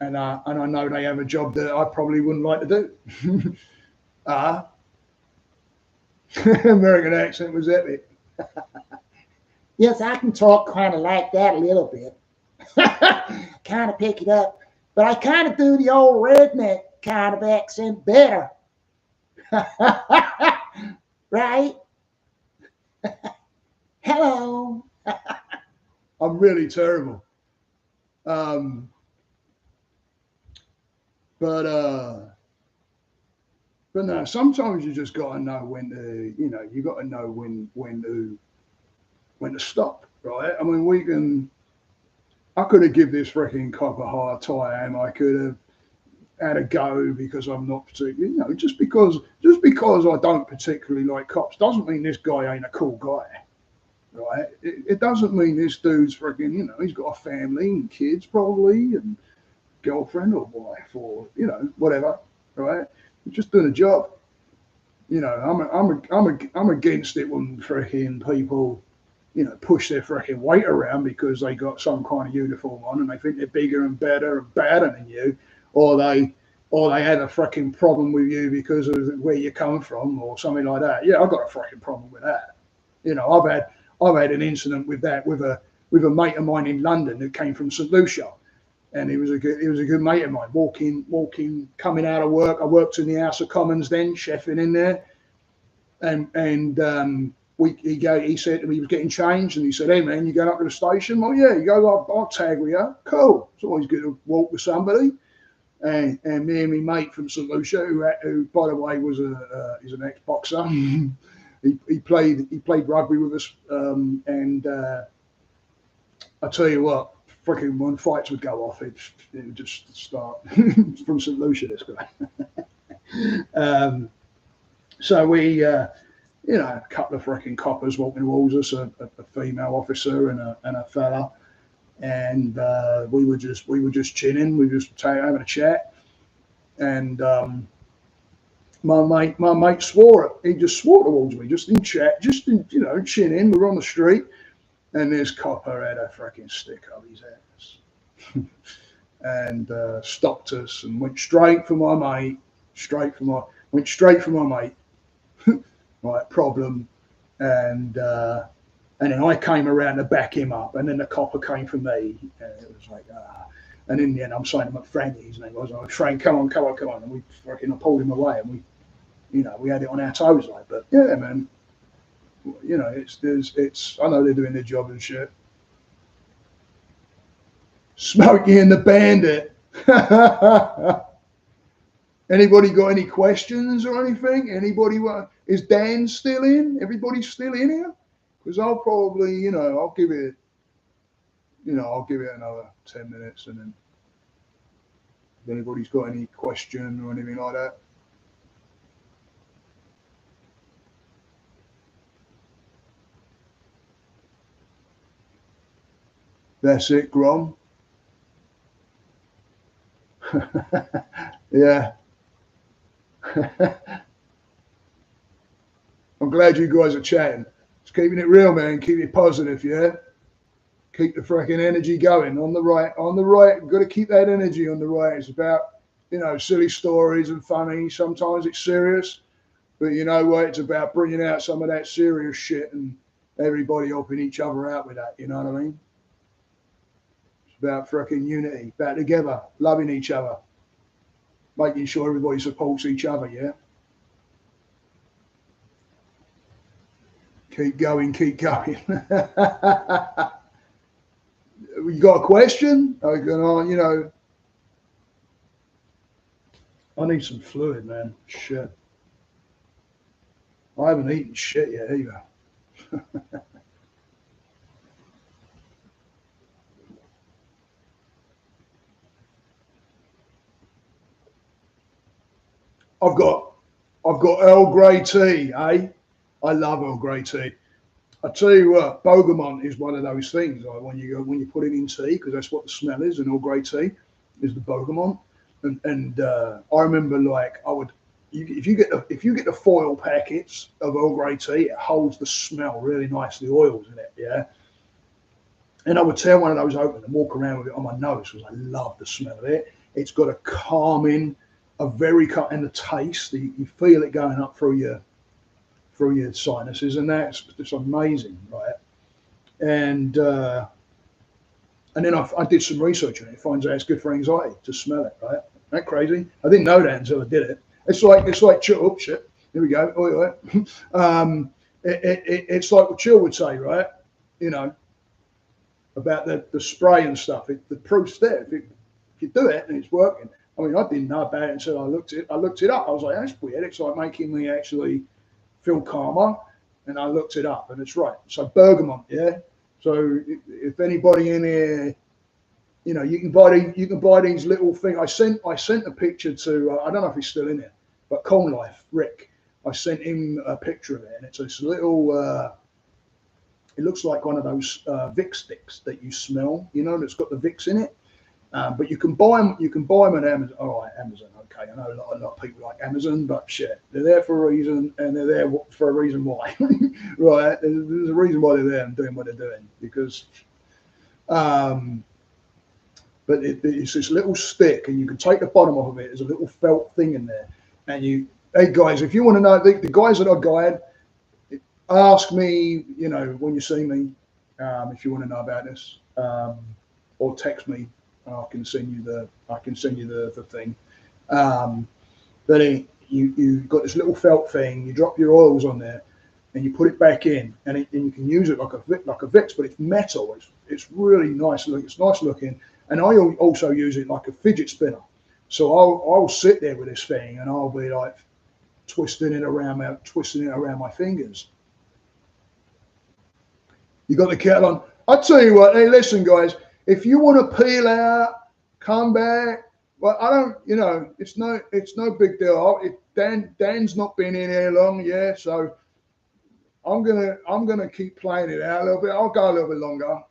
and I know they have a job that I probably wouldn't like to do. American accent was epic. Yes, I can talk kind of like that a little bit. Kind of pick it up. But I kind of do the old redneck kind of accent better. Right? Hello. I'm really terrible. But no, sometimes you just got to know when to, you got to know when to stop, right? I mean, I could have give this freaking cop a hard time. I could have had a go because I'm not particularly, just because I don't particularly like cops doesn't mean this guy ain't a cool guy, right? It doesn't mean this dude's freaking, he's got a family and kids probably and girlfriend or wife or whatever, right? He's just doing a job. I'm against it when freaking people, push their freaking weight around because they got some kind of uniform on and they think they're bigger and better and badder than you, or they had a freaking problem with you because of where you come from or something like that. Yeah, I've got a freaking problem with that. I've had an incident with that with a mate of mine in London who came from St Lucia, and he was a good mate of mine. Walking, coming out of work. I worked in the House of Commons then, chefing in there, and he said to me he was getting changed, and he said, "Hey man, you going up to the station?" Well, yeah. You go, I'll tag with you. Cool. It's always good to walk with somebody. And me and my mate from St Lucia, who by the way was he's an ex-boxer. he played rugby with us, and I tell you what, freaking when fights would go off, it would just start from St Lucia. This guy. So we. A couple of freaking coppers walking towards us, a female officer and a fella, and we were just chinning, we were just having a chat, and my mate swore it. He just swore towards me, just in chat, chinning. We were on the street, and this copper had a freaking stick up his ass, and stopped us and went straight for my mate, went straight for my mate. Right, problem, and then I came around to back him up, and then the copper came for me, and it was like, and in the end, I'm saying to him, Frankie, his name was, Frank, come on, and we fucking pulled him away, and we had it on our toes, like, but yeah, man, it's I know they're doing their job and shit. Smokey and the Bandit. Anybody got any questions or anything? Anybody is Dan still in? Everybody still in here? Because I'll probably, I'll give it another 10 minutes, and then if anybody's got any question or anything like that. That's it, Grom. Yeah. I'm glad you guys are chatting. Just keeping it real, man. Keep it positive, yeah? Keep the freaking energy going on the right. Got to keep that energy on the right. It's about, silly stories and funny. Sometimes it's serious, but you know what? It's about bringing out some of that serious shit and everybody helping each other out with that. You know what I mean? It's about freaking unity, about together, loving each other, making sure everybody supports each other, yeah? Keep going. You got a question? I need some fluid, man. Shit. I haven't eaten shit yet either. I've got Earl Grey tea, eh? I love Earl Grey tea. I tell you what, Bergamot is one of those things. Like when you put it in tea, because that's what the smell is in Earl Grey tea, is the Bergamot. And I remember, like, if you get the foil packets of Earl Grey tea, it holds the smell really nice, the oils in it, yeah. And I would tear one of those open and walk around with it on my nose because I love the smell of it. It's got a calming, and the taste. You feel it going up through your sinuses, and that's just amazing, right? And then I did some research on it. It finds out it's good for anxiety to smell it, right? that crazy? I didn't know that until I did it. It's like chill. Shit. Here we go. It's like what Chill would say, right? You know, about the spray and stuff. The proof's there. If you do it and it's working. I mean, I didn't know about it until I looked it up. I was like, that's weird. It's like making me actually feel calmer. And I looked it up, and it's right. So bergamot, yeah. So if anybody in here, you know, you can buy these little things. I sent a picture to I don't know if he's still in it, but Corn Life Rick. I sent him a picture of it, and it's this little. It looks like one of those Vicks sticks that you smell, you know, that's got the Vicks in it. But you can buy them. You can buy them on Amazon. All right, Amazon. Okay, I know a lot of people like Amazon, but shit, they're there for a reason, and they're there for a reason why. Right? There's a reason why they're there and doing what they're doing because. But it's this little stick, and you can take the bottom off of it. There's a little felt thing in there, and hey guys, if you want to know the guys that I guide, ask me. You know, when you see me, if you want to know about this, or text me. I can send you the thing. But you got this little felt thing. You drop your oils on there, and you put it back in, and you can use it like a Vicks, but it's metal. It's really nice. It's nice looking, and I also use it like a fidget spinner. So I'll sit there with this thing, and I'll be like twisting it around my fingers. You got the kettle on. I tell you what. Hey, listen, guys. If you want to peel out, come back. Well, I don't. You know, it's no big deal. Dan's not been in here long, yeah. So I'm gonna keep playing it out a little bit. I'll go a little bit longer.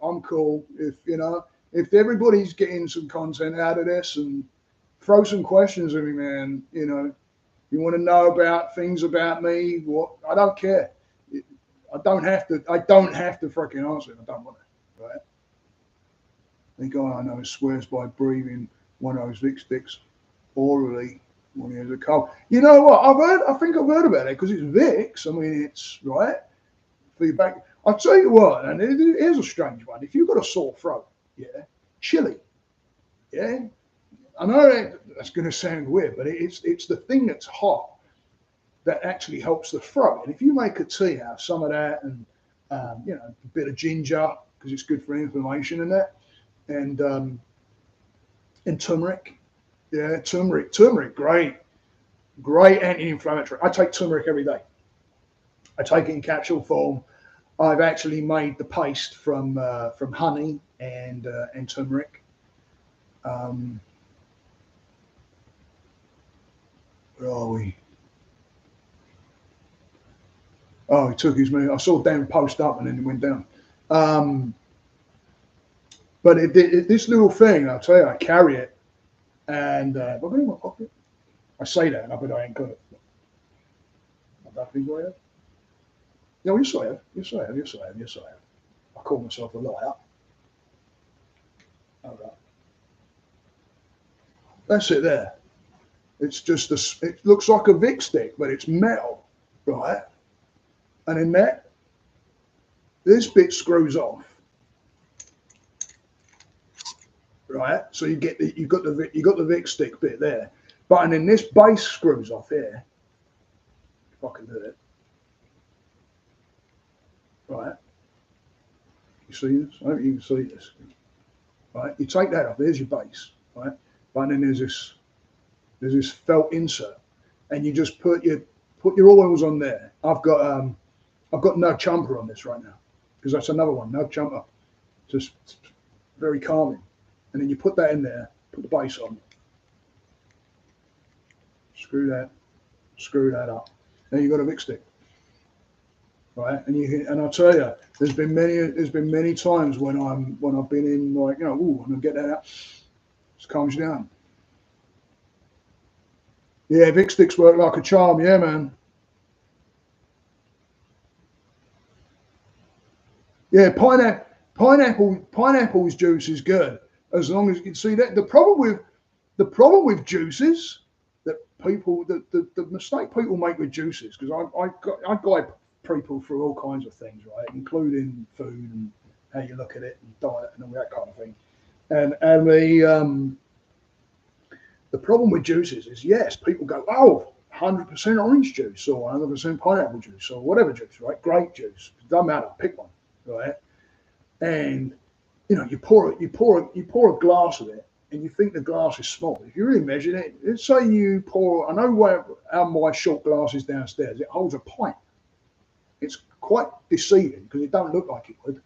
I'm cool. If everybody's getting some content out of this, and throw some questions at me, man. You know, you want to know about things about me? What? I don't care. I don't have to freaking answer it. I don't want to. Right? The guy I know swears by breathing one of those Vicks sticks orally when he has a cold. You know what? I think I've heard about it because it's Vicks. I mean, it's right for your back. I'll tell you what, and here's a strange one. If you've got a sore throat, yeah, chili, yeah. I know that's going to sound weird, but it's the thing that's hot that actually helps the throat. And if you make a tea out of some of that, and a bit of ginger, because it's good for inflammation and that, and turmeric, yeah, turmeric, great anti-inflammatory. I take turmeric every day. I take it in capsule form. I've actually made the paste from honey and turmeric. Where are we? Oh, he took his minute. I saw Dan post up and then it went down. But this little thing, I'll tell you, I carry it, and have I got it in my pocket? I say that, and I bet I ain't got it. I don't think I have. No, yes I have. Yes I have. I call myself a liar. All right. That's it there. It's just it looks like a Vic stick, but it's metal, right? And in this bit screws off. Right, so you got the Vic stick bit there, but and then this base screws off here. If I can do it, right? You see this? I hope you can see this. Right, you take that off. There's your base, right? But then there's this felt insert, and you just put your oils on there. I've got no chumper on this right now because that's another one. No chumper, just very calming. And then you put that in there, put the base on, screw that up. Then you've got a Vic stick, right? And I'll tell you, there's been many times when I've been in like I'm gonna get that out, just calms you down. Yeah, Vic sticks work like a charm, yeah, man. Yeah, pineapple's juice is good. As long as you can see that the problem with juices that the mistake people make with juices, because I guide people through all kinds of things, right, including food and how you look at it and diet and all that kind of thing, and The problem with juices is, yes, people go, oh, 100% orange juice or 100% pineapple juice or whatever juice, right? Grape juice, it doesn't matter, pick one, right? And you know, you pour a glass of it, and you think the glass is small. If you really measure it, let's say you pour. I know how my short glass is downstairs. It holds a pint. It's quite deceiving because it don't look like it would,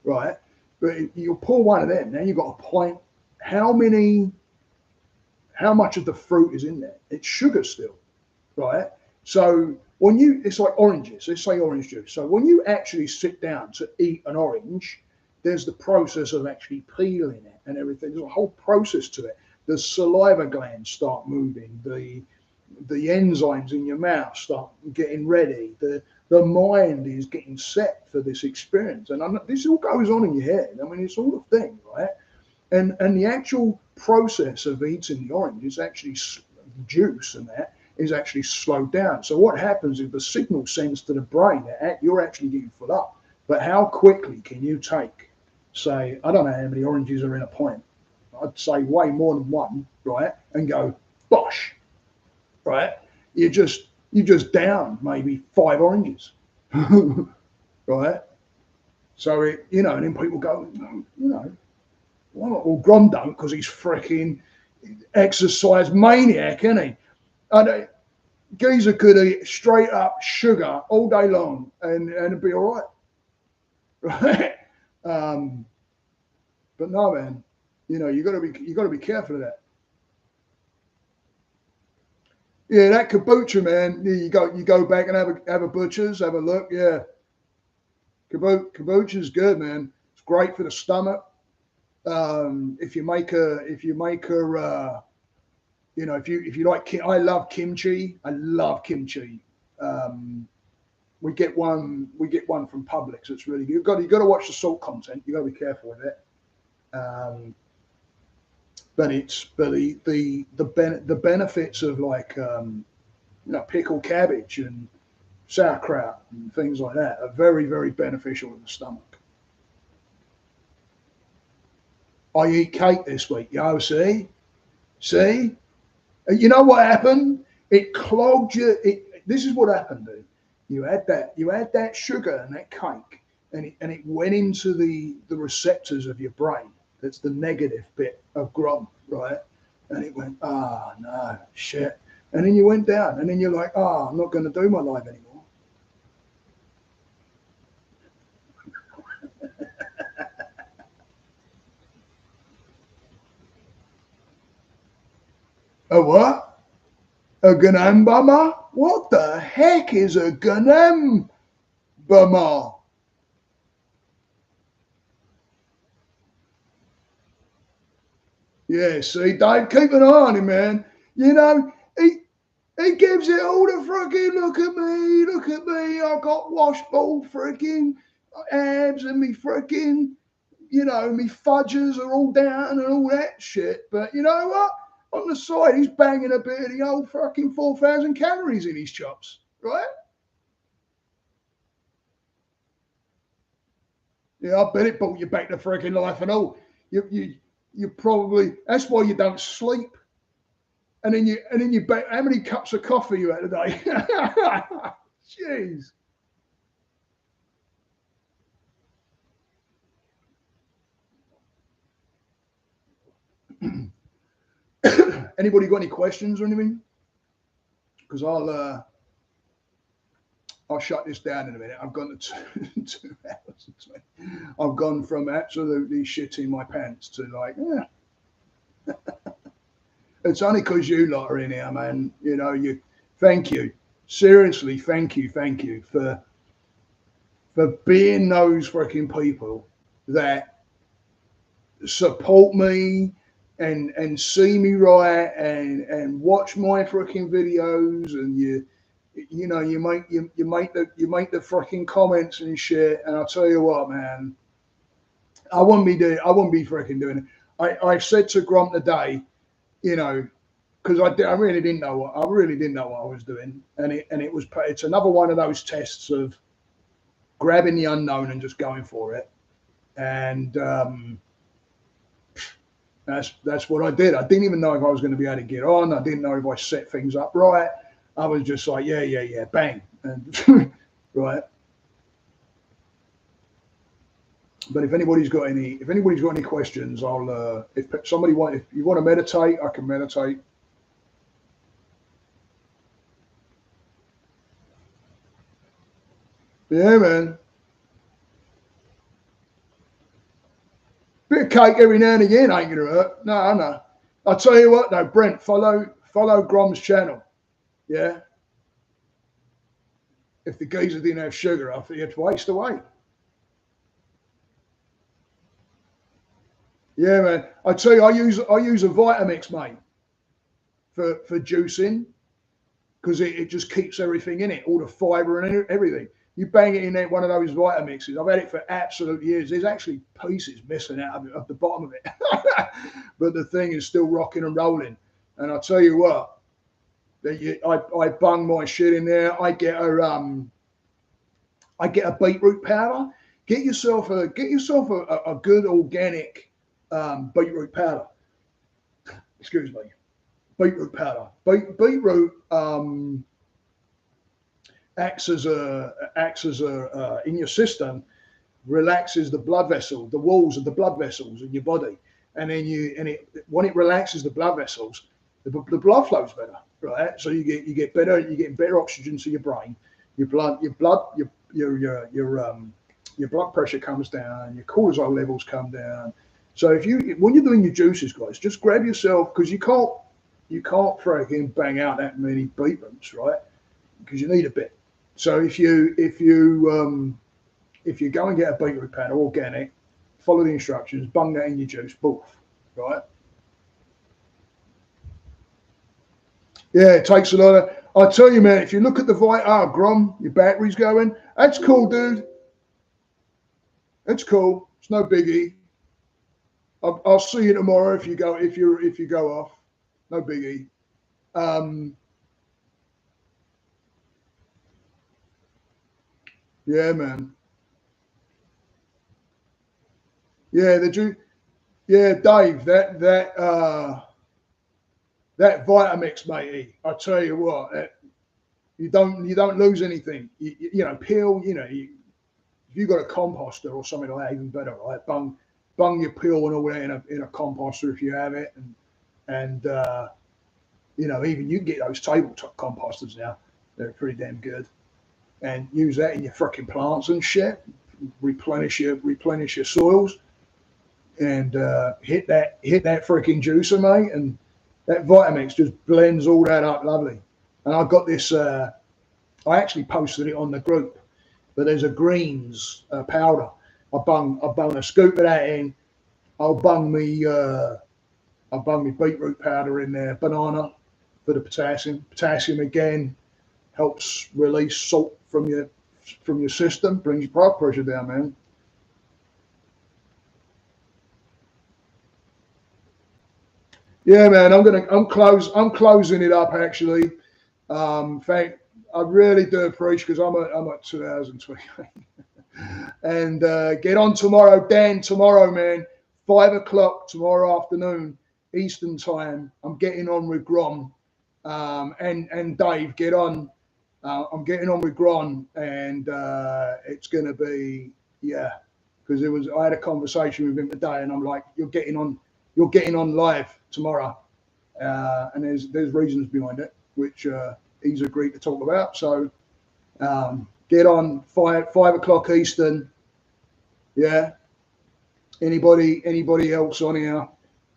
right? But you pour one of them, now you've got a pint. How much of the fruit is in there? It's sugar still, right? So it's like oranges. Let's say orange juice. So when you actually sit down to eat an orange, there's the process of actually peeling it and everything. There's a whole process to it. The saliva glands start moving. The enzymes in your mouth start getting ready. The mind is getting set for this experience. And this all goes on in your head. I mean, it's all a thing, right? And the actual process of eating the orange is actually juice, and that is actually slowed down. So what happens is the signal sends to the brain that you're actually getting full up. But how quickly can you take, say, I don't know how many oranges are in a pint. I'd say way more than one, right? And go, bosh, right? You just down maybe 5 oranges, right? So and then people go, well, Grom don't because he's freaking exercise maniac, isn't he? And geezer could eat straight up sugar all day long and it'd be all right, right? But no, man, you got to be careful of that. Yeah, that kombucha, man. You go back and have a butcher's, have a look. Yeah, kombucha is good, man. It's great for the stomach. If you make her, if you like, I love kimchi. I love kimchi. We get one from Publix. It's really good. You got to watch the salt content. You got to be careful with it. But the benefits of like pickled cabbage and sauerkraut and things like that are very, very beneficial to the stomach. I eat cake this week. See. You know what happened? It clogged you. This is what happened, dude. You had that sugar and that cake, and it went into the receptors of your brain. That's the negative bit of Grom, right? And it went, no, shit. And then you went down, and then you're like, I'm not going to do my life anymore. A what? A Ghanem Bama? What the heck is a Ghanem Bama? Yeah, see, Dave, keep an eye on him, man. He gives it all the freaking look at me. I've got washball freaking abs and me freaking, me fudges are all down and all that shit. But you know what? On the side, he's banging a bit of the old fucking 4,000 calories in his chops, right? Yeah, I bet it brought you back to freaking life and all. You probably, that's why you don't sleep. And then you bet how many cups of coffee you had today. Jeez. Anybody got any questions or anything? Because I'll shut this down in a minute. I've gone to 2 hours. I've gone from absolutely shitting my pants to like, yeah. It's only because you lot are in here, man. Thank you. Seriously, thank you for being those freaking people that support me and see me right and watch my freaking videos, and you make the freaking comments and shit. And I'll tell you what, man, I wouldn't be freaking doing it. I said to Grom today, because I really didn't know what I was doing, and it's another one of those tests of grabbing the unknown and just going for it. And That's what I did. I didn't even know if I was going to be able to get on. I didn't know if I set things up right. I was just like, yeah, bang, and right. But if anybody's got any questions, I'll if you want to meditate, I can meditate. Yeah, man. Bit of cake every now and again ain't gonna hurt. No. I'll tell you what though, Brent, follow Grom's channel. Yeah. If the geezer didn't have sugar, I think it's waste away. Yeah, man. I tell you, I use a Vitamix, mate, for juicing because it just keeps everything in it, all the fiber and everything. You bang it in there, one of those Vitamixes. I've had it for absolute years. There's actually pieces missing out of the bottom of it, but the thing is still rocking and rolling. And I tell you what, I bung my shit in there. I get a beetroot powder. Get yourself a good organic beetroot powder. Excuse me, beetroot powder. Beetroot acts as a in your system, relaxes the blood vessel, the walls of the blood vessels in your body, and then when it relaxes the blood vessels, the blood flows better, right? So you get better oxygen to your brain, your blood pressure comes down, your cortisol levels come down. So when you're doing your juices, guys, just grab yourself, because you can't freaking bang out that many beetroots, right? Because you need a bit. So if you go and get a beetroot powder, organic, follow the instructions, bung that in your juice, boof, right? Yeah, it takes a lot of. I tell you, man, if you look at the Grom, your battery's going. That's cool, dude. That's cool. It's no biggie. I'll see you tomorrow if you go off. No biggie. Yeah, man. Yeah, Dave, that Vitamix, matey. I tell you what, you don't lose anything. Peel. If you got a composter or something like that, even better, right? Bung your peel and all that in a composter if you have it, and even you can get those tabletop composters now. They're pretty damn good, and use that in your freaking plants and shit. Replenish your soils, and hit that freaking juicer, mate, and that Vitamix just blends all that up lovely. And I got this. I actually posted it on the group, but there's a greens powder. I bung a scoop of that in. I'll bung me beetroot powder in there. Banana for the potassium. Potassium again helps release salt from your system. Brings your blood pressure down, man. Yeah, man. I'm closing it up actually. I really do appreciate, because I'm at 2 hours and 28. And get on tomorrow, Dan. Tomorrow, man, 5 o'clock tomorrow afternoon, Eastern time. I'm getting on with Grom, and Dave. Get on. I'm getting on with Grom, and it's going to be because I had a conversation with him today, and I'm like, you're getting on live tomorrow, and there's reasons behind it, which he's agreed to talk about. So get on 5 o'clock Eastern. Yeah. Anybody else on here?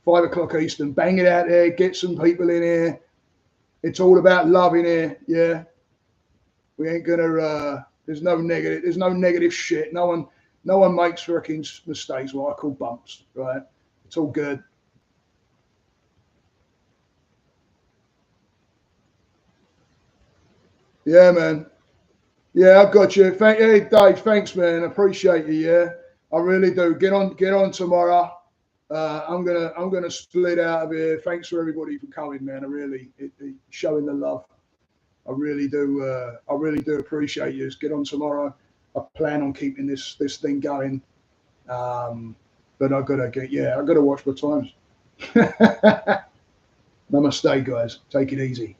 5 o'clock Eastern. Bang it out there. Get some people in here. It's all about love in here. Yeah. We ain't gonna. There's no negative shit. No one makes freaking mistakes, what I call bumps. Right. It's all good. Yeah, man. Yeah, I've got you. Hey, Dave, thanks, man. I appreciate you. Yeah, I really do. Get on tomorrow. I'm gonna split out of here. Thanks for everybody for coming, man. I really showing the love. I really do. I really do appreciate you. Get on tomorrow. I plan on keeping this thing going. But I gotta watch my times. Namaste, guys. Take it easy.